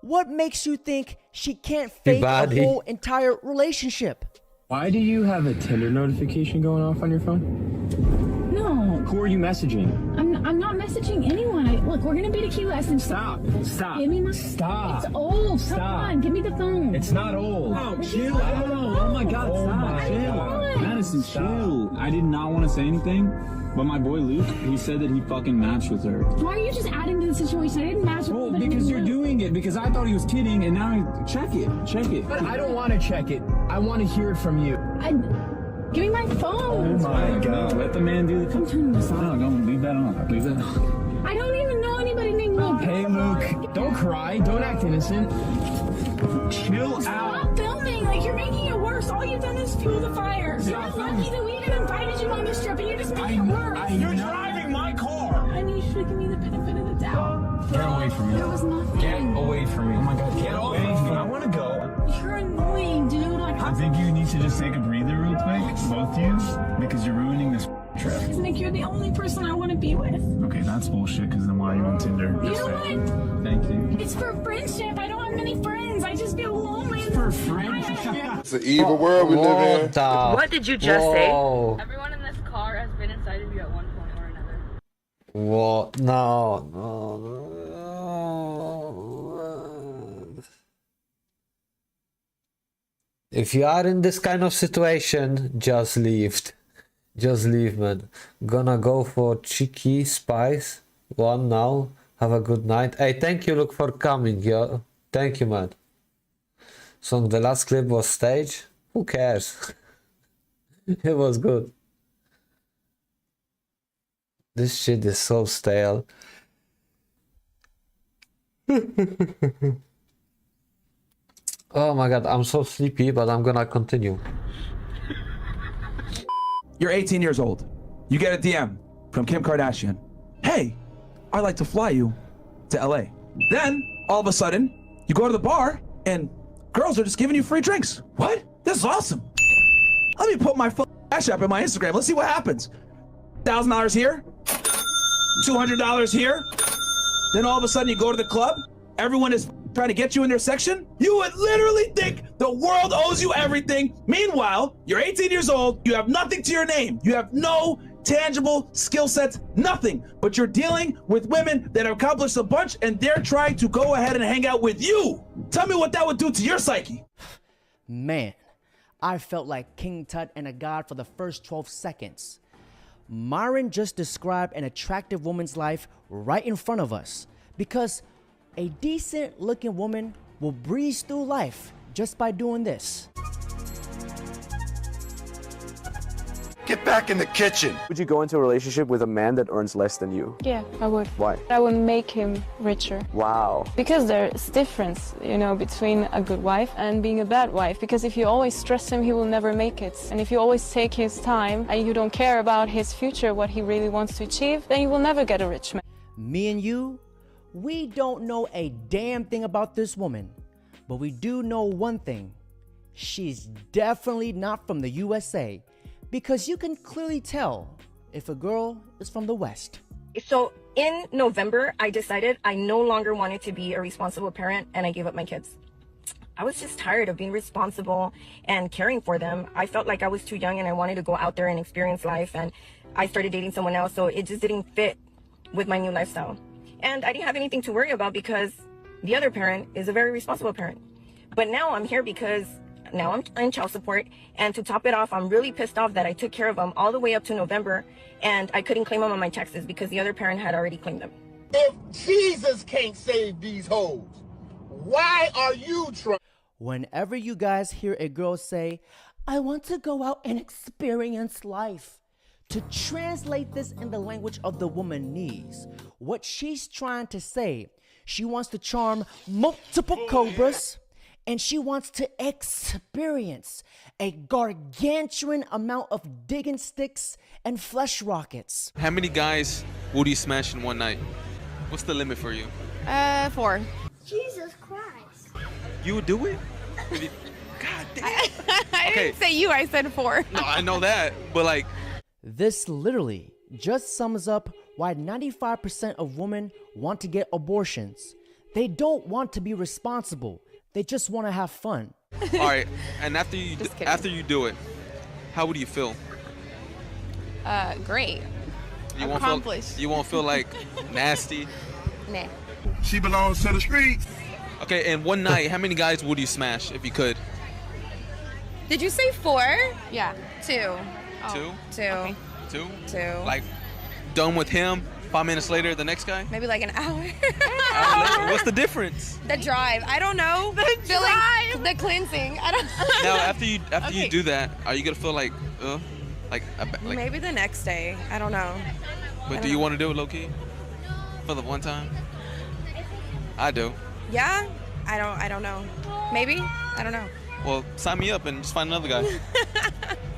what makes you think she can't fake a whole entire relationship? Why do you have a Tinder notification going off on your phone? No. Who are you messaging? I'm not messaging anyone. Look, we're gonna be to key lesson. Stop. Stop. Give me my. Stop. It's old. Stop. Come on, give me the phone. It's not old. Oh, Chill out. Oh my God. Stop. Chill. Madison, chill. I did not want to say anything, but my boy Luke, he said that he fucking matched with her. Why are you just adding to the situation? I didn't match with Well, anybody. because you're doing it. Because I thought he was kidding, and now check it. Check it. But I don't want to check it. I want to hear it from you. Give me my phone. Oh my God. Let the man do the. I'm turning this off. No, don't leave that on. Leave that on. I don't even know anybody named Luke. Hey, Luke. Don't cry. Don't act innocent. Chill out. Stop filming. Like, you're making it worse. All you've done is fuel the fire. You're lucky that we even invited you on this trip, and you're just making it worse. You're driving my car. And you should give me the benefit of the doubt. Get away from me. There was nothing. Get away from me. Oh my God. Get away from me. I want to go. You're annoying, dude. Like, I think you need to just take a breather real quick, both of you, because you're ruining this trip. Nick, you're the only person I want to be with. Okay, that's bullshit, because then why are you on Tinder? You know what? Thank you. It's for friendship. I don't have many friends. I just feel lonely. For friendship? It's an evil world we live in. What did you just say? Everyone in this car has been inside of you at one point or another. What? No. If you are in this kind of situation, just leave. Just leave, man. Gonna go for cheeky spice. One now. Have a good night. Hey, thank you, Luke, for coming, yo. Thank you, man. So the last clip was staged. Who cares? It was good. This shit is so stale. Oh my God, I'm so sleepy, but I'm gonna continue. You're 18 years old. You get a DM from Kim Kardashian. Hey, I'd like to fly you to LA. Then, all of a sudden, you go to the bar and girls are just giving you free drinks. What? This is awesome. Let me put my Cash App in my Instagram. Let's see what happens. $1,000 here, $200 here. Then all of a sudden you go to the club. Everyone is trying to get you in their section. You would literally think the world owes you everything. Meanwhile, you're 18 years old. You have nothing to your name. You have no tangible skill sets, nothing. But you're dealing with women that have accomplished a bunch, and they're trying to go ahead and hang out with you. Tell me what that would do to your psyche. Man, I felt like King Tut and a god for the first 12 seconds. Myron just described an attractive woman's life right in front of us, because a decent looking woman will breeze through life just by doing this. Get back in the kitchen. Would you go into a relationship with a man that earns less than you? Yeah, I would. Why? I would make him richer. Wow. Because there's difference, between a good wife and being a bad wife. Because if you always stress him, he will never make it. And if you always take his time and you don't care about his future, what he really wants to achieve, then you will never get a rich man. Me and you, we don't know a damn thing about this woman, but we do know one thing. She's definitely not from the USA, because you can clearly tell if a girl is from the West. So in November, I decided I no longer wanted to be a responsible parent, and I gave up my kids. I was just tired of being responsible and caring for them. I felt like I was too young and I wanted to go out there and experience life. And I started dating someone else, so it just didn't fit with my new lifestyle. And I didn't have anything to worry about because the other parent is a very responsible parent. But now I'm here because now I'm in child support, and to top it off, I'm really pissed off that I took care of them all the way up to November, and I couldn't claim them on my taxes because the other parent had already claimed them. If Jesus can't save these hoes, why are you trying? Whenever you guys hear a girl say, I want to go out and experience life, to translate this in the language of the woman needs, what she's trying to say, she wants to charm multiple cobras, and she wants to experience a gargantuan amount of digging sticks and flesh rockets. How many guys would you smash in one night? What's the limit for you? 4. Jesus Christ. You would do it? God damn. I didn't say you, I said 4. No, I know that, but like... This literally just sums up why 95% of women want to get abortions. They don't want to be responsible. They just want to have fun. All right, and after you do it, how would you feel? Great. You won't feel like nasty? Nah. She belongs to the streets. Okay, and one night, how many guys would you smash if you could? Did you say 4? Yeah. 2. 2? 2. Okay. 2? 2. Like, done with him, 5 minutes later, the next guy? Maybe like an hour. What's the difference? The drive. I don't know. The cleansing. I don't Now, after you do that, are you gonna feel like, like maybe the next day. I don't know. But do you want to do it low key? For the one time? I do. Yeah? I don't know. Maybe? I don't know. Well, sign me up and just find another guy.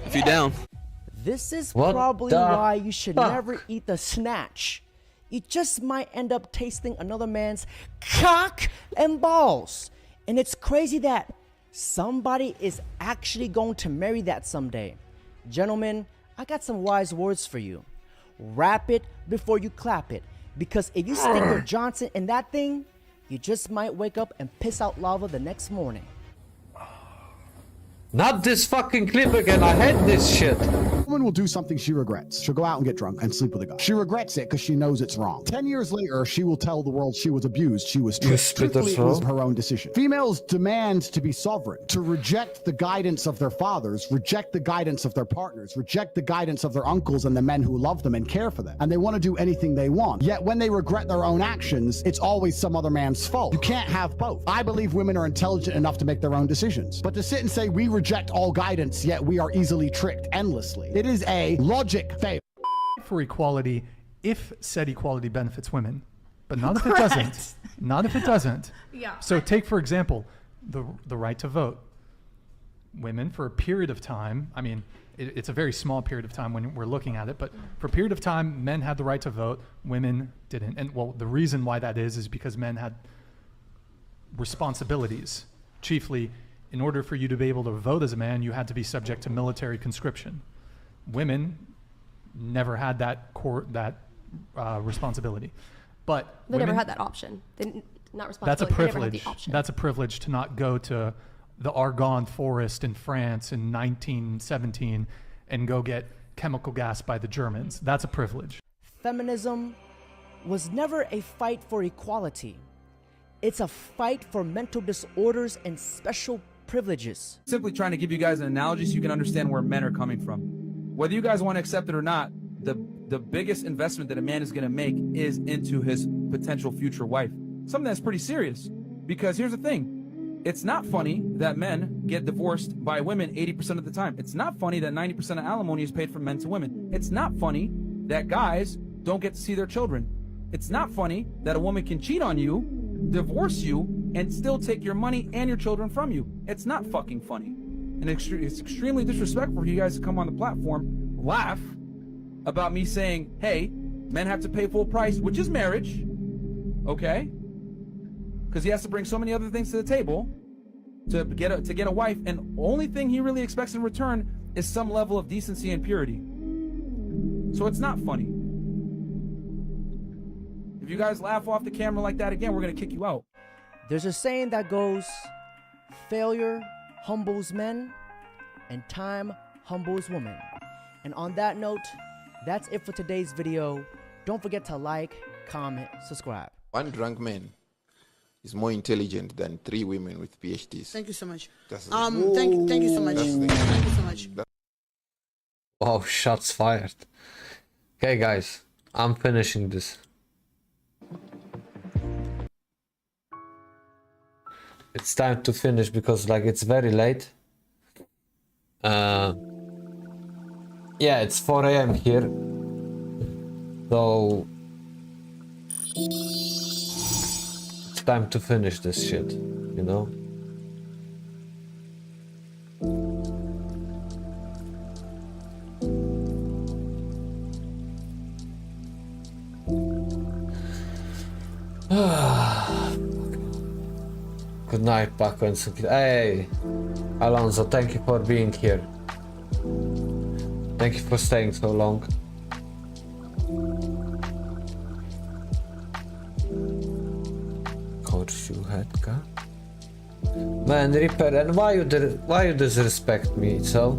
If you're down. This is What probably the why you should fuck? never eat the snatch. You just might end up tasting another man's cock and balls. And it's crazy that somebody is actually going to marry that someday. Gentlemen, I got some wise words for you. Wrap it before you clap it. Because if you stick your Johnson in that thing, you just might wake up and piss out lava the next morning. Not this fucking clip again. I hate this shit. A woman will do something she regrets. She'll go out and get drunk and sleep with a guy. She regrets it because she knows it's wrong. 10 years later, she will tell the world she was abused. She was tricked. Truthfully, it was her own decision. Females demand to be sovereign, to reject the guidance of their fathers, reject the guidance of their partners, reject the guidance of their uncles and the men who love them and care for them. And they want to do anything they want. Yet when they regret their own actions, it's always some other man's fault. You can't have both. I believe women are intelligent enough to make their own decisions. But to sit and say we reject all guidance, yet we are easily tricked endlessly. It is a logic fail. For equality, if said equality benefits women, but not if it doesn't. Not if it doesn't. Yeah. So take, for example, the right to vote. Women, for a period of time, I mean, it's a very small period of time when we're looking at it, but for a period of time, men had the right to vote, women didn't. And well, the reason why that is because men had responsibilities, chiefly in order for you to be able to vote as a man, you had to be subject to military conscription. Women never had that responsibility, but they never had that option. Not responsibility. That's a They never had privilege. the option. That's a privilege to not go to the Argonne forest in France in 1917 and go get chemical gas by the Germans. That's a privilege. Feminism was never a fight for equality. It's a fight for mental disorders and special privileges. Simply trying to give you guys an analogy so you can understand where men are coming from. Whether you guys want to accept it or not, the biggest investment that a man is going to make is into his potential future wife. Something that's pretty serious. Because here's the thing. It's not funny that men get divorced by women 80% of the time. It's not funny that 90% of alimony is paid from men to women. It's not funny that guys don't get to see their children. It's not funny that a woman can cheat on you, divorce you, and still take your money and your children from you. It's not fucking funny. And it's extremely disrespectful for you guys to come on the platform, laugh about me saying, hey, men have to pay full price, which is marriage, okay? Because he has to bring so many other things to the table to get a wife, and only thing he really expects in return is some level of decency and purity. So it's not funny. If you guys laugh off the camera like that again, we're gonna kick you out. There's a saying that goes, failure humbles men and time humbles women. And on that note, That's it for today's video. Don't forget to like, comment, subscribe. One drunk man is more intelligent than 3 women with PhDs. Thank you so much. That's Thank you so much. Thank you so much. Wow, shots fired. Okay, guys, I'm finishing this. It's time to finish because like it's very late. Yeah, it's 4 a.m. here. So it's time to finish this shit, you know? Good night, Paco and Songitto. Hey, Alonso, thank you for being here. Thank you for staying so long. Horseshoe head, ka? Man, Reaper, and why you disrespect me, so?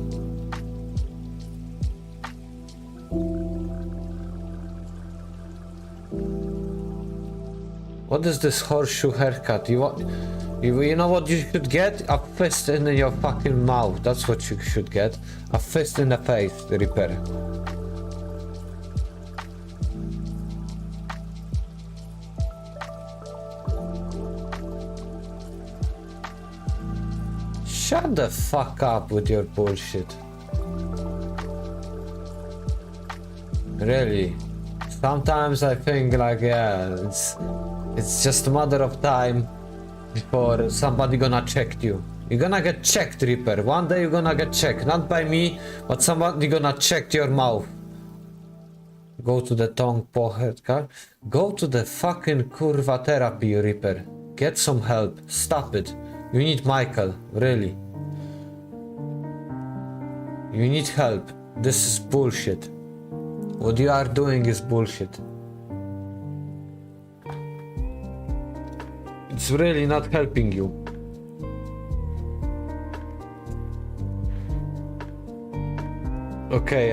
What is this horseshoe haircut? You know what you should get? A fist in your fucking mouth. That's what you should get. A fist in the face, Reaper. Shut the fuck up with your bullshit. Really. Sometimes I think like, yeah, it's just a matter of time before somebody gonna check you. You're gonna get checked, Reaper. One day you're gonna get checked. Not by me, but somebody gonna check your mouth. Go to the tongue pocket car. Go to the fucking kurva therapy, Reaper. Get some help. Stop it. You need Michael, really. You need help. This is bullshit. What you are doing is bullshit. It's really not helping you. Okay,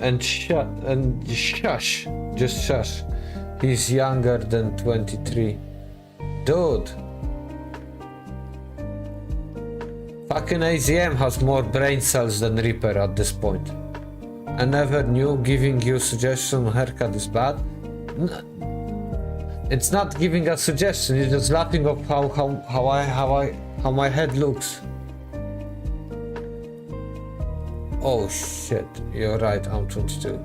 and shush. Just shush. He's younger than 23. Dude. Fucking AZM has more brain cells than Reaper at this point. I never knew giving you suggestion haircut is bad. It's not giving a suggestion, it's just laughing of how my head looks. Oh shit, you're right, I'm 22.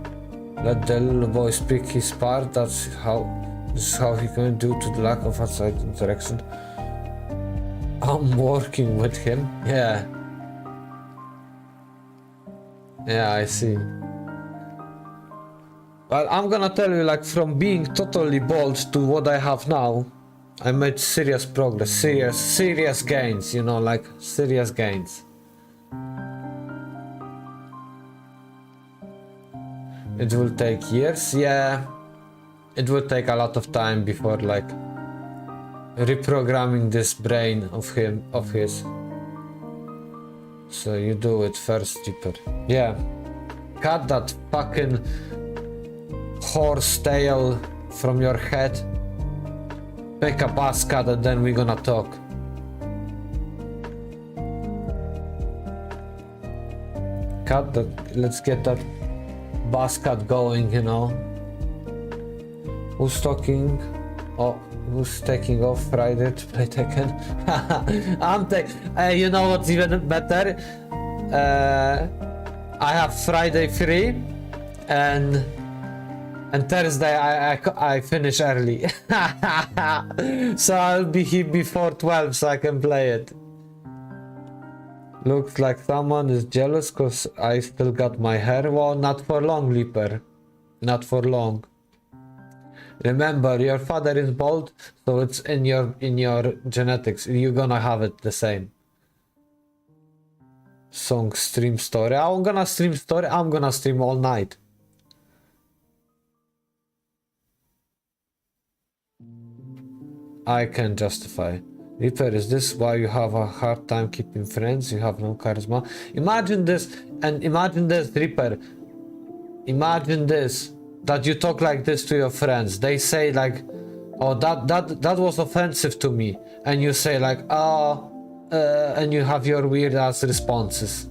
Let the little boy speak his part, this is how he can do to the lack of outside interaction. I'm working with him, yeah. Yeah, I see. Well, I'm gonna tell you, like, from being totally bald to what I have now, I made serious progress, serious gains, you know, like, serious gains. It will take years, yeah. It will take a lot of time before, like, reprogramming this brain of his. So you do it first, Reaper. Yeah. Cut that fucking horse tail from your head. Pick a buzz cut and then we're gonna talk. Cut that. Let's get that buzz cut going, you know. Who's talking? Oh, who's taking off Friday to play Tekken? I'm you know what's even better? I have Friday free, and Thursday I finish early. So I'll be here before 12 so I can play it. Looks like someone is jealous cause I still got my hair. Well, not for long, Leaper. Not for long. Remember, your father is bald, so it's in your genetics. You're gonna have it the same. Song stream story. I'm gonna stream story. I'm gonna stream all night. I can justify. Reaper, is this why you have a hard time keeping friends? You have no charisma. Imagine this, and imagine this, Reaper. imagine this, that you talk like this to your friends. They say like, oh, that was offensive to me. And you say like, oh, and you have your weird ass responses.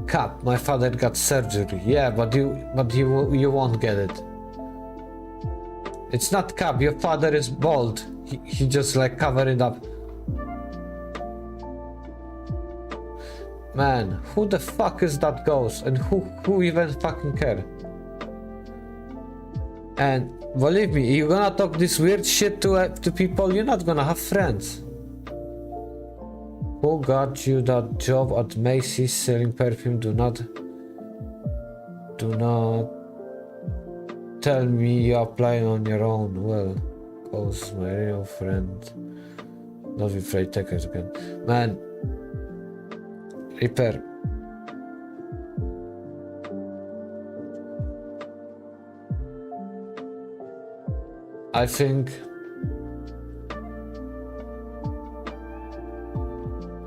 Cap, my father got surgery. Yeah, but you won't get it. It's not cap, your father is bald. He just like cover it up. Man, who the fuck is that ghost? And who even fucking care? And believe me, you're gonna talk this weird shit to people, you're not gonna have friends. Who got you that job at Macy's selling perfume? Do not tell me you applying on your own. Well, cause my real friend. Not be afraid takers again. Man, Reaper. I think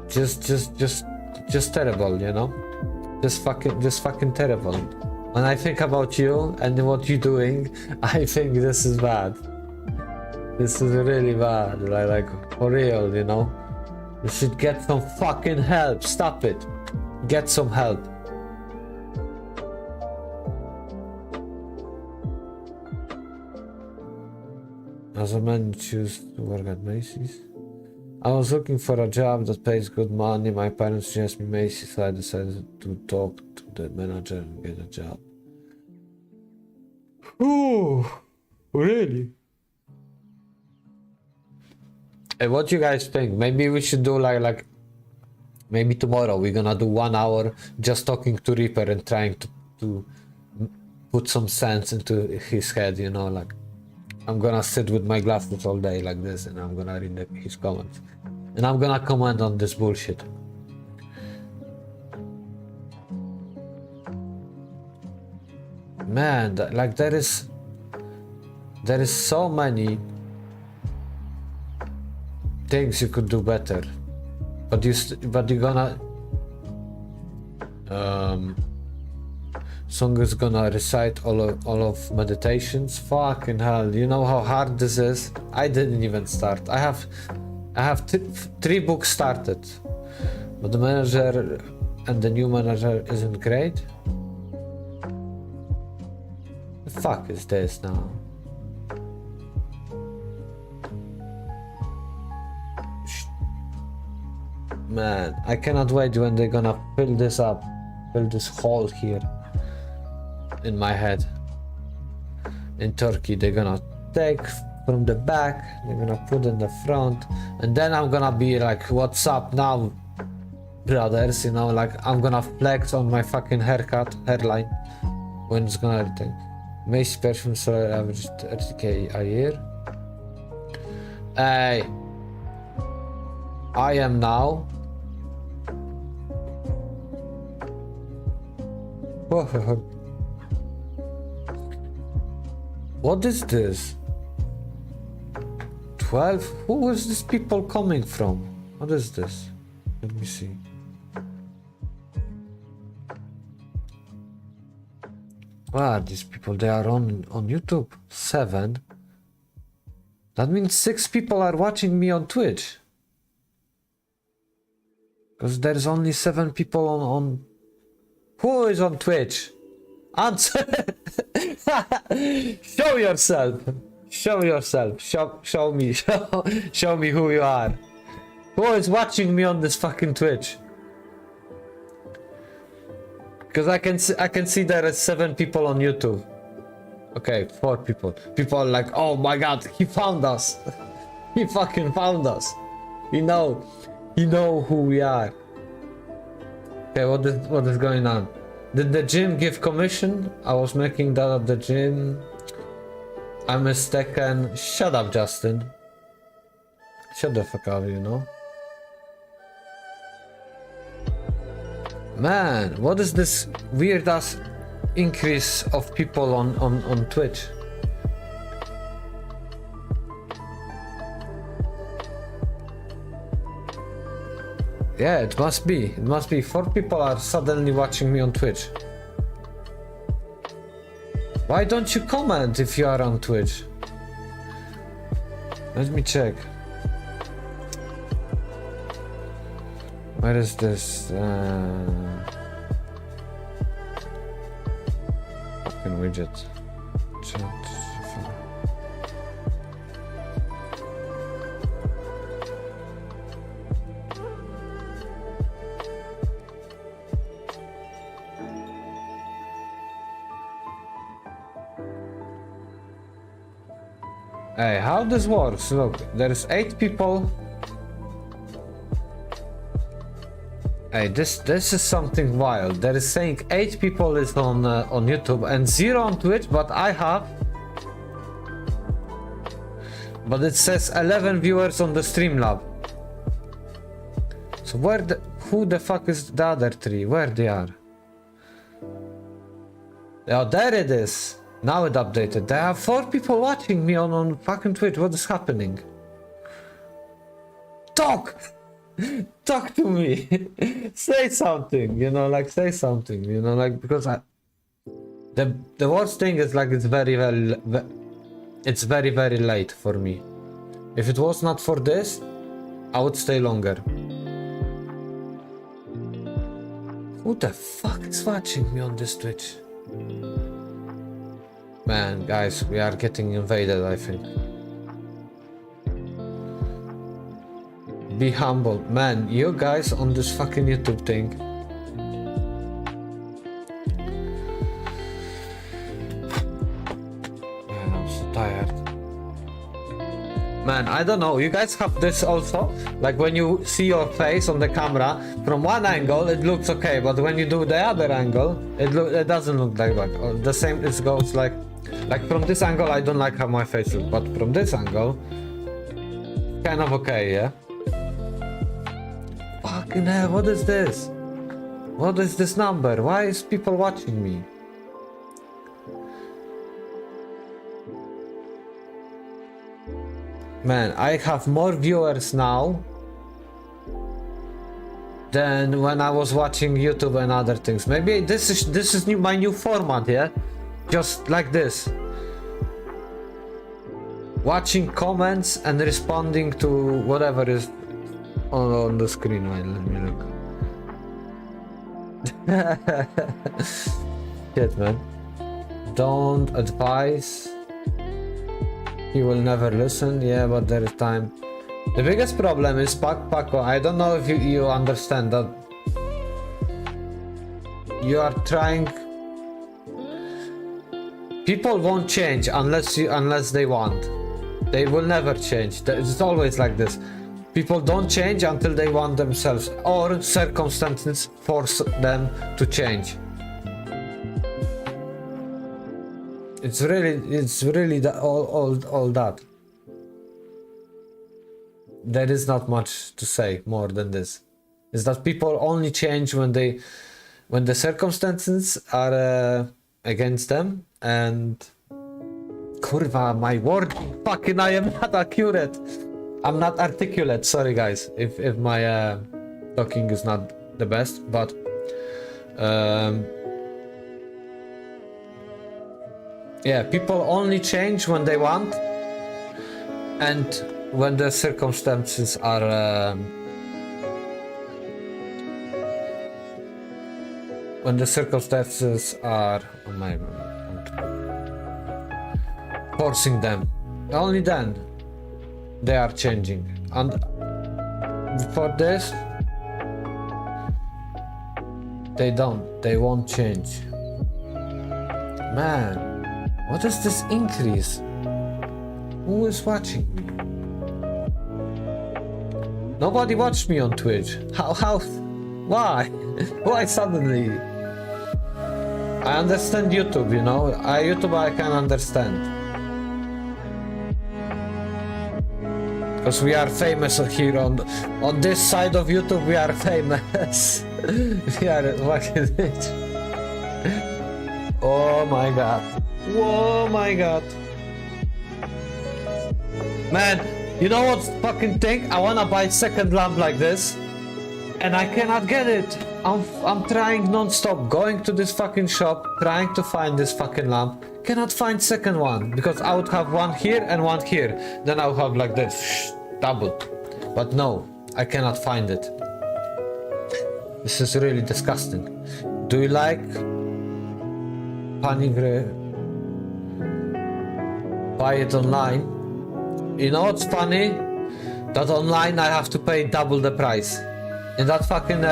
just terrible, you know? Just fucking terrible. When I think about you and what you're doing, I think this is bad. This is really bad, like for real, you know? You should get some fucking help. Stop it. Get some help. As a man, choose to work at Macy's. I was looking for a job that pays good money. My parents suggested me Macy's, so I decided to talk to the manager and get a job. Ooh, really? Hey, what do you guys think? Maybe we should do like maybe tomorrow we're gonna do 1 hour just talking to Reaper and trying to put some sense into his head, you know, like I'm gonna sit with my glasses all day like this and I'm gonna read his comments. And I'm gonna comment on this bullshit. Man, like there is so many things you could do better. But you're gonna Song is gonna recite all of meditations. Fucking hell, you know how hard this is? I didn't even start. I have 3 books started, but the manager and the new manager isn't great. The fuck is this now? Man, I cannot wait when they're gonna fill this up, fill this hole here in my head. In Turkey, they're gonna take from the back, they're gonna put in the front, and then I'm gonna be like, what's up now, brothers, you know, like I'm gonna flex on my fucking hairline when it's gonna return. Macy's perfume seller average 30k a year. Hey, I am now. What is this? 12? Who is this people coming from? What is this? Let me see. Wow, these people, they are on YouTube. 7. That means 6 people are watching me on Twitch. Because there's only 7 people on... Who is on Twitch? Answer! Show yourself! Show yourself! Show me! Show me who you are! Who is watching me on this fucking Twitch? Because I can see there are 7 people on YouTube. Okay, 4 people. People are like, oh my god, he found us! He fucking found us! You know who we are. Okay, what is going on? Did the gym give commission? I was making that at the gym. I'm mistaken. Shut up, Justin. Shut the fuck up, you know? Man, what is this weird ass increase of people on Twitch? Yeah, it must be. It must be. 4 people are suddenly watching me on Twitch. Why don't you comment if you are on Twitch? Let me check. Where is this? Fucking widget. Chat. Hey, how this works? Look, there's 8 people. Hey, this is something wild. There is saying 8 people is on YouTube and 0 on Twitch, but I have. But it says 11 viewers on the Streamlab. So who the fuck is the other 3? Where they are? Oh, there it is. Now it updated. There are 4 people watching me on fucking Twitch. What is happening? Talk! Talk to me. Say something, you know, like say something, you know, like because the worst thing is like it's very late for me. If it was not for this, I would stay longer. Who the fuck is watching me on this Twitch? Man, guys, we are getting invaded, I think. Be humble. Man, you guys on this fucking YouTube thing. Man, I'm so tired. Man, I don't know. You guys have this also? Like when you see your face on the camera, from one angle it looks okay, but when you do the other angle, it doesn't look like that. The same, it goes like from this angle I don't like how my face looks, but from this angle, kind of okay, yeah? Fucking hell, what is this? What is this number? Why is people watching me? Man, I have more viewers now than when I was watching YouTube and other things. Maybe this is my new format, yeah? Just like this. Watching comments and responding to whatever is on the screen. Wait, let me look. Shit, man. Don't advise. He will never listen. Yeah, but there is time. The biggest problem is Paco. I don't know if you understand that. You are trying. People won't change unless they want. They will never change. It's always like this. People don't change until they want themselves, or circumstances force them to change. It's really all that. There is not much to say more than this. Is that people only change when the circumstances are against them, and kurwa, my word, fucking I am not accurate. I'm not articulate, sorry guys, if my talking is not the best, but yeah, people only change when they want, and when the circumstances are oh my god, forcing them, only then they are changing. And before this, they won't change. Man, what is this increase? Who is watching me? Nobody watched me on Twitch. How why? Why suddenly? I understand YouTube, you know. YouTube I can understand. Because we are famous here on this side of YouTube, we are famous. We are fucking rich. Oh my god. Oh my god. Man, you know what fucking thing? I wanna buy second lamp like this and I cannot get it. I'm trying non-stop, going to this fucking shop, trying to find this fucking lamp. Cannot find second one, because I would have one here and one here. Then I would have like this, double. But no, I cannot find it. This is really disgusting. Do you like Panigre? Buy it online. You know what's funny? That online I have to pay double the price. In that fucking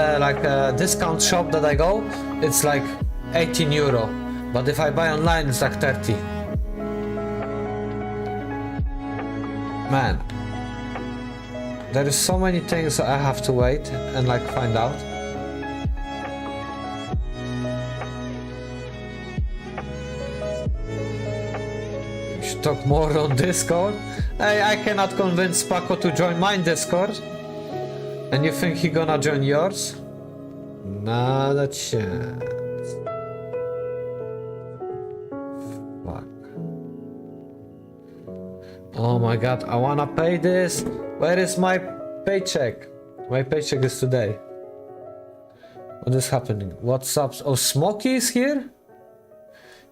discount shop that I go, it's like 18 euro. But if I buy online, it's like 30. Man. There is so many things I have to wait and like find out. We should talk more on Discord. I cannot convince Paco to join my Discord. And you think he gonna join yours? Not a chance. Fuck. Oh my god, I wanna pay this. Where is my paycheck? My paycheck is today. What is happening? What's up? Oh, Smokey is here?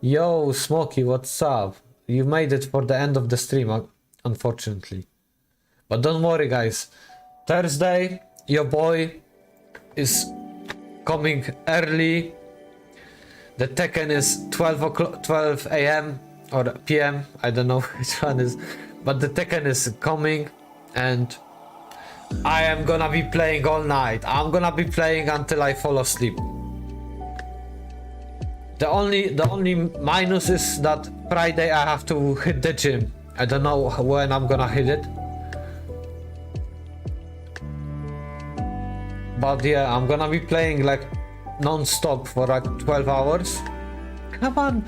Yo, Smokey, what's up? You made it for the end of the stream, unfortunately. But don't worry, guys. Thursday, your boy is coming early. The Tekken is 12 a.m. or p.m. I don't know which one is. But the Tekken is coming. And I am gonna be playing all night. I'm gonna be playing until I fall asleep. The only minus is that Friday I have to hit the gym. I don't know when I'm gonna hit it. But yeah, I'm gonna be playing like non-stop for like 12 hours. Come on.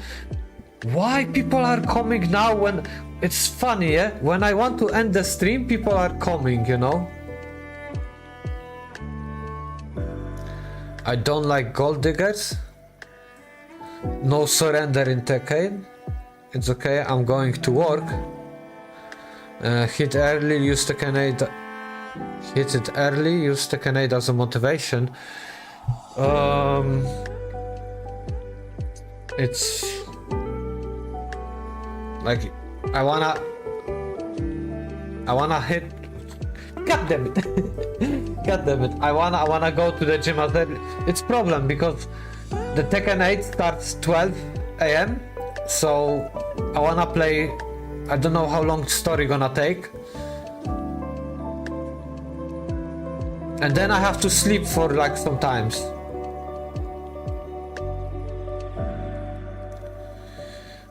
Why people are coming now when... It's funny, yeah? When I want to end the stream, people are coming, you know? I don't like gold diggers. No surrender in Tekken. It's okay, I'm going to work. Hit early, use Tekken 8. Hit it early, use Tekken 8 as a motivation. It's... like... I wanna hit. God damn it! God damn it! I wanna go to the gym as early. It's problem because the Tekken 8 starts 12 a.m. So I wanna play. I don't know how long the story gonna take, and then I have to sleep for like sometimes.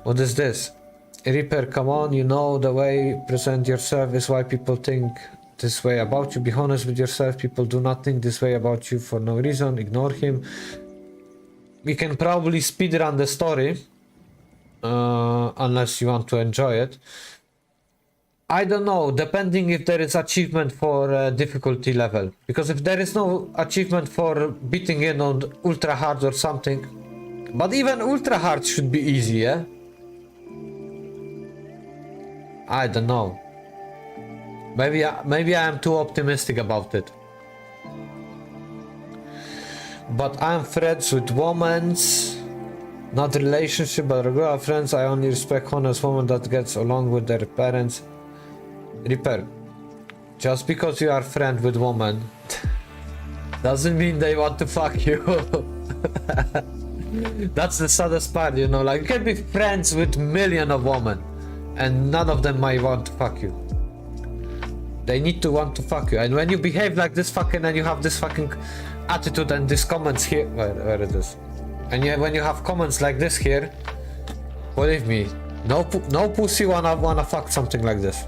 What is this? Reaper, come on, you know the way you present yourself is why people think this way about you. Be honest with yourself, people do not think this way about you for no reason. Ignore him. We can probably speedrun the story, unless you want to enjoy it. I don't know, depending if there is achievement for difficulty level. Because if there is no achievement for beating in on ultra hard or something, but even ultra hard should be easy, yeah? I don't know. Maybe I am too optimistic about it. But I'm friends with women, not relationship, but regular friends. I only respect honest women that gets along with their parents. Reaper, just because you are friend with women doesn't mean they want to fuck you. That's the saddest part, you know. Like you can be friends with millions of women, and none of them might want to fuck you. They need to want to fuck you. And when you behave like this fucking and you have this fucking attitude and these comments here, where it is, and when you have comments like this here, believe me, no pussy wanna fuck something like this.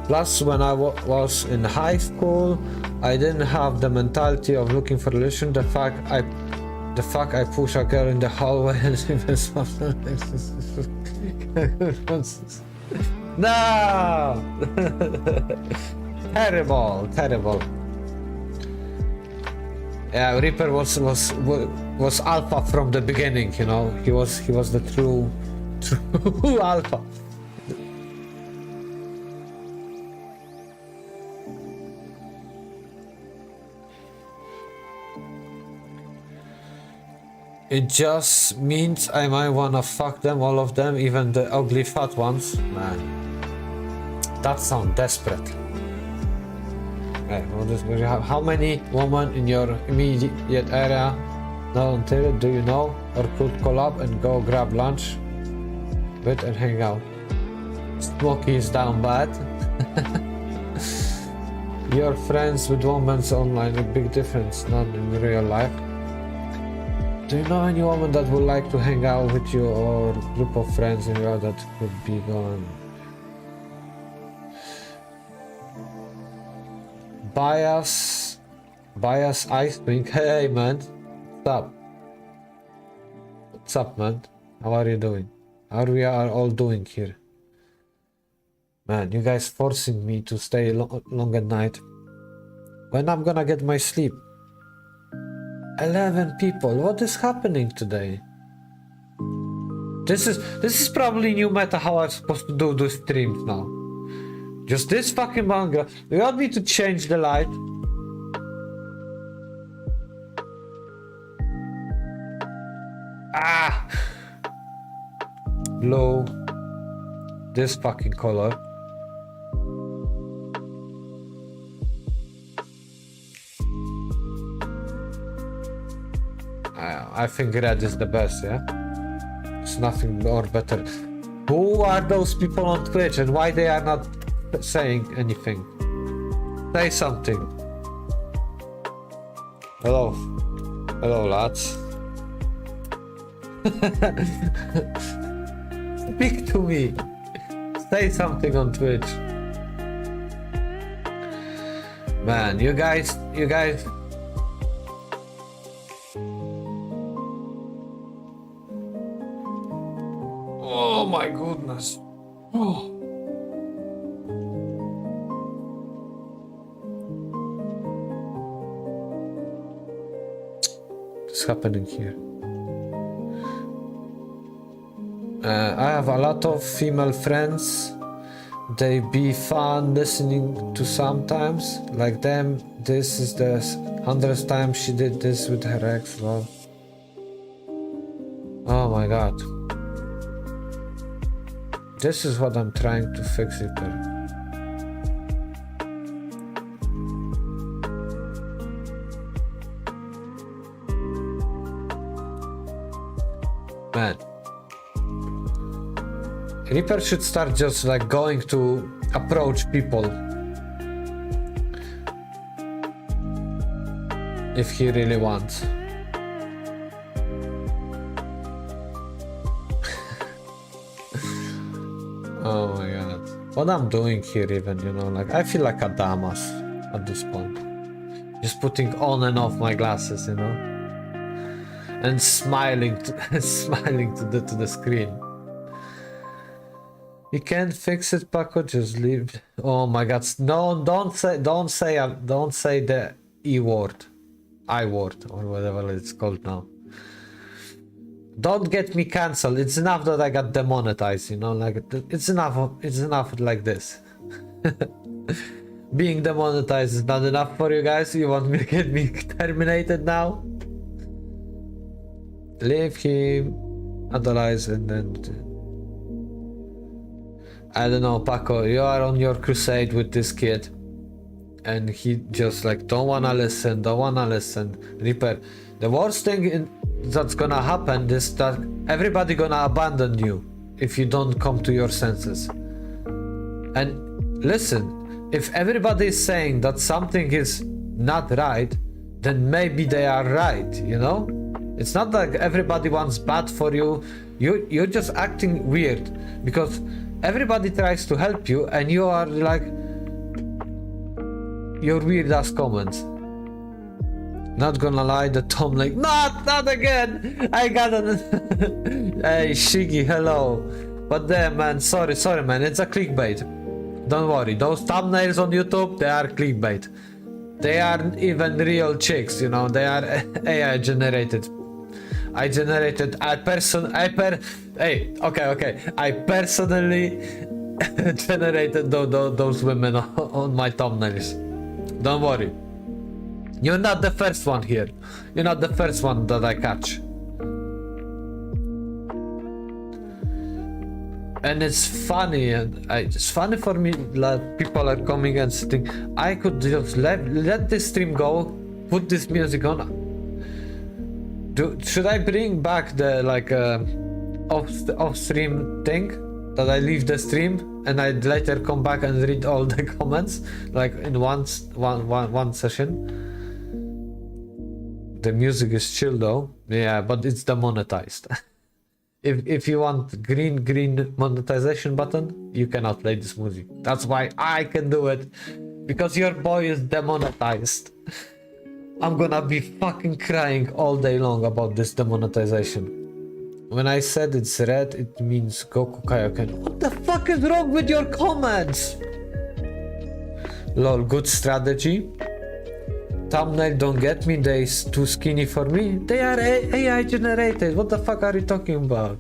Plus, when I was in high school, I didn't have the mentality of looking for a relation. The fact I push a girl in the hallway and no. Terrible. Yeah, Reaper was alpha from the beginning, you know. He was the true alpha. It just means I might wanna fuck them, all of them, even the ugly fat ones. Man, that sounds desperate. Hey, how many women in your immediate area know until do you know or could collab and go grab lunch with and hang out? Smokey is down bad. You're friends with women online, a big difference, not in real life. Do you know any woman that would like to hang out with you or group of friends in real that could be going? Bias ice drink. Hey man, what's up? What's up, man? How are you doing? How we are all doing here? Man, you guys forcing me to stay long at night. When I'm gonna get my sleep? 11 people. What is happening today? This is probably new meta how I'm supposed to do those streams now. Just this fucking manga. We all need to change the light. Ah! Blue. This fucking color. I think red is the best, yeah? It's nothing more better. Who are those people on Twitch and why they are not saying anything? Say something. Hello. Hello, lads. Speak to me. Say something on Twitch. Man, you guys. Oh my goodness. Oh. What's happening here? I have a lot of female friends. They be fun listening to sometimes. Like them, this is the 100th time she did this with her ex. Well. Oh my god. This is what I'm trying to fix it there. Man. Reaper should start just like going to approach people. If he really wants. Oh my god. What I'm doing here even, you know, like I feel like a damas at this point. Just putting on and off my glasses, you know. And smiling to, smiling to the screen. You can't fix it, Paco, just leave. Oh my god. No, don't say the E word. I word or whatever it's called now. Don't get me cancelled. It's enough that I got demonetized, you know, like it's enough like this. Being demonetized is not enough for you guys. You want me to get me terminated now? Leave him, analyze, and then I don't know, Paco, you are on your crusade with this kid and he just like don't wanna listen. Reaper, the worst thing that's gonna happen is that everybody gonna abandon you if you don't come to your senses. And listen, if everybody is saying that something is not right, then maybe they are right, you know? It's not like everybody wants bad for you. You're just acting weird because everybody tries to help you and you are like your weird ass comments. Not gonna lie, the Tom like not again. I got it. Hey Shiggy, hello. But then man, sorry man, it's a clickbait. Don't worry, those thumbnails on YouTube, they are clickbait. They aren't even real chicks, you know, they are AI generated. I personally generated those women on my thumbnails. Don't worry. You're not the first one here. You're not the first one that I catch. And it's funny, and it's funny for me that people are coming and sitting. I could just let this stream go, put this music on. Should I bring back the like off stream thing that I leave the stream and I later come back and read all the comments like in one session? The music is chill though, yeah, but it's demonetized. If you want green monetization button, you cannot play this music. That's why I can do it, because your boy is demonetized. I'm gonna be fucking crying all day long about this demonetization. When I said it's red, it means Goku Kaioken. What the fuck is wrong with your comments? Lol, good strategy. Thumbnail don't get me, they too skinny for me. They are AI generated. What the fuck are you talking about?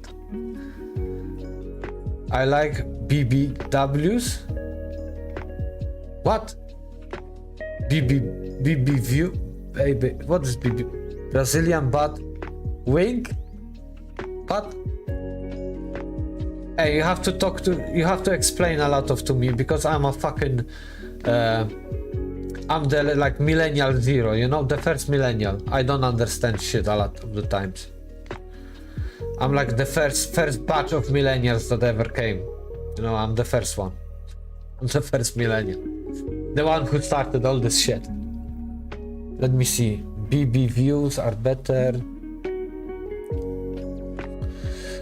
I like BBWs. What? BB view? Baby, what is BB? Brazilian butt wing? What? Hey, you have to explain a lot to me, because I'm a fucking I'm the like millennial zero, you know, the first millennial. I don't understand shit a lot of the times. I'm like the first batch of millennials that ever came. You know, I'm the first one. I'm the first millennial. The one who started all this shit. Let me see. BB views are better.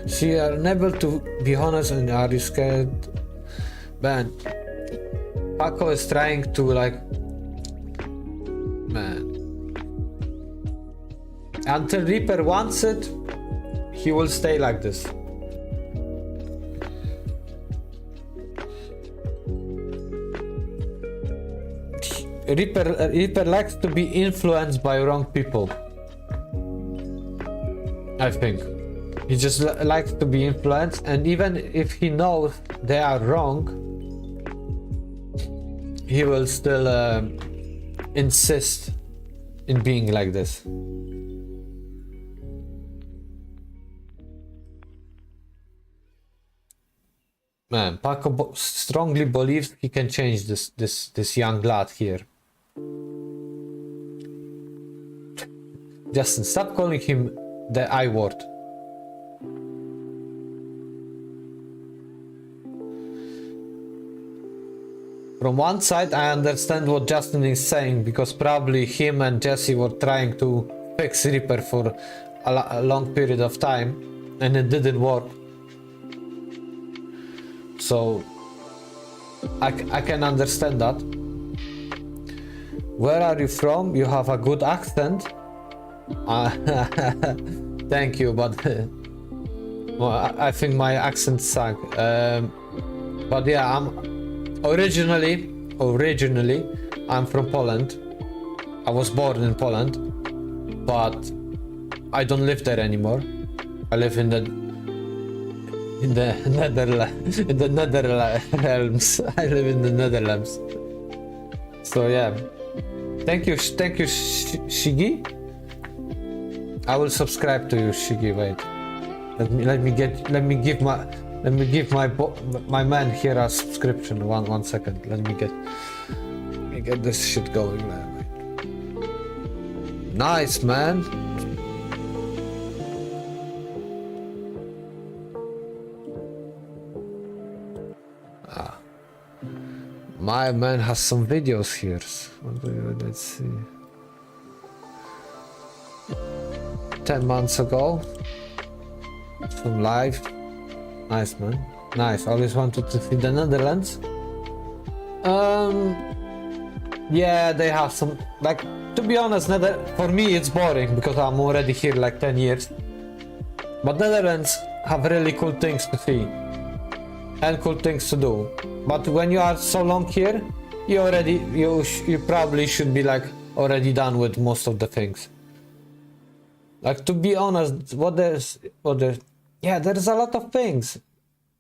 See, are unable to be honest, and are you scared? Man, Paco is trying to like... Man. Until Reaper wants it, he will stay like this. Reaper likes to be influenced by wrong people. I think. He just likes to be influenced, and even if he knows they are wrong, he will still insist in being like this. Man, Paco strongly believes he can change this young lad here. Justin, stop calling him the I word. From one side, I understand what Justin is saying, because probably him and Jesse were trying to fix Reaper for a long period of time, and it didn't work. So, I can understand that. Where are you from? You have a good accent. Thank you, but well, I think my accent sucks. But yeah, I'm... Originally, I'm from Poland. I was born in Poland, but I don't live there anymore. I live in the Netherlands. I live in the Netherlands. So yeah, thank you, Shigi. I will subscribe to you, Shigi. Wait, let me give my man here a subscription. One second. Let me get this shit going, man. Nice, man. My man has some videos here. Let's see. 10 months ago. Some live. Nice, man. Nice. Always wanted to see the Netherlands. Yeah, they have some, like, to be honest, for me it's boring because I'm already here like 10 years. But Netherlands have really cool things to see and cool things to do. But when you are so long here, you probably should be like already done with most of the things. Like, to be honest, yeah, there's a lot of things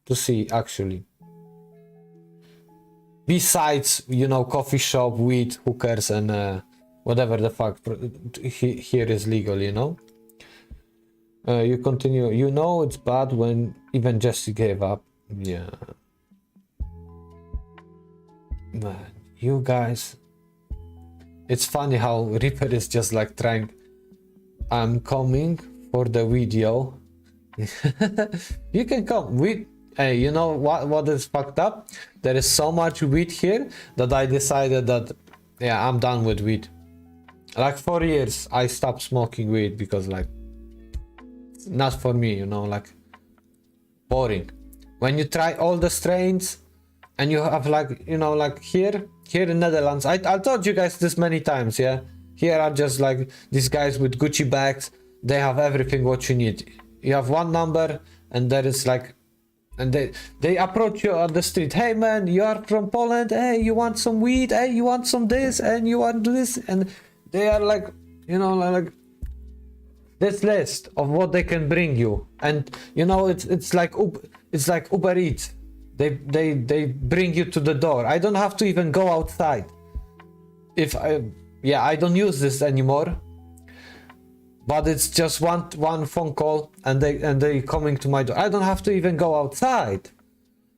to see actually. Besides, you know, coffee shop, weed, hookers, and whatever the fuck here is legal, you know. You continue. You know it's bad when even Jesse gave up. Yeah. Man, you guys. It's funny how Reaper is just like trying. I'm coming for the video. You can come. Hey, you know what is fucked up? There is so much weed here that I decided that, yeah, I'm done with weed. Like 4 years, I stopped smoking weed because like, not for me, you know, like boring. When you try all the strains and you have like, you know, like here in Netherlands, I told you guys this many times, yeah. Here are just like these guys with Gucci bags. They have everything what you need. You have one number and there is like, and they approach you on the street. Hey man, you are from Poland. Hey, you want some weed? Hey, you want some this? And you want this? And they are like, you know, like this list of what they can bring you. And you know, it's like Uber Eats. They bring you to the door. I don't have to even go outside. I don't use this anymore. But it's just one phone call and they coming to my door. I don't have to even go outside.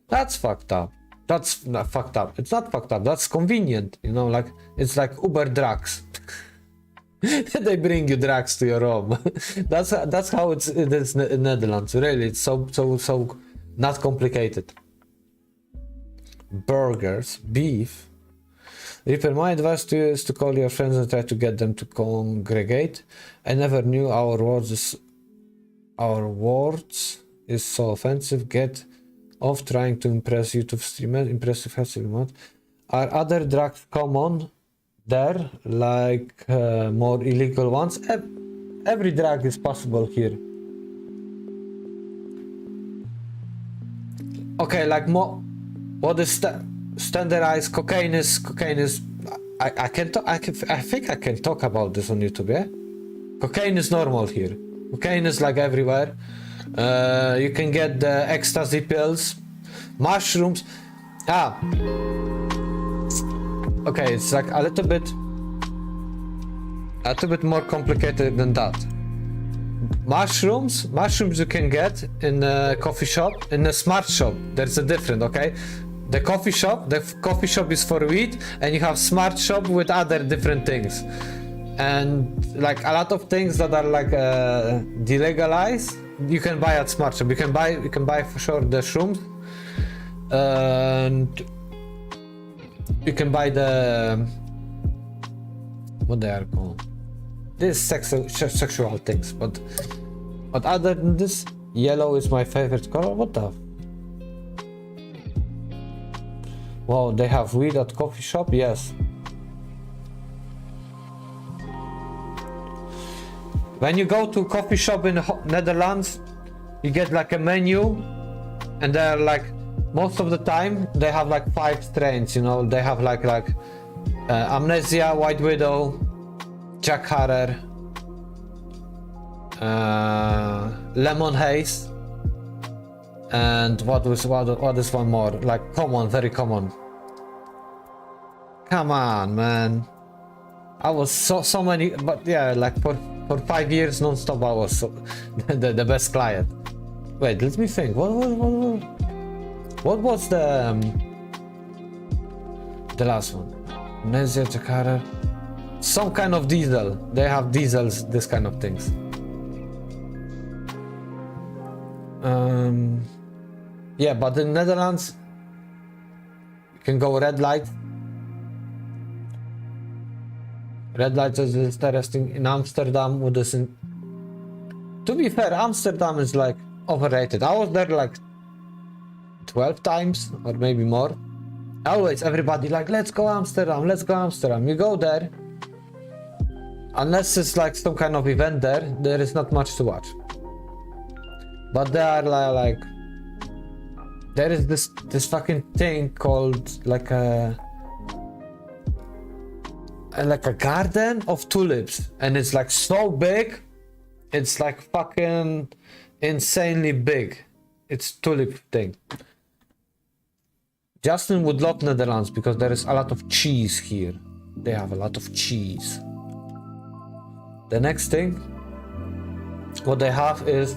That's fucked up. That's not fucked up. It's not fucked up. That's convenient. You know, like it's like Uber drugs. They bring you drugs to your home. That's how it is in Netherlands. Really, it's so not complicated. Burgers, beef. Reaper, my advice to you is to call your friends and try to get them to congregate. I never knew our words is so offensive. Get off trying to impress YouTube streamers. Impressive has not. Are other drugs common there, like more illegal ones? Every drug is possible here. Okay, like more. What is standardized? Cocaine is. I think I can talk about this on YouTube. Yeah, cocaine is normal here. Cocaine is like everywhere. You can get the ecstasy pills, mushrooms. Okay, it's like a little bit more complicated than that. Mushrooms you can get in a coffee shop, in a smart shop. There's a difference, okay? The coffee shop is for weed, and you have smart shop with other different things. And like a lot of things that are like delegalized, you can buy at smart shop. You can buy for sure the shrooms, and you can buy the what they are called. This sexual things, but other than this, yellow is my favorite color. What the? Wow, they have weed at coffee shop. Yes. When you go to coffee shop in Netherlands, you get like a menu, and they're like most of the time they have like 5 strains. You know, they have like Amnesia, White Widow, Jack Harrer, Lemon Haze, and what is one more? Like common, very common. Come on, man. I was so many, but yeah, like for 5 years non-stop I was the best client. Wait, let me think. What was the last one? Amnesia, Jack Harrer. Some kind of diesel. They have diesels, this kind of things. Yeah, but in Netherlands, you can go red light. Red light is interesting. In Amsterdam, to be fair, Amsterdam is like overrated. I was there like 12 times or maybe more. Always everybody like, let's go Amsterdam, let's go Amsterdam. You go there, unless it's like some kind of event there is not much to watch. But there are like there is this fucking thing called like a garden of tulips, and it's like so big, it's like fucking insanely big. It's tulip thing. Justin would love Netherlands because there is a lot of cheese here. They have a lot of cheese. The next thing, what they have is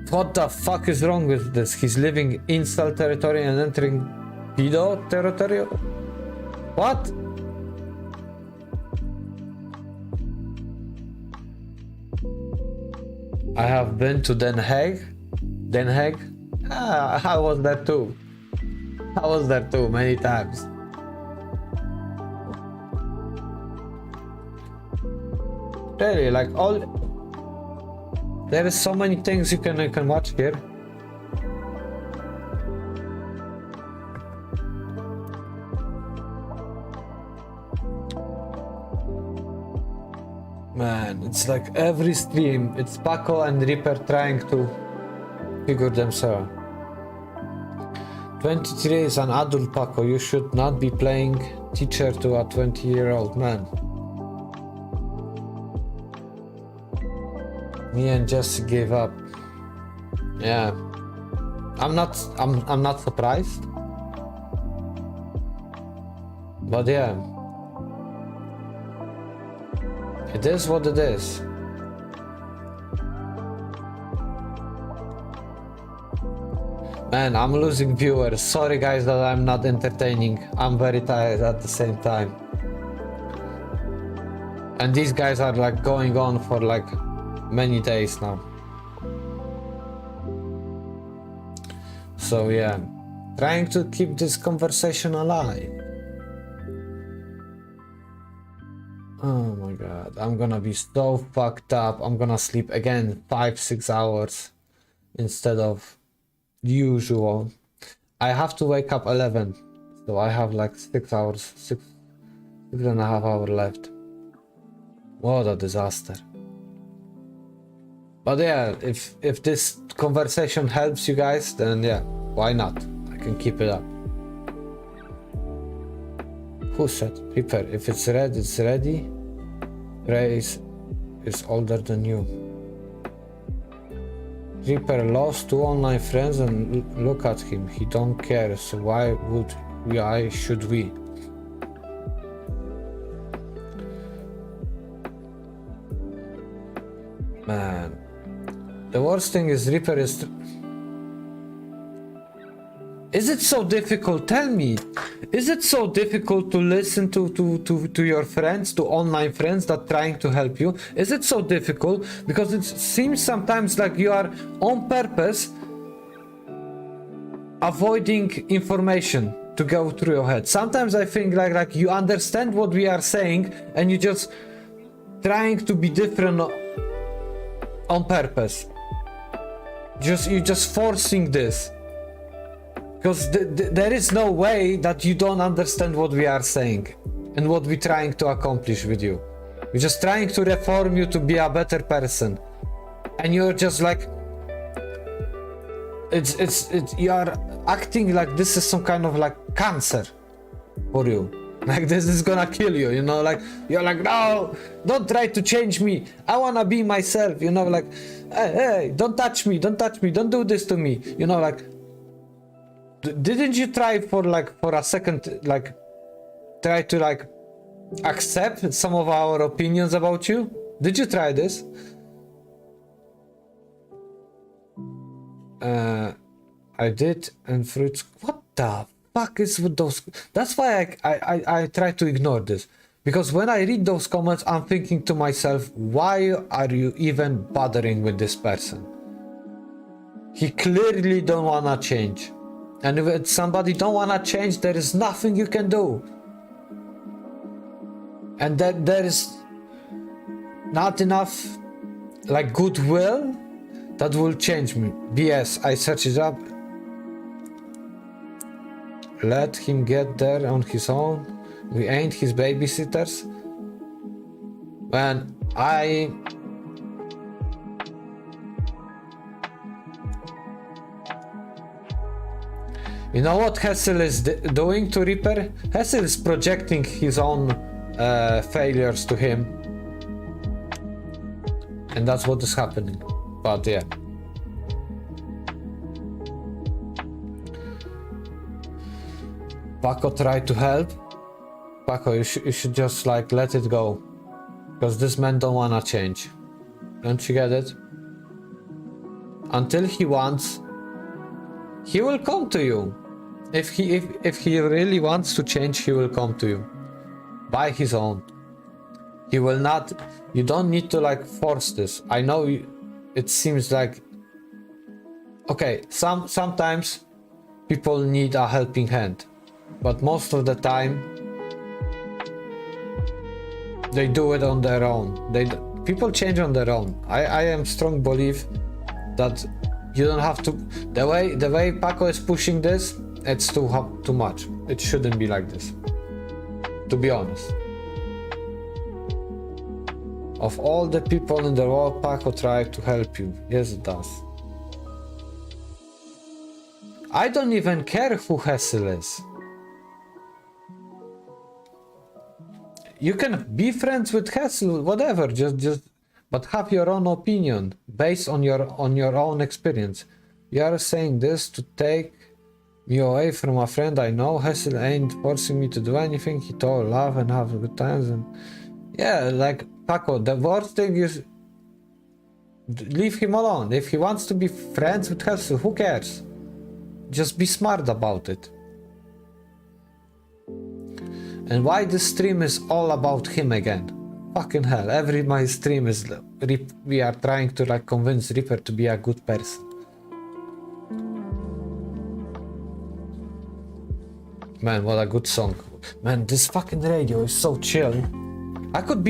What the fuck is wrong with this? He's living incel territory and entering pedo territory? What? I have been to Den Haag. Den Haag? Ah, I was there too. I was there too, many times. Really, like all... There is so many things you can watch here. Man, it's like every stream, it's Paco and Reaper trying to figure themselves. 23 is an adult, Paco. You should not be playing teacher to a 20-year-old man. Me and Jesse gave up. Yeah. I'm not surprised. But yeah. It is what it is. Man, I'm losing viewers. Sorry guys that I'm not entertaining. I'm very tired at the same time. And these guys are like going on for like many days now. So yeah, trying to keep this conversation alive. Oh my god, I'm gonna be so fucked up. I'm gonna sleep again 5-6 hours instead of usual. I have to wake up 11, so I have like 6 hours, six and a half hours left. What a disaster. But yeah, if this conversation helps you guys, then yeah, why not? I can keep it up. Who said? Reaper, if it's red, it's ready. Grace is older than you. Reaper lost 2 online friends and look at him. He don't care, so why should we? Man. The worst thing is Reaper is... Is it so difficult? Tell me. Is it so difficult to listen to your friends, to online friends that trying to help you? Is it so difficult? Because it seems sometimes like you are on purpose avoiding information to go through your head. Sometimes I think like you understand what we are saying and you just trying to be different on purpose. You're just forcing this. Because there is no way that you don't understand what we are saying and what we're trying to accomplish with you. We're just trying to reform you to be a better person. And you're just like... you are acting like this is some kind of like cancer for you. Like this is gonna kill you, you know, like you're like, no, don't try to change me. I wanna be myself, you know, like, hey, don't touch me, don't do this to me, you know, like, didn't you try for a second, like, try to like accept some of our opinions about you? Did you try this? I did, and fruits. What the fuck is with those? That's why I try to ignore this, because when I read those comments, I'm thinking to myself, why are you even bothering with this person? He clearly don't wanna change, and if somebody don't wanna change, there is nothing you can do, and that there is not enough like goodwill that will change me. BS, I search it up. Let him get there on his own. We ain't his babysitters. Man, you know what Hessel is doing to Reaper? Hessel is projecting his own failures to him. And that's what is happening. But yeah. Paco tried to help. Paco, you should just like let it go. Because this man don't wanna change. Don't you get it? Until he wants, he will come to you. If he really wants to change, he will come to you by his own. He will not. You don't need to like force this. I know it seems like okay. Sometimes people need a helping hand, but most of the time they do it on their own. People change on their own. I am strong belief that you don't have to. The way Paco is pushing this, it's too much. It shouldn't be like this. To be honest. Of all the people in the world, Paco tried to help you. Yes, it does. I don't even care who Hessel is. You can be friends with Hessel, whatever. Just, but have your own opinion based on your own experience. You are saying this to take me away from a friend I know. Hessel ain't forcing me to do anything. He told love and have good times and yeah, like Paco. The worst thing is leave him alone. If he wants to be friends with Hessel, who cares? Just be smart about it. And why this stream is all about him again? Fucking hell, my stream is we are trying to like convince Reaper to be a good person. Man, what a good song. Man, this fucking radio is so chill. I could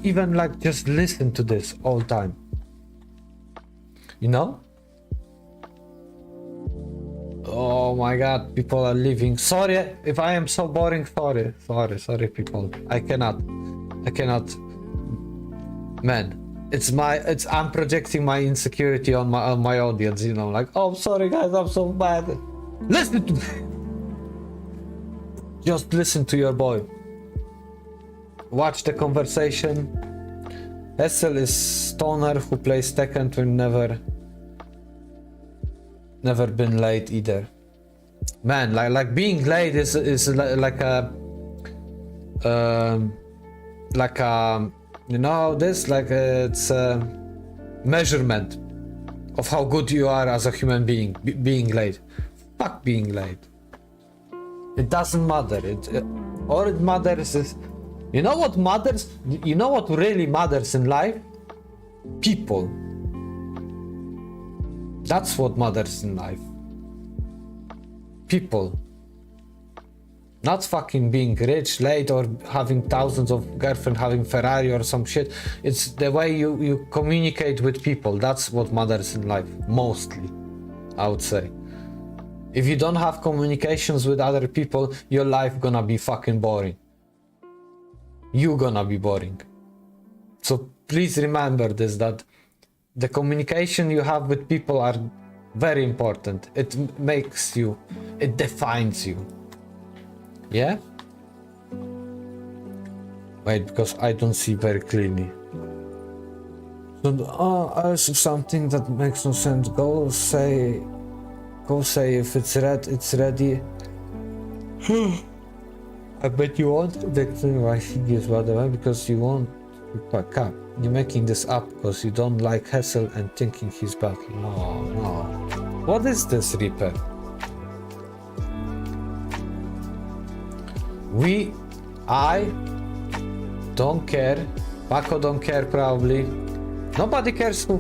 even like just listen to this all time. You know? Oh my god, people are leaving. Sorry if I am so boring. Sorry people. I cannot. Man, I'm projecting my insecurity on my audience, you know, like, oh sorry guys, I'm so bad. Listen to me. Just listen to your boy. Watch the conversation. Hessel is stoner who plays Tekken will never been late either. Man, like being late is like a you know this, like it's a measurement of how good you are as a human being. Being late. Fuck being late. It doesn't matter. All it matters is, you know what matters? You know what really matters in life? People. That's what matters in life. People. Not fucking being rich, late, or having thousands of girlfriends, having Ferrari or some shit. It's the way you communicate with people. That's what matters in life. Mostly, I would say. If you don't have communications with other people, your life gonna be fucking boring. You gonna be boring. So please remember this, that the communication you have with people are very important. It makes you, it defines you. Yeah? Wait, because I don't see very clearly. So, also something that makes no sense. Go say if it's red, it's ready. I bet you won't. The thing why he gives whatever, because you won't pack up. You're making this up because you don't like Hessel and thinking he's bad. No. What is this, Reaper? I don't care. Paco don't care probably. Nobody cares who.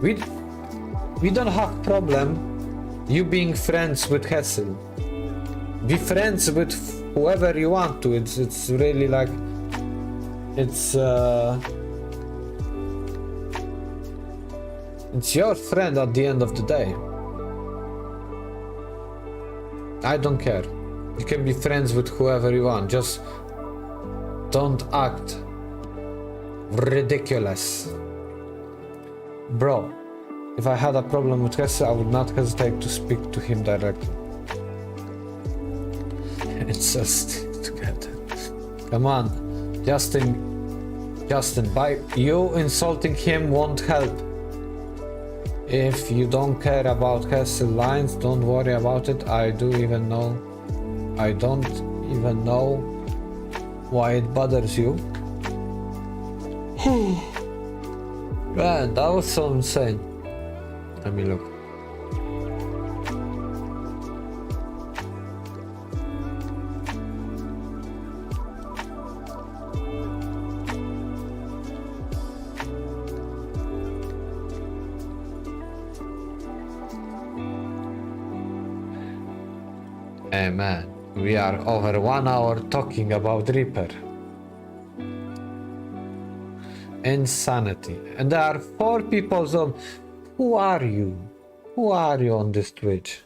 We don't have problem you being friends with Hessel. Be friends with whoever you want to. It's really like it's your friend at the end of the day. I don't care. You can be friends with whoever you want. Just don't act ridiculous. Bro, if I had a problem with Hessel, I would not hesitate to speak to him directly. It's just together. Come on, Justin, by you insulting him won't help. If you don't care about Hessel lines, don't worry about it. I don't even know why it bothers you. Man, that was so insane. Let me look. Hey man, we are over 1 hour talking about Reaper. Insanity. And there are 4 people on. Who are you? Who are you on this Twitch?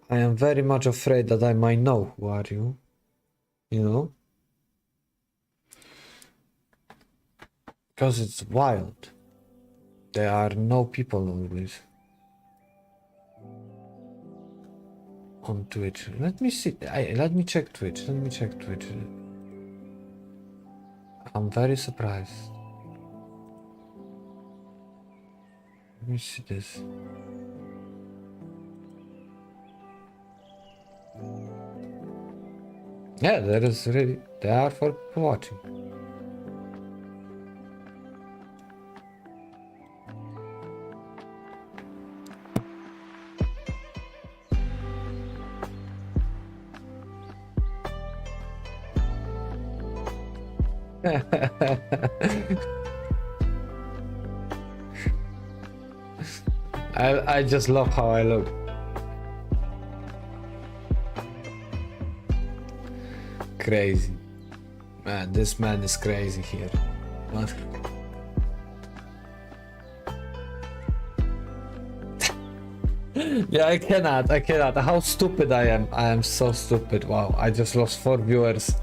I am very much afraid that I might know who are you. You know? Because it's wild. There are no people always on Twitch. Let me see. Let me check Twitch. Let me check Twitch. I'm very surprised. Let me see this. Yeah, there is really. There are 4 people watching. I just love how I look. Crazy. Man, this man is crazy here. What? Yeah, I cannot. How stupid I am. I am so stupid. Wow, I just lost 4 viewers.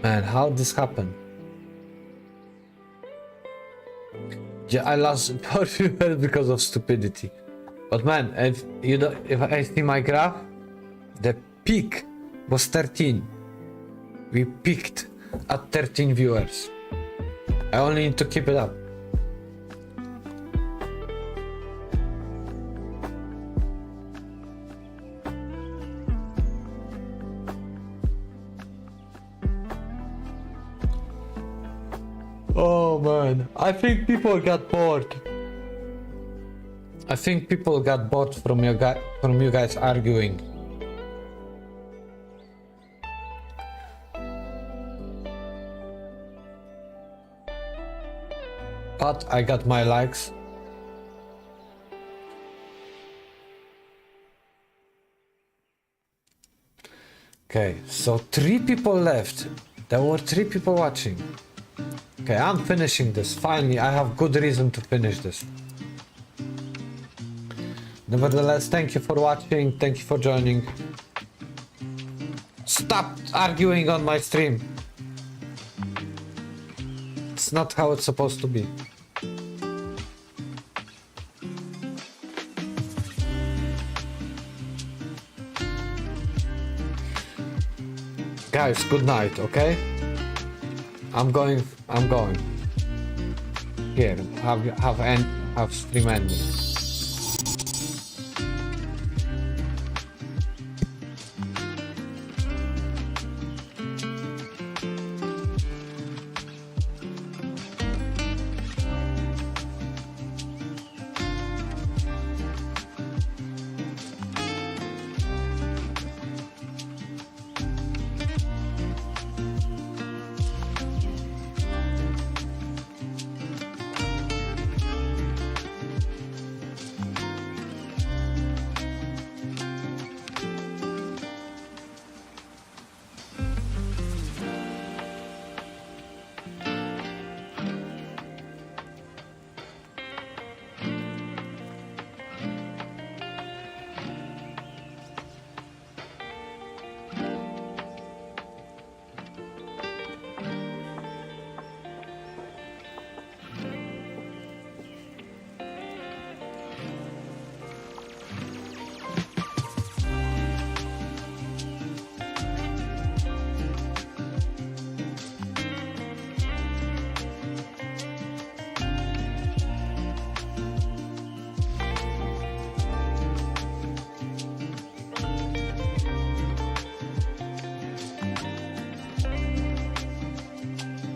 Man, how did this happen? Yeah, I lost 4 viewers because of stupidity. But man, if I see my graph, the peak was 13. We peaked at 13 viewers. I only need to keep it up. Oh man, I think people got bored. I think people got bored from you guys arguing. But I got my likes. Okay, so 3 people left. There were 3 people watching. Okay, I'm finishing this. Finally, I have good reason to finish this. Nevertheless, thank you for watching. Thank you for joining. Stop arguing on my stream. It's not how it's supposed to be. Guys, good night, okay? I'm going. Here, have stream ending.